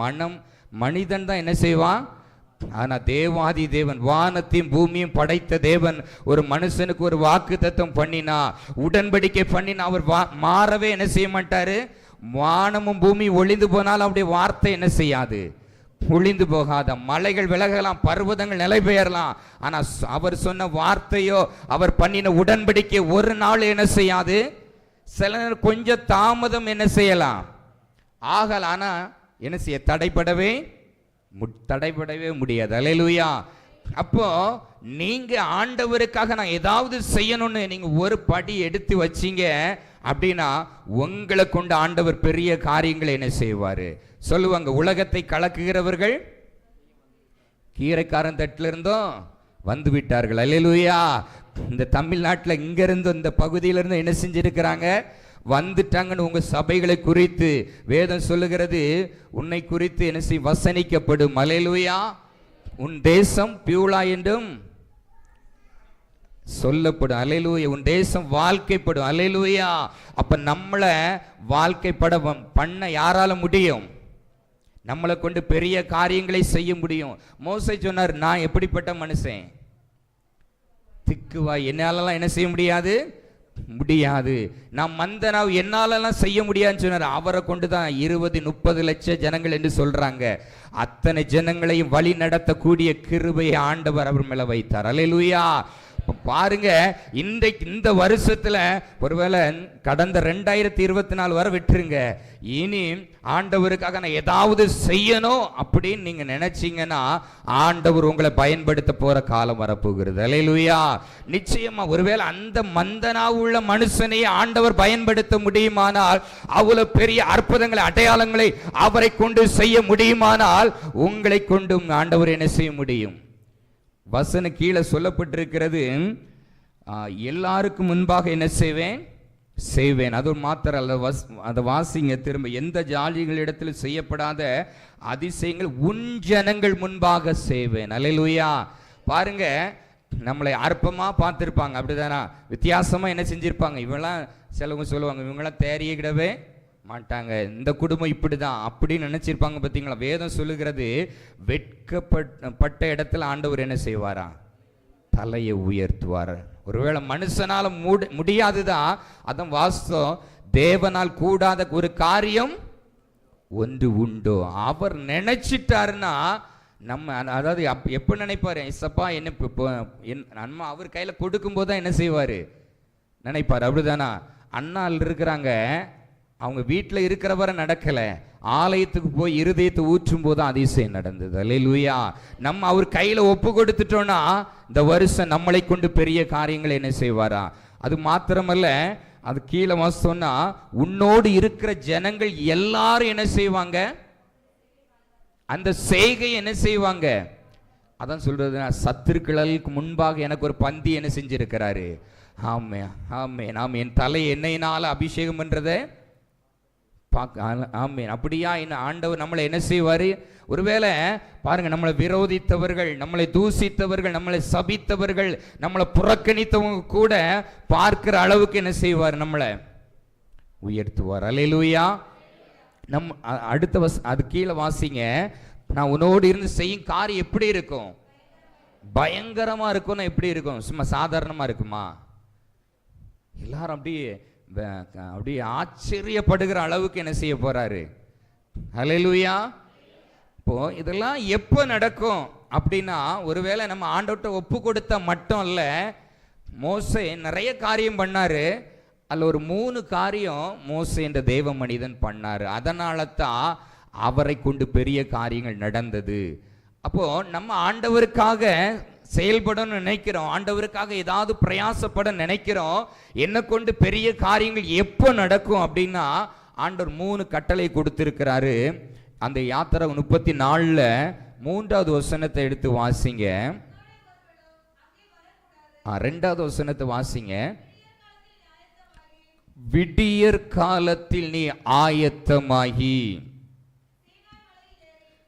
மனிதன் தான் என்ன செய்வான்? ஆனா தேவாதி தேவன், வானத்தையும் பூமியும் படைத்த தேவன் ஒரு மனுஷனுக்கு ஒரு வாக்கு தத்தம் பண்ணினா, உடன்படிக்கை பண்ணினா, அவர் மாறவே என்ன செய்ய மாட்டாரு. வானமும் பூமி ஒளிந்து போனாலும் அவருடைய வார்த்தை என்ன செய்யாது, ஒளிந்து போகாத. மலைகள் விலகலாம், பர்வதங்கள் நிலை பெயரலாம், ஆனா அவர் சொன்ன வார்த்தையோ, அவர் பண்ணின உடன்படிக்கை ஒரு நாள் என்ன செய்யாது. சில நேரம் கொஞ்சம் தாமதம் என்ன செய்யலாம், ஆகல, ஆனா என்ன செய்ய, தடைபடவே முடியாது. அல்லேலூயா. அப்போ நீங்க ஆண்டவருக்காக நான் ஏதாவது செய்யணும்னு நீங்க ஒரு படி எடுத்து வச்சீங்க அப்படின்னா, உங்களை கொண்டு ஆண்டவர் பெரிய காரியங்களை என்ன செய்வாரு. சொல்லுவாங்க, உலகத்தை கலக்குகிறவர்கள் கீரைக்காரன் தட்டில இருந்தும் வந்து விட்டார்கள். அல்லேலூயா. இந்த தமிழ்நாட்டில் இங்க இருந்து இந்த பகுதியிலிருந்து என்ன செஞ்சிருக்கிறாங்க, வந்துட்டாங்கன்னு உங்க சபைகளை குறித்து வேதம் சொல்லுகிறது. உன்னை குறித்து என்ன செய்ய வசனிக்கப்படும். அல்லேலூயா. உன் தேசம் பியூலா என்றும் சொல்லப்படும். அல்லேலூயா. உன் தேசம் வாழ்க்கைப்படும். அல்லேலூயா. அப்ப நம்மளை வாழ்க்கைப்பட பண்ண யாரால முடியும்? நம்மளை கொண்டு பெரிய காரியங்களை செய்ய முடியும். மோசே சொன்னார், நான் எப்படிப்பட்ட மனுஷன், திக்குவா, என்னாலலாம் என்ன செய்ய முடியாது, நான் மந்தனாவ், என்னாலலாம் செய்ய முடியாதுன்னு சொன்னார். அவரை கொண்டு தான் 20-30 லட்சம் ஜனங்கள் என்று சொல்றாங்க. அத்தனை ஜனங்களையும் வழி நடத்தக்கூடிய கிருபையை ஆண்டவர் அவர் மேல வைத்தார். அல்லேலூயா. பாருங்க, இன்றைக்கு இந்த வருஷத்துல ஒருவேளை கடந்த 2024 வரை விட்டுருங்க, இனி ஆண்டவருக்காக நான் ஏதாவது செய்யணும் அப்படின்னு நீங்க நினைச்சீங்கன்னா ஆண்டவர் உங்களை பயன்படுத்த போற காலம் வரப்போகிறது. அல்லேலூயா. நிச்சயமா. ஒருவேளை அந்த மந்தனாவுள்ள மனுஷனையே ஆண்டவர் பயன்படுத்த முடியுமானால், அவ்வளவு பெரிய அற்புதங்களை அடையாளங்களை அவரை கொண்டு செய்ய முடியுமானால், உங்களை கொண்டும் ஆண்டவர் என்ன செய்ய முடியும்? வசன கீழே சொல்லப்பட்டிருக்கிறது, எல்லாருக்கும் முன்பாக என்ன செய்வேன். அது மாத்திரம் அல்ல, அதை வாசிங்க திரும்ப. எந்த ஜாதிகளிடத்தில் செய்யப்படாத அதிசயங்கள் உன் ஜனங்கள் முன்பாக செய்வேன். அல்லேலூயா. பாருங்க, நம்மளை அற்பமா பார்த்திருப்பாங்க, அப்படிதானா? வித்தியாசமா என்ன செஞ்சிருப்பாங்க? இவங்களாம் சிலவங்க சொல்லுவாங்க, இவங்களாம் தேறியிடவே மாட்டாங்க, இந்த குடும்பம் இப்படிதான் அப்படின்னு நினைச்சிருப்பாங்க. பார்த்தீங்களா? வேதம் சொல்லுகிறது, வெட்கப்பட்ட இடத்துல ஆண்டவர் என்ன செய்வாரா? தலையை உயர்த்துவார். ஒருவேளை மனுஷனால முடியாதுதான், அதான் வாஸ்தவம். தேவனால் கூடாத ஒரு காரியம் ஒன்று உண்டோ. அவர் நினைச்சிட்டாருன்னா நம்ம, அதாவது எப்ப நினைப்பாரு, இசப்பா என்ன நம்ம அவர் கையில கொடுக்கும் போதுதான் என்ன செய்வாரு, நினைப்பாரு. அப்படிதானா? அண்ணால் இருக்கிறாங்க, அவங்க வீட்டில் இருக்கிறவரை நடக்கல, ஆலயத்துக்கு போய் இருதயத்தை ஊற்றும் போது அதிசயம் நடந்தது. அல்லேலூயா. நம்ம அவர் கையில ஒப்பு கொடுத்துட்டோம்னா இந்த வருஷம் நம்மளை கொண்டு பெரிய காரியங்களை என்ன செய்வாரா? அது மாத்திரமல்ல, அது கீழே சொன்னா, உன்னோடு இருக்கிற ஜனங்கள் எல்லாரும் என்ன செய்வாங்க? அந்த செய்கை என்ன செய்வாங்க? அதான் சொல்றது, சத்துருக்களுக்கு முன்பாக எனக்கு ஒரு பந்தி என்ன செஞ்சிருக்கிறாரு. ஆமே ஆமே. நாம் என் தலை எண்ணெயினால அபிஷேகம் பண்றதை ஆமேன். அப்படியா என்ன ஆண்டவர் நம்மளை என்ன செய்வாரு? ஒருவேளை பாருங்க, நம்மளை விரோதித்தவர்கள், நம்மளை தூசித்தவர்கள், நம்மளை சபித்தவர்கள், நம்மளை புறக்கணித்தவங்க கூட பார்க்கிற அளவுக்கு என்ன செய்வார்? நம்மளை உயர்த்துவார். அல்லேலூயா. அடுத்த அது கீழே வாசிங்க. நான் உன்னோடு இருந்து செய்யும் காரியம் எப்படி இருக்கும்? பயங்கரமா இருக்கும்னா எப்படி இருக்கும்? சும்மா சாதாரணமா இருக்குமா? எல்லாரும் அப்படியே ஆச்சரியப்படுகிற அளவுக்கு என்ன செய்ய போறாரு? அல்லேலூயா. இப்போ இதெல்லாம் எப்போ நடக்கும் அப்படின்னா, ஒருவேளை நம்ம ஆண்டவர்கிட்ட ஒப்பு கொடுத்த மட்டும் இல்ல, மோசே நிறைய காரியம் பண்ணாரு. அதுல ஒரு 3 காரியம் மோசே என்ற தேவ மனிதன் பண்ணாரு. அதனால தான் அவரை கொண்டு பெரிய காரியங்கள் நடந்தது. அப்போ நம்ம ஆண்டவருக்காக செயல்படணும்னு நினைக்கிறோம், ஆண்டவருக்காக ஏதாவது பிரயாசப்பட நினைக்கிறோம். என்ன கொண்டு பெரிய காரியங்கள் எப்போ நடக்கும் அப்படின்னா, ஆண்டவர் 3 கட்டளை கொடுத்திருக்கிறாரு. அந்த யாத்திரை 34ல 3வது வசனத்தை எடுத்து வாசிங்க. 2வது வசனத்தை வாசிங்க. விடியற் காலத்தில் நீ ஆயத்தமாகி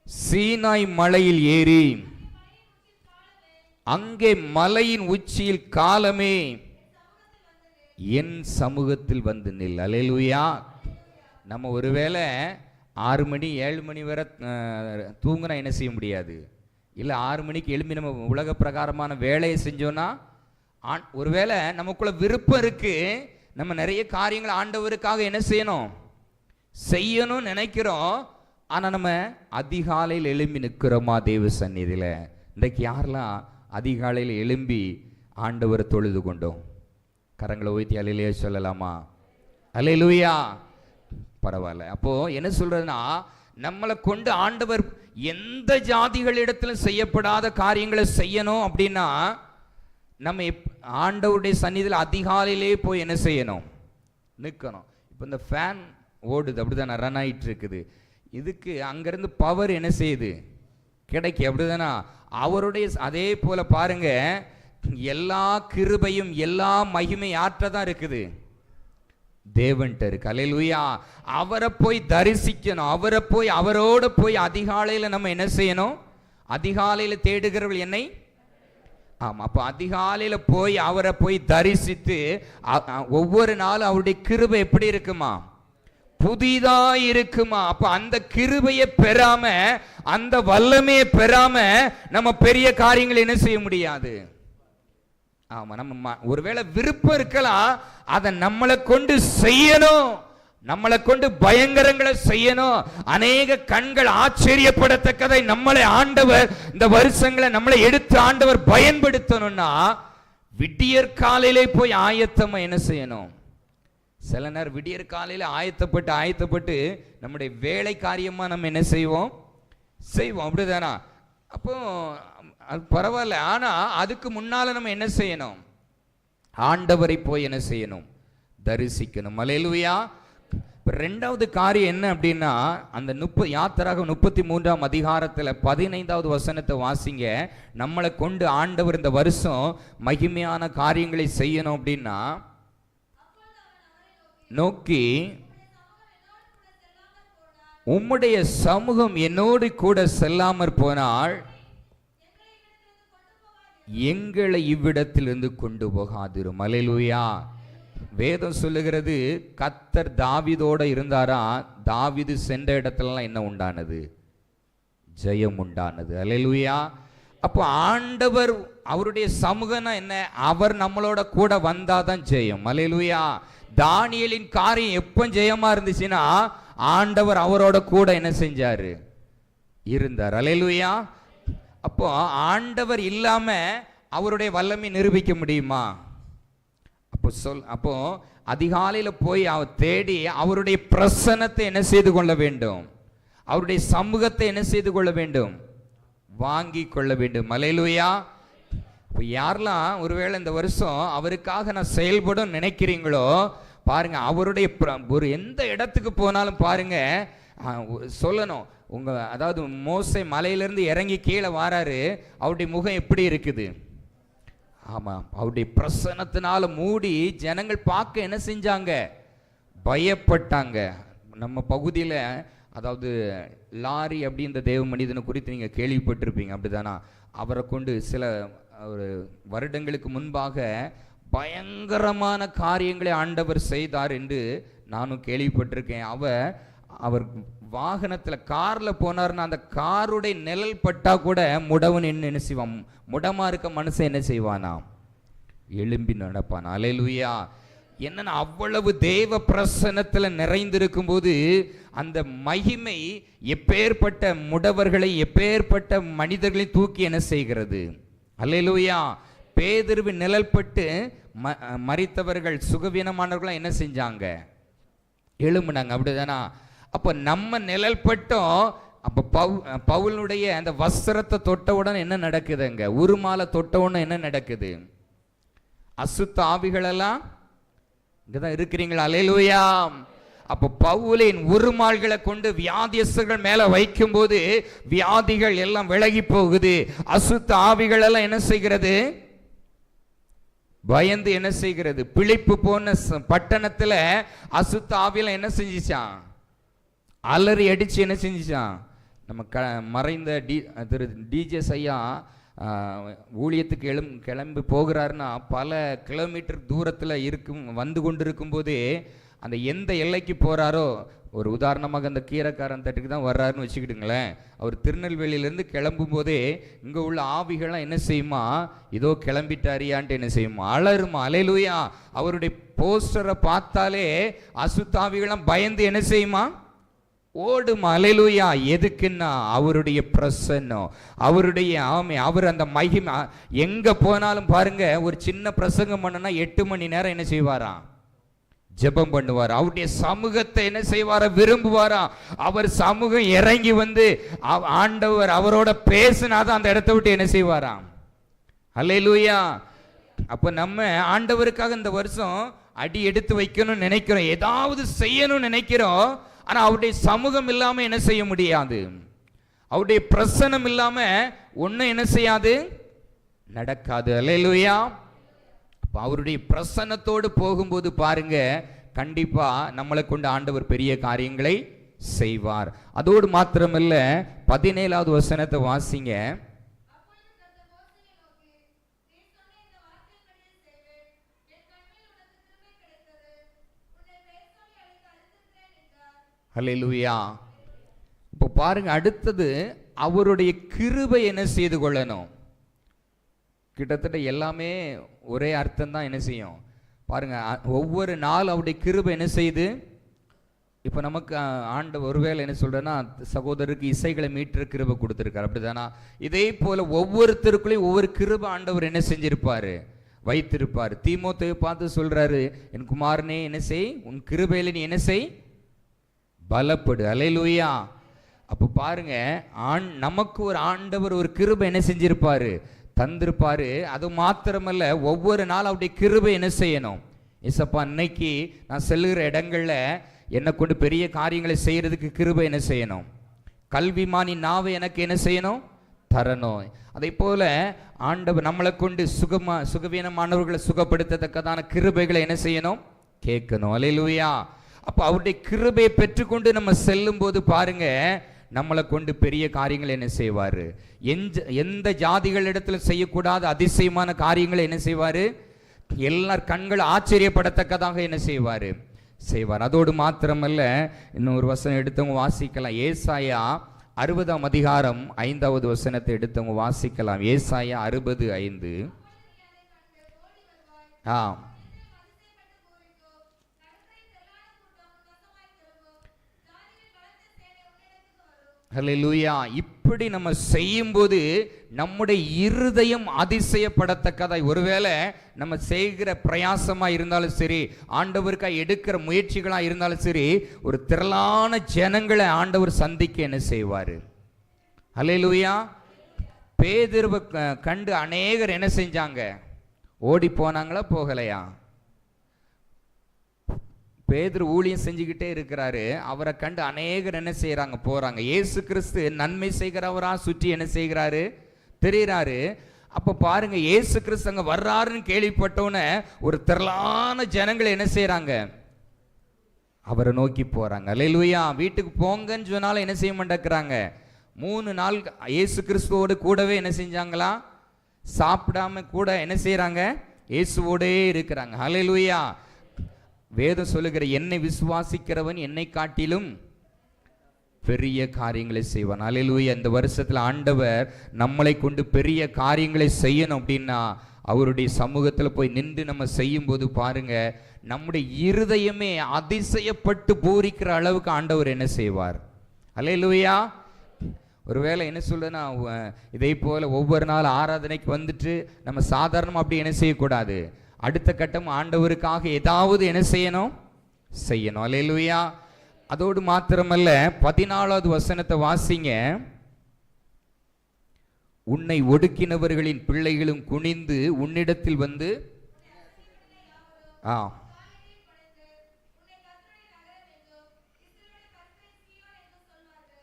சீனாய் மலையில் ஏறி அங்கே மலையின் உச்சியில் காலமே என் சமூகத்தில் வந்து நில். அல்லேலூயா. நம்ம ஒருவேளை 6 மணி 7 மணி வரை தூங்கினா என்ன செய்ய முடியாது. இல்லை 6 மணிக்கு எழுப்பி நம்ம உலக பிரகாரமான வேலையை செஞ்சோன்னா, ஒருவேளை நமக்குள்ள விருப்பம் இருக்கு, நம்ம நிறைய காரியங்கள் ஆண்டவருக்காக என்ன செய்யணும் நினைக்கிறோம். ஆனால் நம்ம அதிகாலையில் எழும்பி நிற்கிறோமா தேவ சந்நிதியில்? இன்றைக்கு யாரெல்லாம் அதிகாலையில் எழும்பி ஆண்டவரை தொழுது கொண்டோம்? கரங்களை உயர்த்தி அல்லேலூயா சொல்லலாமா? அல்லேலூயா. பரவாயில்ல. அப்போ என்ன சொல்றதுன்னா, நம்மளை கொண்டு ஆண்டவர் எந்த ஜாதிகளிடத்திலும் செய்யப்படாத காரியங்களை செய்யணும் அப்படின்னா, நம்ம ஆண்டவருடைய சந்நிதியில் அதிகாலையிலே போய் என்ன செய்யணும்? நிற்கணும். இப்போ இந்த ஃபேன் ஓடுது, அப்படிதானே, ரன் ஆகிட்டு இருக்குது. இதுக்கு அங்கிருந்து பவர் என்ன செய்யுது? கிடைக்கு, அப்படிதானா? அவருடைய அதே போல பாருங்க, எல்லா கிருபையும் எல்லா மகிமை யார்கிட்ட இருக்குது? தேவன்ட்ட இருக்கு. அல்லேலூயா. அவரை போய் தரிசிக்கணும், அவரை போய் அவரோட போய் அதிகாலையில் நம்ம என்ன செய்யணும்? அதிகாலையில் தேடுகிறவர்கள் என்னை ஆமா, அப்ப அதிகாலையில போய் அவரை போய் தரிசித்து ஒவ்வொரு நாளும் அவருடைய கிருபை எப்படி இருக்குமா? புதிதா இருக்குமா? அப்ப அந்த கிருபையை பெறாம, அந்த வல்லமையை பெறாம நம்ம பெரிய காரியங்கள் என்ன செய்ய முடியாது. ஆமா, நம்ம ஒருவேளை விருப்பம் இருக்கலாம், அதை நம்மளை கொண்டு செய்யணும், நம்மளை கொண்டு பயங்கரங்களை செய்யணும், அநேக கண்கள் ஆச்சரியப்படத்தக்கதை நம்மளை ஆண்டவர் இந்த வருஷங்களை நம்மளை எடுத்து ஆண்டவர் பயன்படுத்தணும்னா விடியற் காலையிலே போய் ஆயத்தமா என்ன செய்யணும். சில நேரம் விடியற் காலையில ஆயத்தப்பட்டு நம்முடைய வேலை காரியமா நம்ம என்ன செய்வோம், அப்படிதானா? அப்போ அது பரவாயில்ல. ஆனா அதுக்கு முன்னால நம்ம என்ன செய்யணும், ஆண்டவரை போய் என்ன செய்யணும், தரிசிக்கணும். அல்லேலூயா. ரெண்டாவது காரியம் என்ன அப்படின்னா, அந்த யாத்திராகமம் 33ஆம் அதிகாரத்துல 15வது வசனத்தை வாசிங்க. நம்மளை கொண்டு ஆண்டவர் இந்த வருஷம் மகிமையான காரியங்களை செய்யணும் அப்படின்னா நோக்கி, உம்முடைய சமூகம் என்னோடு கூட செல்லாமற் போனால் எங்களை இவ்விடத்திலிருந்து கொண்டு போகாதிரும். அல்லேலூயா. வேதம் சொல்லுகிறது, கர்த்தர் தாவீதோட இருந்தாரா, தாவீது சென்ற இடத்துலலாம் என்ன உண்டானது, ஜெயம் உண்டானது. அல்லேலூயா. அப்போ ஆண்டவர் அவருடைய சமூகம்னா என்ன, அவர் நம்மளோட கூட வந்தாதான் ஜெயம். அல்லேலூயா. தானியேலின் காரியம் எப்போ ஜெயமா இருந்துச்சுன்னா, ஆண்டவர் அவரோட கூட என்ன செஞ்சாரு, இருந்தார். அல்லேலூயா. அப்போ ஆண்டவர் இல்லாம அவருடைய வல்லமை நிரூபிக்க முடியுமா? அப்போ அதிகாலையில போய் அவர் தேடி அவருடைய பிரசன்னத்தை என்ன செய்து கொள்ள வேண்டும், அவருடைய சமூகத்தை என்ன செய்து கொள்ள வேண்டும், வாங்கி கொள்ள வேண்டும். அல்லேலூயா. இப்போ யாரெல்லாம் ஒருவேளை இந்த வருஷம் அவருக்காக நான் செயல்படும் நினைக்கிறீங்களோ பாருங்க, அவருடைய ஒரு எந்த இடத்துக்கு போனாலும் பாருங்க சொல்லணும். அதாவது மோசே மலையிலிருந்து இறங்கி கீழே வாராரு, அவருடைய முகம் எப்படி இருக்குது, ஆமா, அவருடைய பிரசன்னத்தினால மூடி ஜனங்கள் பார்க்க என்ன செஞ்சாங்க, பயப்பட்டாங்க. நம்ம பகுதியில் அதாவது லாரி அப்படின்ற தேவ மனிதனை குறித்து நீங்கள் கேள்விப்பட்டிருப்பீங்க, அப்படிதானா? அவரை கொண்டு சில ஒரு வருடங்களுக்கு முன்பாக பயங்கரமான காரியங்களை ஆண்டவர் செய்தார் என்று நானும் கேள்விப்பட்டிருக்கேன். அவர் வாகனத்தில் காரில் போனார்னா அந்த காருடைய நிழல் பட்டா கூட முடவன் என்ன செய்வான், முடமா இருக்க மனுஷன் என்ன செய்வானா, எழும்பி நடப்பான். அல்லேலூயா. என்னன்னா அவ்வளவு தேவ பிரசன்னத்தில் நிறைந்திருக்கும் போது அந்த மகிமை எப்பேற்பட்ட முடவர்களை எப்பேற்பட்ட மனிதர்களை தூக்கி என்ன செய்கிறது. அல்லேலூயா. பேதுருவின் நிழல் பட்டு மரித்தவர்கள் சுகவீனமானவர்கள் என்ன செஞ்சாங்க, எழும்புனாங்க, அப்படிதானா? அப்போ நம்ம நிழல் பட்டோம். அப்போ பவுலுடைய அந்த வஸ்திரத்தை தொட்டவுடன் என்ன நடக்குதுங்க, உருமாலை தொட்டவுடன் என்ன நடக்குது, அசுத்த ஆவிகளெல்லாம் இங்கதான் இருக்கிறீங்களா. அல்லேலூயா. அப்போ பவுலின் உருமால்களை கொண்டு வியாதியஸ்தர்கள் மேல வைக்கும் போது வியாதிகள் எல்லாம் விலகி போகுது. அசுத்த ஆவிகள் எல்லாம் என்ன செய்கிறது, பயந்து என்ன செய்கிறது. பிழைப்பு போன பட்டணத்துல அசுத்த ஆவியெல்லாம் என்ன செஞ்சிச்சான், அலறி அடிச்சு என்ன செஞ்சிச்சான். நம்ம மறைந்த டிஜேஸ் ஐயா ஊழியத்துக்கு கிளம்பி போகிறாருன்னா பல கிலோமீட்டர் தூரத்தில் வந்து கொண்டு இருக்கும் போதே அந்த எந்த எல்லைக்கு போகிறாரோ, ஒரு உதாரணமாக அந்த கீரைக்காரன் தட்டுக்கு தான் வர்றாருன்னு வச்சுக்கிட்டுங்களேன். அவர் திருநெல்வேலியிலேருந்து கிளம்பும் போதே இங்கே உள்ள ஆவிகள்லாம் என்ன செய்யுமா, இதோ கிளம்பிட்டாரியான்ட்டு என்ன செய்யுமா, அலருமா. அல்லேலூயா. அவருடைய போஸ்டரை பார்த்தாலே அசுத்தாவிகள்லாம் பயந்து என்ன செய்யுமா, ஓடுமா. அல்லேலூயா. எதுக்குன்னா அவருடைய பிரசன்னம், அவருடைய ஆமை, அவர் அந்த மகிமை. எங்க போனாலும் பாருங்க, ஒரு சின்ன பிரசங்கம் பண்ணனா 8 மணி நேரம் என்ன செய்வாராம், ஜெபம் பண்ணுவார். அவருடைய சமூகத்தை என்ன செய்வாரா, விரும்புவாரா. அவர் சமூகம் இறங்கி வந்து ஆண்டவர் அவரோட பேசினாதான் அந்த இடத்தை விட்டு என்ன செய்வாராம். அல்லேலூயா. அப்ப நம்ம ஆண்டவருக்காக இந்த வருஷம் அடி எடுத்து வைக்கணும்னு நினைக்கிறோம், ஏதாவது செய்யணும்னு நினைக்கிறோம். ஆனா அவருடைய சமூகம் இல்லாம என்ன செய்ய முடியாது, அவருடைய பிரசன்னம் இல்லாம ஒன்னும் என்ன செய்யாது, நடக்காது. அல்லேலூயா. அவருடைய பிரசன்னத்தோடு போகும்போது பாருங்க, கண்டிப்பா நம்மளை கொண்டு ஆண்டவர் பெரிய காரியங்களை செய்வார். அதோடு மாத்திரமல்ல, 17வது வசனத்தை வாசிங்க. ஹல்லேலூயா. இப்போ பாருங்க, அடுத்தது அவருடைய கிருபை என்ன செய்து கொள்ளணும். கிட்டத்தட்ட எல்லாமே ஒரே அர்த்தம் தான். என்ன செய்யும் பாருங்க, ஒவ்வொரு நாள் அவருடைய கிருபை என்ன செய்யுது. இப்போ நமக்கு ஒருவேளை என்ன சொல்றேன்னா, சகோதரருக்கு இசைகளை மீட்டுற கிருபை கொடுத்துருக்காரு, அப்படிதானா? இதே போல ஒவ்வொருத்தருக்குள்ளேயும் ஒவ்வொரு கிருபை ஆண்டவர் என்ன செஞ்சிருப்பாரு, வைத்திருப்பார். தீமோத்தேயை பார்த்து சொல்றாரு, என் குமாரனே என்ன செய், உன் கிருபையில நீ என்ன செய், பலப்படு. அல்லேலூயா. அப்போ பாருங்க, நமக்கு ஒரு ஆண்டவர் ஒரு கிருபை என்ன செஞ்சிருப்பாரு, தந்திருப்பாரு. அது மாத்திரமல்ல, ஒவ்வொரு நாள் அவருடைய கிருபை என்ன செய்யணும். இசப்பா, இன்னைக்கு நான் செல்லுகிற இடங்கள்ல என்னை கொண்டு பெரிய காரியங்களை செய்யறதுக்கு கிருபை என்ன செய்யணும். கல்விமானி நாவை எனக்கு என்ன செய்யணும், தரணும். அதே போல ஆண்டவர் நம்மளை கொண்டு சுகவீனமானவர்களை சுகப்படுத்தத்தக்கதான கிருபைகளை என்ன செய்யணும், கேட்கணும். அல்லேலூயா. அப்போ அவருடைய கிருபையை பெற்றுக்கொண்டு நம்ம செல்லும் போது பாருங்க, நம்மளை கொண்டு பெரிய காரியங்கள் என்ன செய்வாரு. எந்த ஜாதிகள் இடத்துல செய்யக்கூடாத அதிசயமான காரியங்களை என்ன செய்வாரு, எல்லார் கண்கள் ஆச்சரியப்படத்தக்கதாக என்ன செய்வாரு, செய்வார். அதோடு மாத்திரமல்ல, இன்னொரு வசனம் எடுத்தவங்க வாசிக்கலாம். ஏசாயா 60ஆம் அதிகாரம் 5வது வசனத்தை எடுத்தவங்க வாசிக்கலாம். ஏசாயா 60:5. ஹல்லேலூயா. இப்படி நம்ம செய்யும்போது நம்முடைய இருதயம் அதிசயப்படத்தக்கதாய், ஒருவேளை நம்ம செய்கிற பிரயாசமா இருந்தாலும் சரி, ஆண்டவருக்காக எடுக்கிற முயற்சிகளா இருந்தாலும் சரி, ஒரு திரளான ஜனங்களை ஆண்டவர் சந்திக்க என்ன செய்வாரு. ஹல்லேலூயா. பேதுருவை கண்டு அநேகர் என்ன செஞ்சாங்க, ஓடி போனாங்களா, போகலையா? பேதுரு ஊழியம் செஞ்சுக்கிட்டே இருக்கிறாரு. அவரை கண்டு அநேகர் என்ன செய்யறாங்க, போறாங்க. இயேசு கிறிஸ்து நன்மை செய்கிறவரா சுற்றி என்ன செய்கிறாரு, தெரிகிறாரு. அப்ப பாருங்க, இயேசு கிறிஸ்து அங்க வர்றாருன்னு கேள்விப்பட்டோன்னே ஒரு திரளான ஜனங்களை என்ன செய்யறாங்க, அவரை நோக்கி போறாங்க. அல்லேலூயா. வீட்டுக்கு போங்கன்னு சொன்னாலும் என்ன செய்ய மாட்டேங்கிறாங்க. 3 நாள் இயேசு கிறிஸ்துவோடு கூடவே என்ன செஞ்சாங்களா, சாப்பிடாம கூட என்ன செய்யறாங்க, இயேசுவோடே இருக்கிறாங்க. அல்லேலூயா. வேதம் சொல்லுகிற, என்னை விசுவாசிக்கிறவன் என்னை காட்டிலும் பெரிய காரியங்களை செய்வான். அல்லேலூயா. இந்த வருஷத்துல ஆண்டவர் நம்மளை கொண்டு பெரிய காரியங்களை செய்யணும் அப்படின்னா, அவருடைய சமூகத்துல போய் நின்று நம்ம செய்யும் போது பாருங்க, நம்முடைய இருதயமே அதிசயப்பட்டு பூரிக்கிற அளவுக்கு ஆண்டவர் என்ன செய்வார். அல்லேலூயா. ஒருவேளை என்ன சொல்றேன்னா, இதே போல ஒவ்வொரு நாள் ஆராதனைக்கு வந்துட்டு நம்ம சாதாரணமா அப்படி என்ன செய்யக்கூடாது. அடுத்த கட்டம் ஆண்டவருக்காக ஏதாவது என்ன செய்யணும், செய்யணும். அல்லேலூயா. அதோடு மாத்திரமல்ல, 14வது வசனத்தை வாசிங்க. உன்னை ஒடுக்கினவர்களின் பிள்ளைகளும் குனிந்து உன்னிடத்தில் வந்து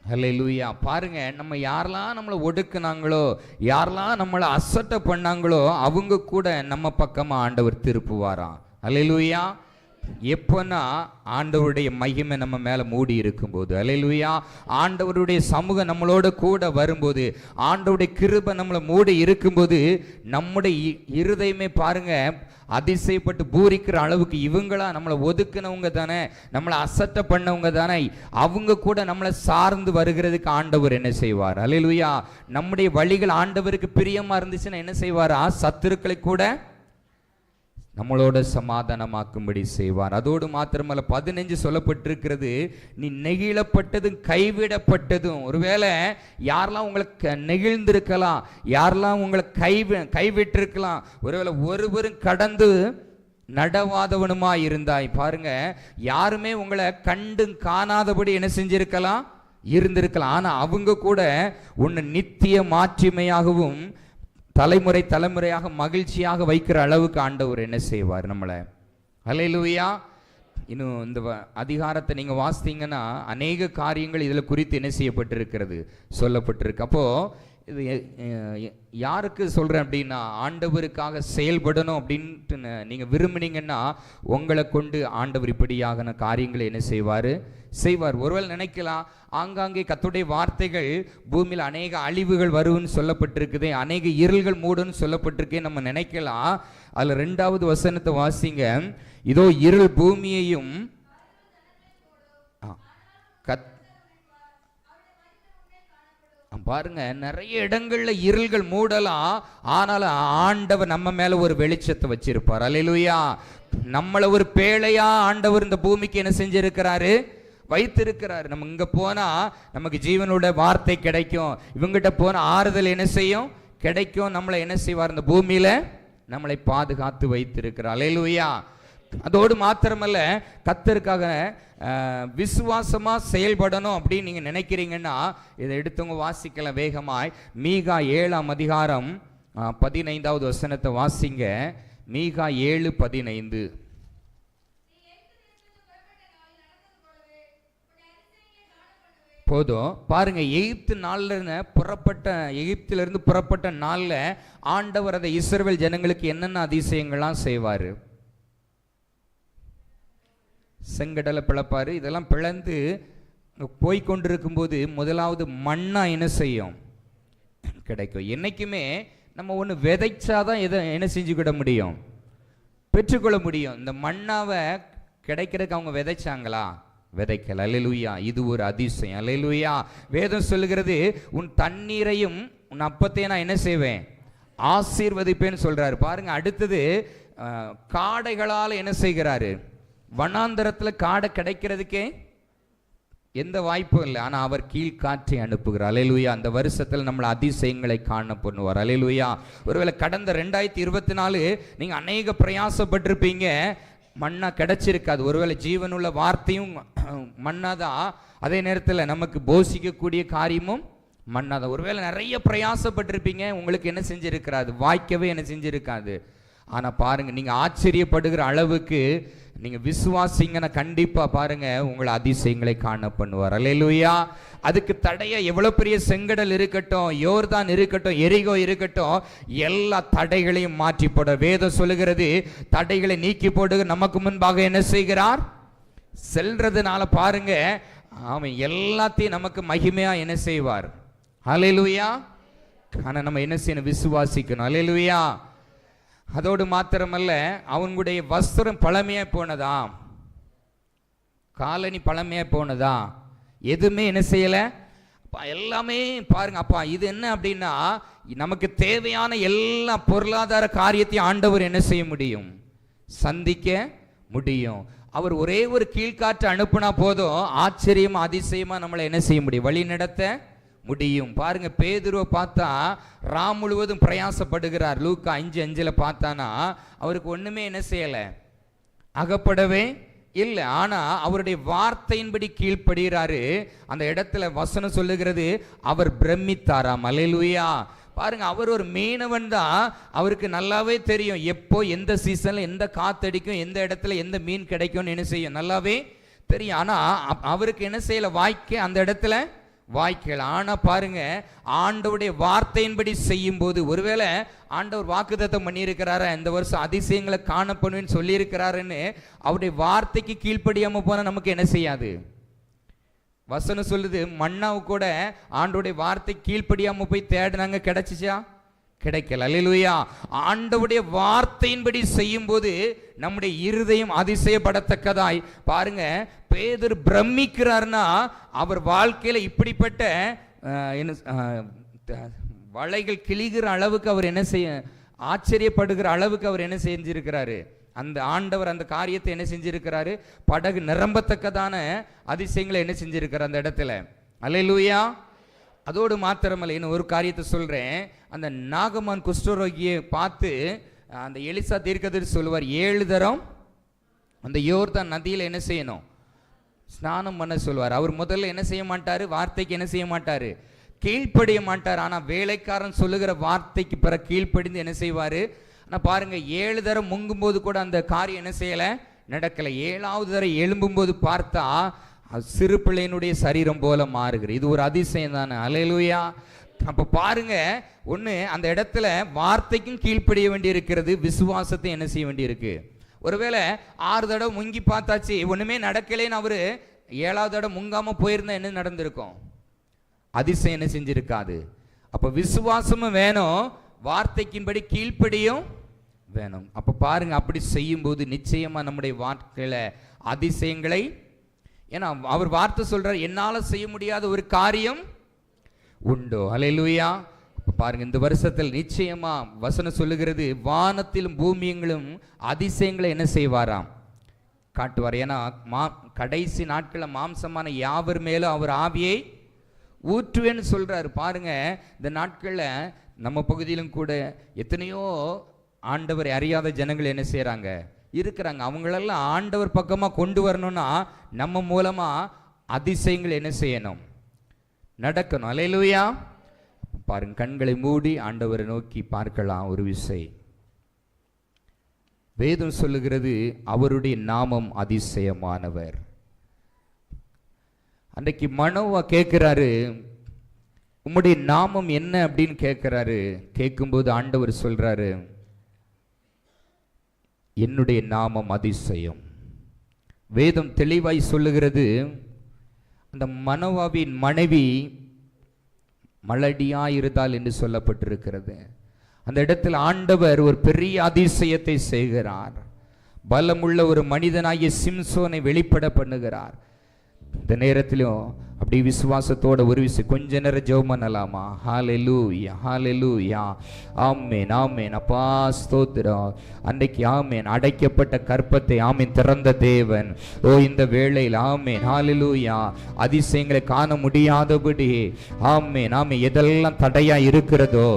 ஹல்லேலூயா. பாருங்க, நம்ம யாரெல்லாம் நம்மளை ஒடுக்குனாங்களோ, யாரெல்லாம் நம்மளை அசட்டை பண்ணாங்களோ, அவங்க கூட நம்ம பக்கமா ஆண்டவர் திருப்புவாராம். ஹல்லேலூயா. எப்போன்னா ஆண்டவருடைய மகிமை நம்ம மேல மூடி இருக்கும்போது. அல்லேலூயா. ஆண்டவருடைய சமூகம் நம்மளோட கூட வரும்போது, ஆண்டவருடைய கிருபை நம்மளை மூடி இருக்கும்போது, நம்முடைய இருதயமே பாருங்க அதிசயப்பட்டு பூரிக்கிற அளவுக்கு, இவங்களா நம்மளை ஒதுக்குனவங்க தானே, நம்மளை அசட்டை பண்ணவங்க தானே, அவங்க கூட நம்மளை சார்ந்து வருகிறதுக்கு ஆண்டவர் என்ன செய்வார். அல்லேலூயா. நம்முடைய வழிகள் ஆண்டவருக்கு பிரியமா இருந்துச்சுன்னா என்ன செய்வாரா, சத்துருக்களை கூட நம்மளோட சமாதானமாக்கும்படி செய்வார். அதோடு மாத்திரமல்ல, 15 சொல்லப்பட்டிருக்கிறது, நீ நெகிழப்பட்டதும் கைவிடப்பட்டதும். ஒருவேளை யாரெல்லாம் உங்களுக்கு நெகிழ்ந்திருக்கலாம், யாரெல்லாம் உங்களை கைவிட்டிருக்கலாம், ஒருவேளை ஒருவரும் கடந்து நடவாதவனுமா இருந்தாய். பாருங்க, யாருமே உங்களை கண்டு காணாதபடி என்ன செஞ்சிருக்கலாம், இருந்திருக்கலாம். ஆனா அவங்க கூட உன்னை நித்திய மாட்சிமையாகவும் தலைமுறை தலைமுறையாக மகிழ்ச்சியாக வைக்கிற அளவுக்கு ஆண்டவர் என்ன செய்வார் நம்மளை. அல்லேலூயா. இன்னும் இந்த அதிகாரத்தை நீங்க வாசித்தீங்கன்னா அநேக காரியங்கள் இதுல குறித்து என்ன செய்யப்பட்டிருக்கிறது, சொல்லப்பட்டிருக்கு. அப்போ இது யாருக்கு சொல்றேன் அப்படின்னா, ஆண்டவருக்காக செயல்படணும் அப்படின்ட்டு நீங்க விரும்புனீங்கன்னா, உங்களை கொண்டு ஆண்டவர் இப்படியான காரியங்களை என்ன செய்வாரு, செய்வார். ஒருவேளை நினைக்கலாம், ஆங்காங்கே கர்த்தருடைய வார்த்தைகள் பூமியில் அநேக அழிவுகள் வரும்னு சொல்லப்பட்டிருக்குது, அநேக இருள்கள் மூடுன்னு சொல்லப்பட்டிருக்கே நம்ம நினைக்கலாம். அதுல 2வது வசனத்தை வாசிங்க. இதோ இருள் பூமியையும் பாருங்க, நிறைய இடங்கள்ல இருள்கள் மூடலாம், ஆனாலும் ஆண்டவர் நம்ம மேல ஒரு வெளிச்சத்தை வச்சிருப்பார். அல்லேலூயா. நம்மள ஒரு பேழையா ஆண்டவர் இந்த பூமிக்கு என்ன செஞ்சிருக்கிறாரு, வைத்திருக்கிறாரு. நம்ம இங்க போனா நமக்கு ஜீவனோட வார்த்தை கிடைக்கும், இவங்கிட்ட போனா ஆறுதல் என்ன செய்யும், கிடைக்கும். நம்மளை என்ன செய்வார், இந்த பூமியில நம்மளை பாதுகாத்து வைத்திருக்கிறார். அல்லேலூயா. அதோடு மாத்திரமல்ல, கர்த்தருக்காக விசுவாசமா செயல்படணும் அப்படின்னு நீங்க நினைக்கிறீங்கன்னா இதை எடுத்தவங்க வாசிக்கலாம் வேகமாய். மீகா 7ஆம் அதிகாரம் 15வது வசனத்தை வாசிங்க. மீகா 7:15. போதும் பாருங்க, எகிப்திலிருந்து புறப்பட்ட நாள்ல ஆண்டவர் அதை இஸ்ரவேல் ஜனங்களுக்கு என்னென்ன அதிசயங்கள்லாம் செய்வாரு. செங்கடலை பிளப்பாரு. இதெல்லாம் பிளந்து போய்கொண்டிருக்கும் போது முதலாவது மண்ணா என்ன செய்யும், கிடைக்கும். என்னைக்குமே நம்ம ஒன்று விதைச்சாதான் இதை என்ன செஞ்சுக்கிட முடியும், பெற்றுக்கொள்ள முடியும். இந்த மண்ணாவை கிடைக்கிறதுக்கு அவங்க விதைச்சாங்களா, விதைக்கல. அல்லேலூயா. இது ஒரு அதிசயம். அல்லேலூயா. வேதம் சொல்லுகிறது, உன் தண்ணீரையும் உன் அப்பத்தையும் நான் என்ன செய்வேன், ஆசீர்வதிப்பேன்னு சொல்றாரு. பாருங்க, அடுத்தது காடைகளால் என்ன செய்கிறாரு, வனாந்தரத்தில் காடை கிடைக்கிறதுக்கே எந்த வாய்ப்பும் இல்லை, ஆனால் அவர் கீழ்காற்றை அனுப்புகிறார். அல்லேலூயா. அந்த வருஷத்தில் நம்மளை அதிசயங்களை காண பண்ணுவார். அல்லேலூயா. ஒருவேளை கடந்த 2024 நீங்கள் அநேக பிரயாசப்பட்டிருப்பீங்க, மண்ணா கிடைச்சிருக்காது. ஒருவேளை ஜீவனுள்ள வார்த்தையும் மண்ணாதான், அதே நேரத்தில் நமக்கு போஷிக்கக்கூடிய காரியமும் மண்ணாதான். ஒருவேளை நிறைய பிரயாசப்பட்டிருப்பீங்க, உங்களுக்கு என்ன செஞ்சிருக்காது, வாய்க்கவே என்ன செஞ்சிருக்காது. ஆனால் பாருங்க, நீங்கள் ஆச்சரியப்படுகிற அளவுக்கு நீங்க விசுவாசிங்கன்னா கண்டிப்பா பாருங்க உங்களை அதிசயங்களை காண பண்ணுவார். அல்லேலூயா. அதுக்கு தடைய எவ்வளவு பெரிய செங்கடல் இருக்கட்டும், யோர்தான் இருக்கட்டும், எரிகோ இருக்கட்டும், எல்லா தடைகளையும் மாற்றி போட வேதம் சொல்லுகிறது. தடைகளை நீக்கி போடு நமக்கு முன்பாக என்ன செய்கிறார், செல்றதுனால பாருங்க அவன் எல்லாத்தையும் நமக்கு மகிமையா என்ன செய்வார். அல்லேலூயா. ஆனா நம்ம என்ன செய்யணும், விசுவாசிக்கணும். அல்லேலூயா. அதோடு மாத்திரமல்ல, அவங்களுடைய வஸ்திரம் பழமையா போனதா, காலனி பழமையா போனதா, எதுவுமே என்ன செய்யல. எல்லாமே பாருங்க. அப்பா இது என்ன அப்படின்னா, நமக்கு தேவையான எல்லா பொருளாதார காரியத்தையும் ஆண்டவர் என்ன செய்ய முடியும், சந்திக்க முடியும். அவர் ஒரே ஒரு கீழ்காற்று அனுப்புனா போதும், ஆச்சரியமா அதிசயமா நம்மளை என்ன செய்ய முடியும், வழி நடத்த முடியும். பாருங்க, பேதுருவை பார்த்தா ராம் முழுவதும் பிரயாசப்படுகிறார். லூக்கா 5:5 பார்த்தானா அவருக்கு ஒண்ணுமே என்ன செய்யல, அகப்படவே இல்லை. ஆனா அவருடைய வார்த்தையின்படி கீழ்ப்படுகிறாரு. அந்த இடத்துல வசனம் சொல்லுகிறது, அவர் பிரமித்தாராம். அல்லேலூயா. பாருங்க, அவர் ஒரு மீனவன் தான். அவருக்கு நல்லாவே தெரியும் எப்போ எந்த சீசன்ல எந்த காத்தடிக்கும், எந்த இடத்துல எந்த மீன் கிடைக்கும்னு என்ன செய்யும், நல்லாவே தெரியும். ஆனா அவருக்கு என்ன செய்யல, வாய்க்க அந்த இடத்துல வாய்க்கல. ஆனா பாருங்க, ஆண்டவருடைய வார்த்தையின்படி செய்யும் போது, ஒருவேளை ஆண்டவர் வாக்குத்தத்தம் பண்ணியிருக்கிறாரா, இந்த வருஷம் அதிசயங்களை காணப்படுன்னு சொல்லி இருக்கிறாருன்னு, அவருடைய வார்த்தைக்கு கீழ்ப்படியாம போனா நமக்கு என்ன செய்யாது. வசனம் சொல்லுது, மன்னாவு கூட ஆண்டவருடைய வார்த்தை கீழ்ப்படியாம போய் தேடினாங்க, கிடைச்சிச்சா, கிடைக்கல. அல்லேலூயா. ஆண்டவருடைய வார்த்தையின்படி செய்யும் போது நம்முடைய இருதயம் அதிசயப்படத்தக்கதாய் பாருங்க. பேதுரு பிரமிக்கிறார்னா அவர் வாழ்க்கையில இப்படிப்பட்ட வலைகள் கிழிகிற அளவுக்கு அவர் என்ன செய்ய, ஆச்சரியப்படுகிற அளவுக்கு அவர் என்ன செஞ்சிருக்கிறாரு, அந்த ஆண்டவர் அந்த காரியத்தை என்ன செஞ்சிருக்கிறாரு, படகு நிரம்பத்தக்கதான அதிசயங்களை என்ன செஞ்சிருக்கிறார் அந்த இடத்துல. அல்லேலூயா. அதோடு மாத்திரமல்ல, இன்னும் ஒரு காரியத்தை சொல்றேன். அந்த நாகமான் குஷ்டரோகியை பார்த்து அந்த எலிசா தீர்க்கதரிசி சொல்லுவார், 7 தரம் அந்த யோர்தான் நதியில் என்ன செய்யணும், ஸ்நானம் பண்ண சொல்வார். அவர் முதல்ல என்ன செய்ய மாட்டாரு, வார்த்தைக்கு என்ன செய்ய மாட்டாரு, கீழ்ப்படிய மாட்டார். ஆனா வேலைக்காரன் சொல்லுகிற வார்த்தைக்கு பிற கீழ்ப்படிந்து என்ன செய்வாரு. ஆனா பாருங்க, 7 தரம் முங்கும் போது கூட அந்த காரியம் என்ன செய்யல, நடக்கல. 7வது தரம் எழும்பும் போது பார்த்தா சிறு பிள்ளையினுடைய சரீரம் போல மாறுகிறது. இது ஒரு அதிசயம் தானே. அல்லேலூயா. அப்ப பாருங்க, ஒண்ணு அந்த இடத்துல வார்த்தைக்கும் கீழ்ப்படிய வேண்டி இருக்கிறது, விசுவாசத்தை என்ன செய்ய வேண்டி இருக்கு. ஒருவேளை 6 தடவை முங்கி பார்த்தாச்சு, ஒண்ணுமே நடக்கலைன்னு அவரு 7வது தடவை முங்காம போயிருந்தா என்ன நடந்திருக்கும், அதிசயம் என்ன செஞ்சிருக்காது. அப்ப விசுவாசமும் வேணும், வார்த்தைக்கின்படி கீழ்ப்படியும் வேணும். அப்ப பாருங்க, அப்படி செய்யும் போது நிச்சயமா நம்முடைய வாழ்க்கையில அதிசயங்களை ஏன்னா அவர் வார்த்தை சொல்றார், என்னால செய்ய முடியாத ஒரு காரியம் உண்டோ. அல்லேலூயா. பாருங்க, இந்த வருஷத்தில் நிச்சயமா வசனம் சொல்லுகிறது, வானத்திலும் பூமியங்களும் அதிசயங்களை என்ன செய்வாராம், காட்டுவார். ஏன்னா கடைசி நாட்களில் மாம்சமான யாவர் மேலும் அவர் ஆவியை ஊற்றுவேன்னு சொல்றாரு. பாருங்க, இந்த நாட்களில் நம்ம பகுதியிலும் கூட எத்தனையோ ஆண்டவரை அறியாத ஜனங்கள் என்ன செய்யறாங்க, இருக்கிறாங்க. அவங்களெல்லாம் ஆண்டவர் பக்கமாக கொண்டு வரணும்னா நம்ம மூலமா அதிசயங்கள் என்ன செய்யணும், நடக்கணும். அல்லேலூயா. பாருங்க, கண்களை மூடி ஆண்டவரை நோக்கி பார்க்கலாம். ஒரு விசை வேதம் சொல்லுகிறது, அவருடைய நாமம் அதிசயமானவர். அன்றைக்கு மனோவா கேட்கிறாரு, உம்முடைய நாமம் என்ன அப்படின்னு கேட்கிறாரு. கேட்கும்போது ஆண்டவர் சொல்றாரு, என்னுடைய நாமம் அதிசயம். வேதம் தெளிவாய் சொல்லுகிறது, அந்த மனோவாவின் மனைவி மலடியாயிருந்தால் என்று சொல்லப்பட்டிருக்கிறது. அந்த இடத்தில் ஆண்டவர் ஒரு பெரிய அதிசயத்தை செய்கிறார். பலமுள்ள ஒரு மனிதனாகிய சிம்சோனை வெளிப்பட பண்ணுகிறார். இந்த நேரத்திலும் அப்படி விசுவாசத்தோட ஒரு விஷயம் கொஞ்ச நேரம் ஜெபம் பண்ணலாமா? ஹல்லேலூயா, ஹல்லேலூயா, ஆமென், ஆமென். அப்பா ஸ்தோத்திரம். அன்றைக்கு ஆமென், அடைக்கப்பட்ட கற்பத்தை ஆமென் திறந்த தேவன். ஓ, இந்த வேளையில் ஆமென், ஹல்லேலூயா, அதிசயங்களை காண முடியாதபடி ஆமென், ஆமென், எதெல்லாம் தடையா இருக்கிறதோ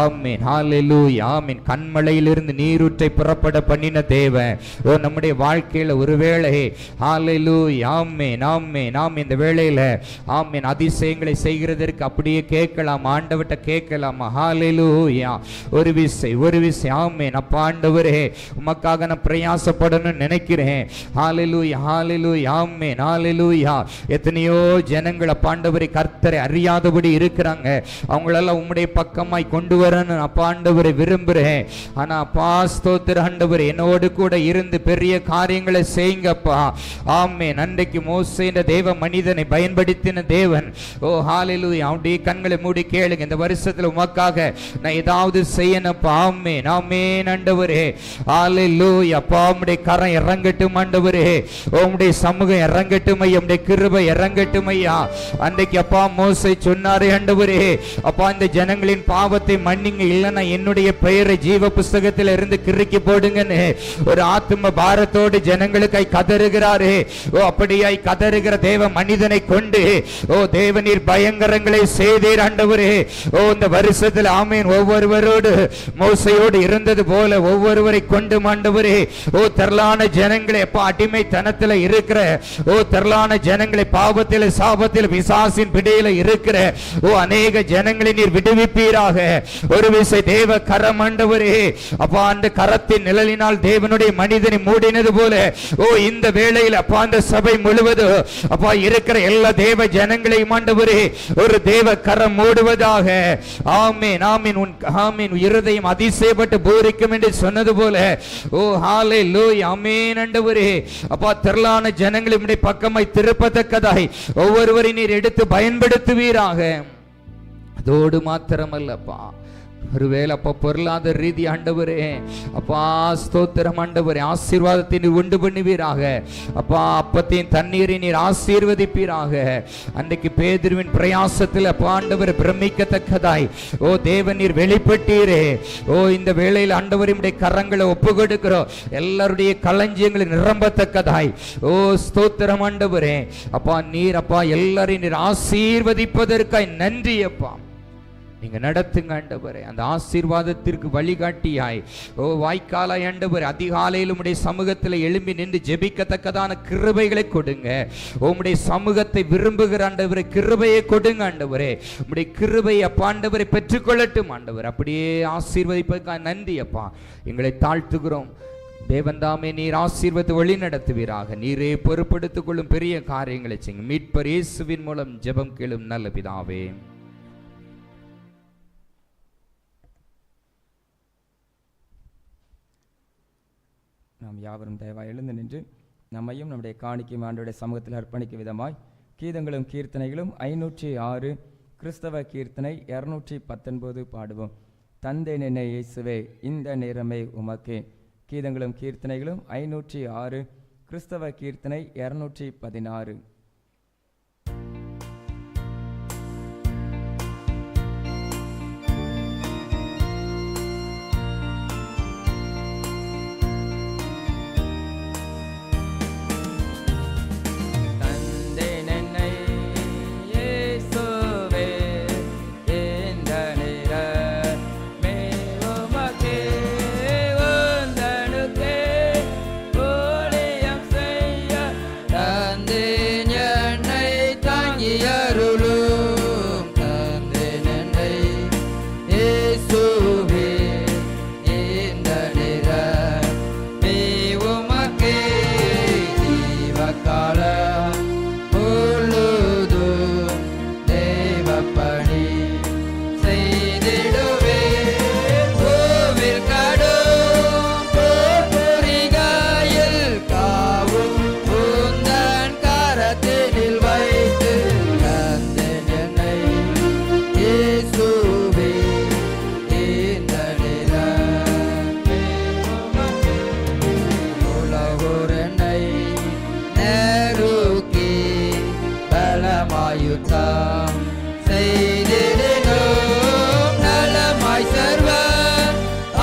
ஆமென், ஹல்லேலூயா, ஆமென், கண்மலையிலிருந்து நீரூற்றை புறப்பட பண்ணின தேவன். ஓ, நம்முடைய வாழ்க்கையில ஒருவேளை ஹல்லேலூயா, ஆமென், ஆமென், ஆமென், இந்த வேளையில ஆமென் அதிசயங்களை செய்கிறதற்கு அப்படியே கேட்கலாம், ஆண்டவர்கிட்ட கேட்கலாமா? ஹல்லேலூயா. ஒரு விசை ஆமென். அப்பா ஆண்டவரே, உமக்காக நான் பிரயாசப்படணும்னு நினைக்கிறேன். ஹல்லேலூயா, ஹல்லேலூயா, ஆமென், ஹல்லேலூயா. எத்தனையோ ஜனங்கள் அப்பா ஆண்டவரே கர்த்தரை அறியாதபடி இருக்கிறாங்க. அவங்களெல்லாம் உம்முடைய பக்கமாய் கொண்டு வரணும் அப்பா ஆண்டவரை விரும்புகிறேன். ஆனா அப்பா ஸ்தோத்திர ஆண்டவரே, என்னோடு கூட இருந்து பெரிய காரியங்களை செய்யுங்கப்பா. ஆமென். அன்றைக்கு மோசே என்ற தேவ மனிதனை பயன்படுத்தின தேவன். ஓ ஹல்லேலூயா. அவருடைய கண்களை மூடி கேளுங்க, இந்த வருஷத்துல உமக்காக நான் ஏதாவது செய்யணும்ப்பா. ஆமென், ஆமென் ஆண்டவரே. ஹல்லேலூயா. அப்பா உம்முடைய கரம் இறங்கட்டும் ஆண்டவரே. உம்முடைய சமூகம் இறங்கட்டும் ஐயா, உம்முடைய கிருபை இறங்கட்டும் ஐயா. அன்றைக்கு அப்பா மோசே சொன்னாரே ஆண்டவரே, அப்பா இந்த ஜனங்களின் பாவத்தை மன்னிங்க, இல்லைன்னா என்னுடைய பெயரை ஜீவ புஸ்தகத்தில் இருந்து கிறுக்கி போடுங்கன்னு ஒரு ஆத்ம பாரத்தோடு ஜனங்களுக்காய் கதறுகிறாரே. ஓ, அப்படியாய் கதறுகிற தேவ மனிதனை கொண்டு ஓ தேவனீர் பயங்கரங்களை செய்தீர் ஆண்டவரே. ஓ, இந்த வருஷத்தில் ஆமென் ஒவ்வொருவரோடு மோசையோடு இருந்தது போல ஒவ்வொருவரை கொண்டு ஆண்டவரே, ஓ திரளான ஜனங்களை அப்பா அடிமைத்தனத்தில் இருக்கிற ஓ திரளான ஜனங்களை பாவத்தில் சாபத்தில் பிசாசின் பிடியில இருக்கிற ஓ அநேக ஜனங்களை நீர் விடுவிப்பீராக. ஒரு விசை தேவ கரம் ஆண்டவரே, அப்பா அந்த கரத்தின் நிழலினால் தேவனுடைய மனிதனை மூடினது போல ஓ இந்த வேளையில் அப்பா அந்த சபை முழுவதும் அப்பா இருக்கிற எல்லா தேவ ஜனங்களையும் ஆண்டவரே ஒரு தேவ கரம் மூடுவதாக. ஆமென், ஆமென். ஆமென். இருதயம் அதிசயப்பட்டு பூரிக்கும் என்று சொன்னது போல ஓ ஹல்லேலூயா, ஆமென் ஆண்டவரே. அப்பா திரளான ஜனங்களை உம்முடைய பக்கமாய் திருப்பத்தக்கதாய் ஒவ்வொருவரை நீர் எடுத்து பயன்படுத்துவீராக. அதோடு மாத்திரமல்லப்பா, ஒருவேளை அப்பா பொருளாதார ரீதி ஆண்டவரே அப்பா ஸ்தோத்திரம் ஆண்டவரே, ஆசீர்வாதத்தை நீர் உண்டு பண்ணுவீராக. அப்பா அப்பத்தையும் தண்ணீரை நீர் ஆசீர்வதிப்பீராக. அன்றைக்கு பேதுருவின் பிரயாசத்தில் அப்பா ஆண்டவரை பிரமிக்கத்தக்கதாய் ஓ தேவன் நீர் வெளிப்பட்டீரே. ஓ இந்த வேளையில் ஆண்டவருடைய கரங்களை ஒப்பு கொடுக்கிறோம், எல்லாருடைய களஞ்சியங்களை நிரம்பத்தக்கதாய் ஓ ஸ்தோத்திரம் ஆண்டவரே. அப்பா நீர் அப்பா எல்லாரையும் நீர் ஆசீர்வதிப்பதற்காய் நன்றி அப்பா. நீங்க நடத்துங்க ஆண்டவரே, அந்த ஆசீர்வாதத்திற்கு வழிகாட்டியாய் ஓ வாய்க்காலாய் ஆண்டவரே அதிகாலையில் உம்முடைய சமூகத்தில் எழும்பி நின்று ஜெபிக்கத்தக்கதான கிருபைகளை கொடுங்க. உம்முடைய சமூகத்தை விரும்புகிற ஆண்டவரே கிருபையை கொடுங்க ஆண்டவரே. உம்முடைய கிருபை அப்பா ஆண்டவரை பெற்றுக்கொள்ளட்டும் ஆண்டவர். அப்படியே ஆசீர்வதிப்பதற்காக நன்றி அப்பா. எங்களை தாழ்த்துகிறோம் தேவன் தாமே, நீர் ஆசீர்வதித்து வழி நடத்துவீராக. நீரே பொறுப்படுத்திக் கொள்ளும் பெரிய காரியங்களை செய்யுங்க. மீட்பர் இயேசுவின் மூலம் ஜெபம் கேளும் நல்ல பிதாவே. நாம் யாவரும் தயவாய் எழுந்து நின்று நம்மையும் நம்முடைய காணிக்கையும் ஆண்டவருடைய சமூகத்தில் அர்ப்பணிக்கும் விதமாய் கீதங்களும் கீர்த்தனைகளும் 506 கிறிஸ்தவ கீர்த்தனை 219 பாடுவோம். தந்தை நினை இயேசுவே இந்த நேரமே உமக்கே. கீதங்களும் கீர்த்தனைகளும் 506 கிறிஸ்தவ கீர்த்தனை 216. தந்தேன் என்னை தாங்கி அருளும் தந்தேன் என்னை இயேசுவே இந்த நிறமே உமக்கே ஜீவகாலம் முழுதும் தேவப்பணி செய்திடுவேன் கோவில் கடும் பொறிகையில் காவும் உந்தன் கரத்தினில் வைத்து தந்தேன் என்னை இயேசுவே இந்த நிறமே உமக்கே உலகோர் என்னை நெருக்கி பலமாயுத்தம் செய்திடினும் நலமாய் சர்வ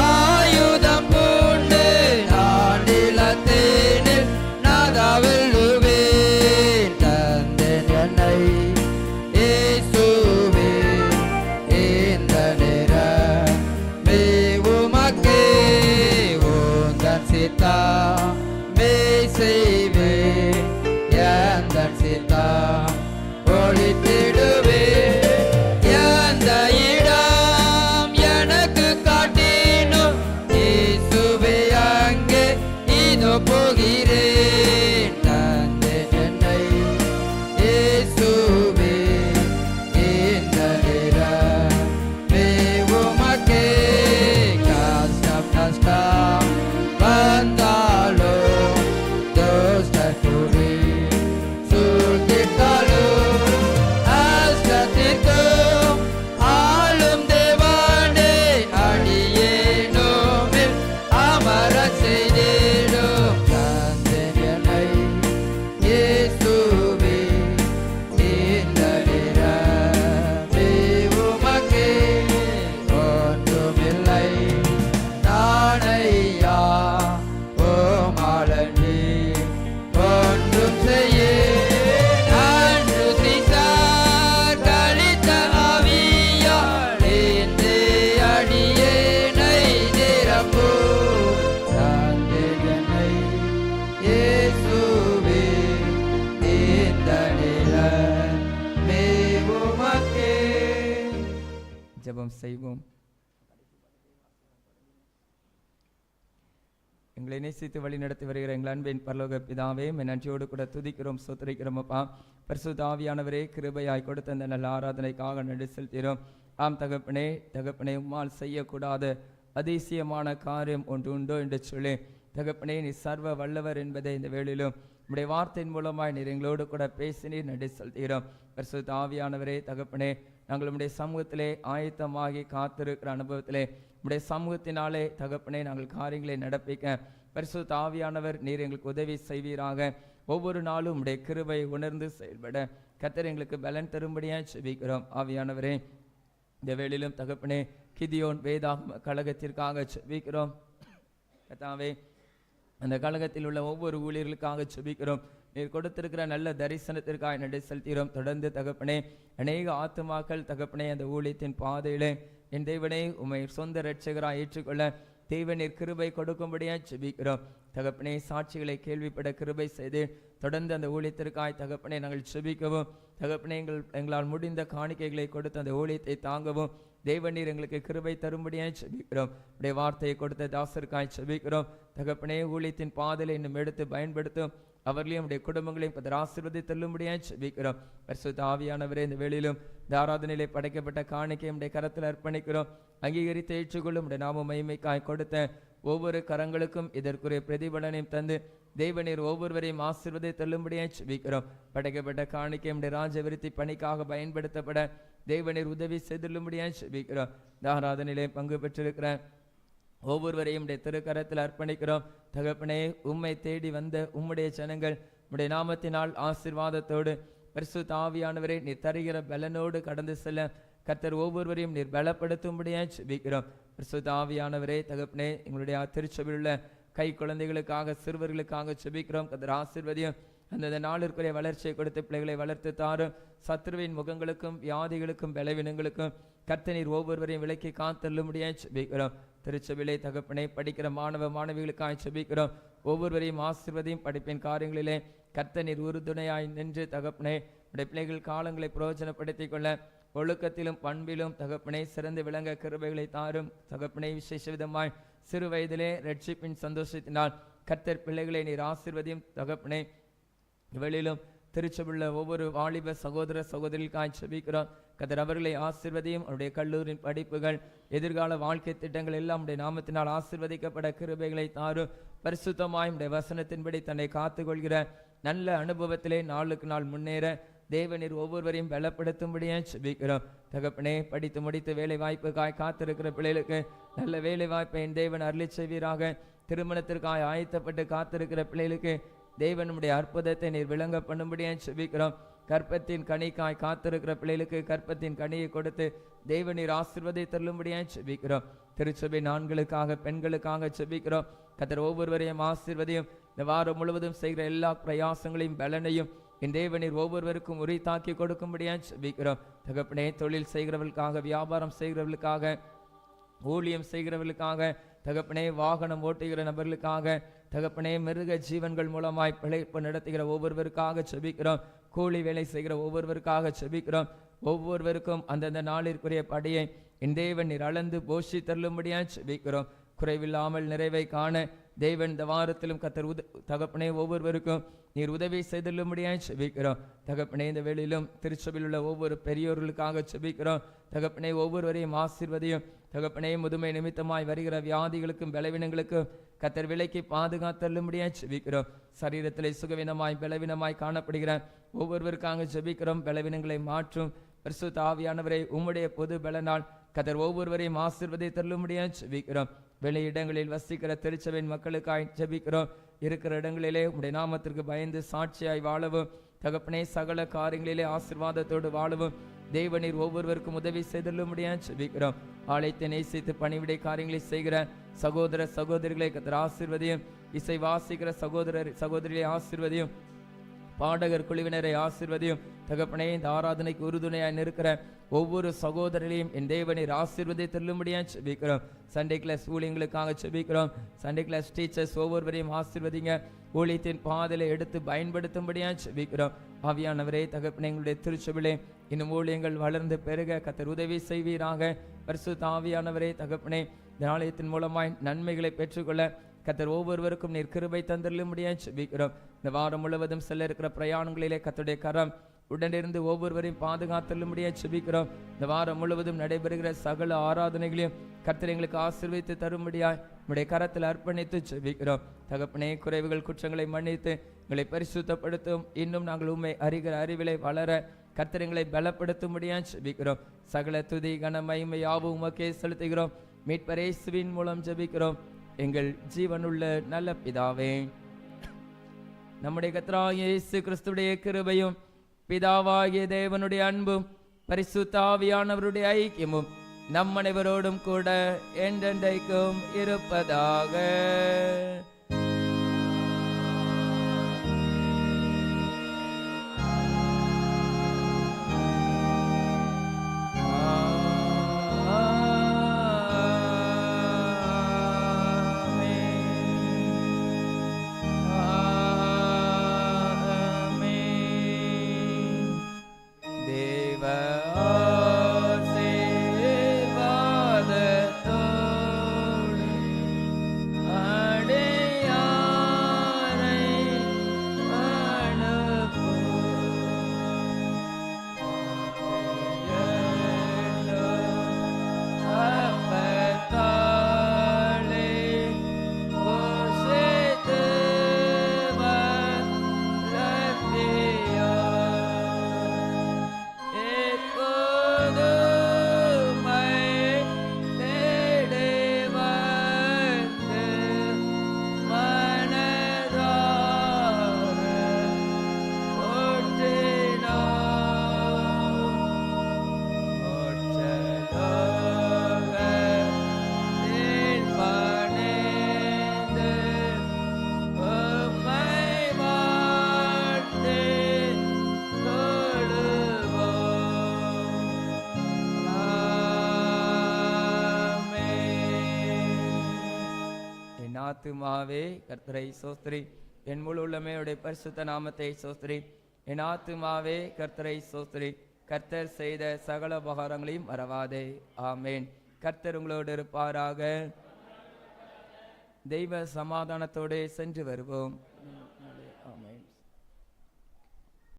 ஆயுதம் பூண்டு நான் நிலத்தினில் நாதாவெல்லுவேன் தந்தேன் என்னை இயேசுவே இந்த நிறமே உமக்கே உந்தன் சித்தமே செய்வேன் எந்தன் சித்தம் ஒளித்திடுவேன் எந்த இடம் எனக்கு காட்டினும் இயேசுவே அங்கே இதோ போகிறேன் தந்தேன் என்னை இயேசுவே இந்த நிறமே உமக்கே கஷ்டம் நஷ்டம் வந்தாலும் துஷ்டக்குறி சூழ்ந்திட்டாலும் அஷ்டத்திற்கும் ஆளும் தேவனே அடியேனோமில் அமரச் செய்திடும் தந்தேன் என்னை இயேசுவே இந்த நிறமே உமக்கே ஒன்றுமில்லை நானையா ஓமாளனே ஒன்றும் செய்யேன் அன்று தீசார் கழித்த ஆவியால் இந்த அடியேனை நிரப்பு தந்தேன் என்னை இயேசுவே இந்த நிறமே உமக்கே. ஜெபம் செய்வோம். எங்களை நேசித்து வழி நடத்தி வருகிற எங்கள் அன்பின் பரலோக பிதாவே நன்றியோடு கூட துதிக்கிறோம் ஸ்தோத்திரிக்கிறோம் அப்பா. பரிசுத்த ஆவியானவரே கிருபையாய் கொடுத்த அந்த நல்ல ஆராதனைக்காக நன்றி செலுத்துகிறோம். ஆம் தகப்பனே தகப்பனே உம்மால் செய்யக்கூடாத அதிசயமான காரியம் ஒன்று உண்டோ என்று சொல்லி தகப்பனே நீ சர்வ வல்லவர் என்பதை இந்த வேளையிலும் உம்முடைய வார்த்தையின் மூலமாய் நீர் எங்களோடு கூட பேசினீர் நன்றி செலுத்துகிறோம். பரிசுத்த ஆவியானவரே தகப்பனே நாங்கள் உம்முடைய சமூகத்திலே ஆயத்தமாகி காத்திருக்கிற அனுபவத்திலே உம்முடைய சமூகத்தினாலே தகப்பனே நாங்கள் காரியங்களை நடப்பிக்க பரிசுத்த ஆவியானவர் நீர் எங்களுக்கு உதவி செய்வீராக. ஒவ்வொரு நாளும் உம்முடைய கிருபை உணர்ந்து செயல்பட கர்த்தர் எங்களுக்கு பலன் தரும்படியாக செபிக்கிறோம். ஆவியானவரே இந்த வேளையிலும் தகப்பனே கிதியோன் வேதாகம கழகத்திற்காக செபிக்கிறோம். கர்த்தாவே அந்த கழகத்தில் உள்ள ஒவ்வொரு ஊழியர்களுக்காக செபிக்கிறோம். நீர் கொடுத்திருக்கிற நல்ல தரிசனத்திற்காக நன்றி செலுத்துகிறோம். தொடர்ந்து தகப்பனே அநேக ஆத்துமாக்கள் தகப்பனே அந்த ஊழியத்தின் பாதையிலே என் தேவனே உம்மை சொந்த இரட்சகராய் ஏற்றுக்கொள்ள தேவனீர் கிருபை கொடுக்கும்படியாக செபிக்கிறோம். தகப்பனே சாட்சிகளை கேள்விப்பட கிருபை செய்து தொடர்ந்து அந்த ஊழியத்திற்காய் தகப்பனே நாங்கள் செபிக்கவும் தகப்பனே எங்களால் முடிந்த காணிக்கைகளை கொடுத்து அந்த ஊழியத்தை தாங்கவும் தேவனீர் எங்களுக்கு கிருபை தரும்படியாக செபிக்கிறோம். உடைய வார்த்தையை கொடுத்த தாசருக்காய் செபிக்கிறோம். தகப்பனே ஊழியத்தின் பாதையை இன்னும் எடுத்து பயன்படுத்தும் அவர்களையும் உடைய குடும்பங்களையும் கர்த்தர் ஆசீர்வதித்தள்ளும்படியாக செபிக்கிறோம். பரிசுத்த ஆவியானவரே இந்த வேளையிலும் இந்த ஆராதனையிலே படைக்கப்பட்ட காணிக்கை உடைய கரத்தில் அர்ப்பணிக்கிறோம். அங்கீகரித்து ஏற்றுக்கொள்ளும் உடைய நாம மகிமைக்காய் கொடுத்த ஒவ்வொரு கரங்களுக்கும் இதற்குரிய பிரதிபலனையும் தந்து தேவனீர் ஒவ்வொருவரையும் ஆசீர்வதித்தள்ளும்படியாக செபிக்கிறோம். படைக்கப்பட்ட காணிக்கை உடைய ராஜ விருத்தி பணிக்காக பயன்படுத்தப்பட தேவனீர் உதவி செய்துள்ளும்படியாக செபிக்கிறோம். இந்த ஆராதனையிலே பங்கு பெற்றிருக்கிற ஒவ்வொருவரையும் உடைய திருக்கரத்தில் அர்ப்பணிக்கிறோம். தகப்பனே உம்மை தேடி வந்த உம்முடைய ஜனங்கள் உம்முடைய நாமத்தினால் ஆசீர்வாதத்தோடு பரிசுத்த ஆவியானவரை நீர் தருகிற பலனோடு கடந்து செல்ல கர்த்தர் ஒவ்வொருவரையும் நீர் பலப்படுத்தும்படியாக செபிக்கிறோம். பரிசுத்த ஆவியானவரே தகப்பனே எங்களுடைய திருச்சபையில் உள்ள கை குழந்தைகளுக்காக சிறுவர்களுக்காக செபிக்கிறோம். கர்த்தர் ஆசீர்வதியும் அந்த நாளிற்குரிய வளர்ச்சியை கொடுத்து பிள்ளைகளை வளர்த்து தாரும். சத்ருவின் முகங்களுக்கும் வியாதிகளுக்கும் பலவீனங்களுக்கும் கர்த்தர் நீர் ஒவ்வொருவரையும் விலக்கி காத்தள்ளும்படியாக செபிக்கிறோம். திருச்சபையிலே தகப்பனே படிக்கிற மாணவ மாணவிகளுக்காக செபிக்கிறோம். ஒவ்வொருவரையும் ஆசீர்வதியும் படிப்பின் காரியங்களிலே கர்த்தர் உறுதுணையாய் நின்று தகப்பனே உடைய பிள்ளைகள் காலங்களை பிரயோஜனப்படுத்திக் கொள்ள ஒழுக்கத்திலும் பண்பிலும் தகப்பனே சிறந்து விளங்க கிருபைகளை தாரும் தகப்பனே. விசேஷ விதமாய் சிறு வயதிலே ரட்சிப்பின் சந்தோஷத்தினால் கர்த்தர் பிள்ளைகளை நீர் ஆசீர்வதியும் தகப்பனே. இவளிலும் திருச்சபையுள்ள ஒவ்வொரு வாலிப சகோதர சகோதரிகளுக்காய் ஜெபிக்கிறோம். கர்த்தர் அவர்களை ஆசீர்வதியும். அவருடைய கல்லூரியின் படிப்புகள் எதிர்கால வாழ்க்கை திட்டங்கள் எல்லாம் உடைய நாமத்தினால் ஆசீர்வதிக்கப்பட கிருபைகளை தாரும். பரிசுத்தமாய் உடைய வசனத்தின்படி தன்னை காத்துக்கொள்கிற நல்ல அனுபவத்திலே நாளுக்கு நாள் முன்னேற தேவனீர் ஒவ்வொருவரையும் பலப்படுத்தும்படியே ஜெபிக்கிறோம் தகப்பனே. படித்து முடித்து வேலை வாய்ப்புக்காய் காத்திருக்கிற பிள்ளைகளுக்கு நல்ல வேலை வாய்ப்பை என் தேவன் அருளி செய்வீராக. திருமணத்திற்காய் ஆயத்தப்பட்டு காத்திருக்கிற பிள்ளைகளுக்கு தேவனுடைய அற்புதத்தை நீர் விளங்க பண்ணும்படியே ஜெபிக்கிறோம். கற்பத்தின் கனிக்காய் காத்திருக்கிற பிள்ளைகளுக்கு கற்பத்தின் கனியை கொடுத்து தேவனீர் ஆசீர்வதை தள்ளும்படியே ஜெபிக்கிறோம். திருச்சபை ஆண்களுக்காக பெண்களுக்காக ஜெபிக்கிறோம். கர்த்தர் ஒவ்வொருவரையும் ஆசீர்வதியும். இந்த வாரம் முழுவதும் செய்கிற எல்லா பிரயாசங்களையும் பலனையும் என் தேவனீர் ஒவ்வொருவருக்கும் உரித்தாக்கி கொடுக்கும்படியா ஜெபிக்கிறோம் தகப்பனே. தொழில் செய்கிறவர்களுக்காக, வியாபாரம் செய்கிறவர்களுக்காக, ஊழியம் செய்கிறவர்களுக்காக தகப்பனே, வாகனம் ஓட்டுகிற நபர்களுக்காக தகப்பனே, மிருக ஜீவன்கள் மூலமாய் பிழைப்பு நடத்துகிற ஒவ்வொருவருக்காக ஜெபிக்கிறோம். கூலி வேலை செய்கிற ஒவ்வொருவருக்காக ஜெபிக்கிறோம். ஒவ்வொருவருக்கும் அந்தந்த நாளிற்குரிய படியை என் தேவன் நீர் அளந்து போஷி தள்ளும்படியா ஜெபிக்கிறோம். குறைவில்லாமல் நிறைவை காண தேவன் இந்த வாரத்திலும் கர்த்தர் தகப்பனே ஒவ்வொருவருக்கும் நீர் உதவி செய்துள்ளும்படியாய் ஜெபிக்கிறோம் தகப்பனே. இந்த வேளையிலும் திருச்சபையில் உள்ள ஒவ்வொரு பெரியோர்களுக்காக ஜெபிக்கிறோம் தகப்பனே. ஒவ்வொருவரையும் ஆசீர்வதியும் தகப்பனே. முதுமை நிமித்தமாய் வருகிற வியாதிகளுக்கும் பலவீனங்களுக்கும் கர்த்தர் விலைக்கு பாதுகாத்தள்ளும்படியாய் ஜெபிக்கிறோம். சரீரத்திலே சுகவீனமாய் பலவீனமாய் காணப்படுகிற ஒவ்வொருவருக்காக ஜெபிக்கிறோம். பலவீனங்களை மாற்றும் பரிசுத்த ஆவியானவரை உம்முடைய பொது பலனால் கர்த்தர் ஒவ்வொருவரையும் ஆசீர்வதித்து தள்ளும்படியாய் ஜெபிக்கிறோம். வெளியிடங்களில் வசிக்கிற திருச்சபையின் மக்களுக்காய் ஜெபிக்கிறோம். இருக்கிற இடங்களிலே உம்முடைய நாமத்திற்கு பயந்து சாட்சியாய் வாழவும் தகப்பனே, சகல காரியங்களிலே ஆசீர்வாதத்தோடு வாழவும் தேவனீர் ஒவ்வொருவருக்கும் உதவி செய்துள்ளும்படியாய் ஜெபிக்கிறோம். ஆலயத்தை நேசித்து பணிவிடை காரியங்களை செய்கிற சகோதர சகோதரிகளை கர்த்தர் ஆசீர்வதியும். இசை வாசிக்கிற சகோதரர் சகோதரிகளை ஆசீர்வதியும். பாடகர் குழுவினரை ஆசீர்வதியும் தகப்பனே. இந்த ஆராதனைக்கு உறுதுணையாய் நிற்கிற ஒவ்வொரு சகோதரரையும் என் தேவனீர் ஆசீர்வதித்து தள்ளும்படியாய் ஜெபிக்கிறோம். சண்டே கிளாஸ் ஊழியங்களுக்காக ஜெபிக்கிறோம். சண்டே கிளாஸ் டீச்சர்ஸ் ஒவ்வொருவரையும் ஆசீர்வதிங்க. ஊழியத்தின் பாதையில எடுத்து பயன்படுத்தும்படியாய் ஜெபிக்கிறோம். ஆவியானவரே தகப்பனே, எங்களுடைய திருச்சபையிலே இன்னும் ஊழியங்கள் வளர்ந்து பெருக கர்த்தர் உதவி செய்வீராக. பரிசுத்த ஆவியானவரே தகப்பனே, இந்த ஆலயத்தின் மூலமாய் நன்மைகளை பெற்றுக்கொள்ள கர்த்தர் ஒவ்வொருவருக்கும் நீர் கிருபை தந்தருளும்படியாய் ஜெபிக்கிறோம். இந்த வாரம் முழுவதும் செல்ல இருக்கிற பிரயாணங்களிலே கர்த்தருடைய கரம் உடனிருந்து ஒவ்வொருவரையும் பாதுகாத்தருளும்படியாய் ஜெபிக்கிறோம். இந்த வாரம் முழுவதும் நடைபெறுகிற சகல ஆராதனைகளையும் கர்த்தர் எங்களுக்கு ஆசீர்வதித்து தரும்படியாய் உம்முடைய கரத்தில் அர்ப்பணித்து ஜெபிக்கிறோம் தகப்பனே. குறைவுகள் குற்றங்களை மன்னித்து எங்களை பரிசுத்தப்படுத்தும். இன்னும் நாங்கள் உம்மை அறிகிற அறிவிலை வளர கர்த்தர் எங்களை பலப்படுத்தும்படியாய் ஜெபிக்கிறோம். சகல துதி கன மகிமை யாவும் உமக்கே செலுத்துகிறோம். மீட்பர் இயேசுவின் மூலம் ஜெபிக்கிறோம் எங்கள் ஜீவனுள்ள நல்ல பிதாவே. நம்முடைய கர்த்தராகிய இயேசு கிறிஸ்துவுடைய கிருபையும் பிதாவாகிய தேவனுடைய அன்பும் பரிசுத்த ஆவியானவருடைய ஐக்கியமும் நம் அனைவரோடும் கூட என்றென்றைக்கும் இருப்பதாக. ஆத்துமாவே கர்த்தரை ஸ்தோத்திரி, என் முழு உள்ளமே உடைய பரிசுத்த நாமத்தை சோஸ்திரி. என் ஆத்துமாவே கர்த்தரை சோஸ்திரி. கர்த்தர் செய்த சகல உபகாரங்களையும் மறவாதே. ஆமேன். கர்த்தர் உங்களோடு இருப்பாராக. தெய்வ சமாதானத்தோடு சென்று வருவோம்.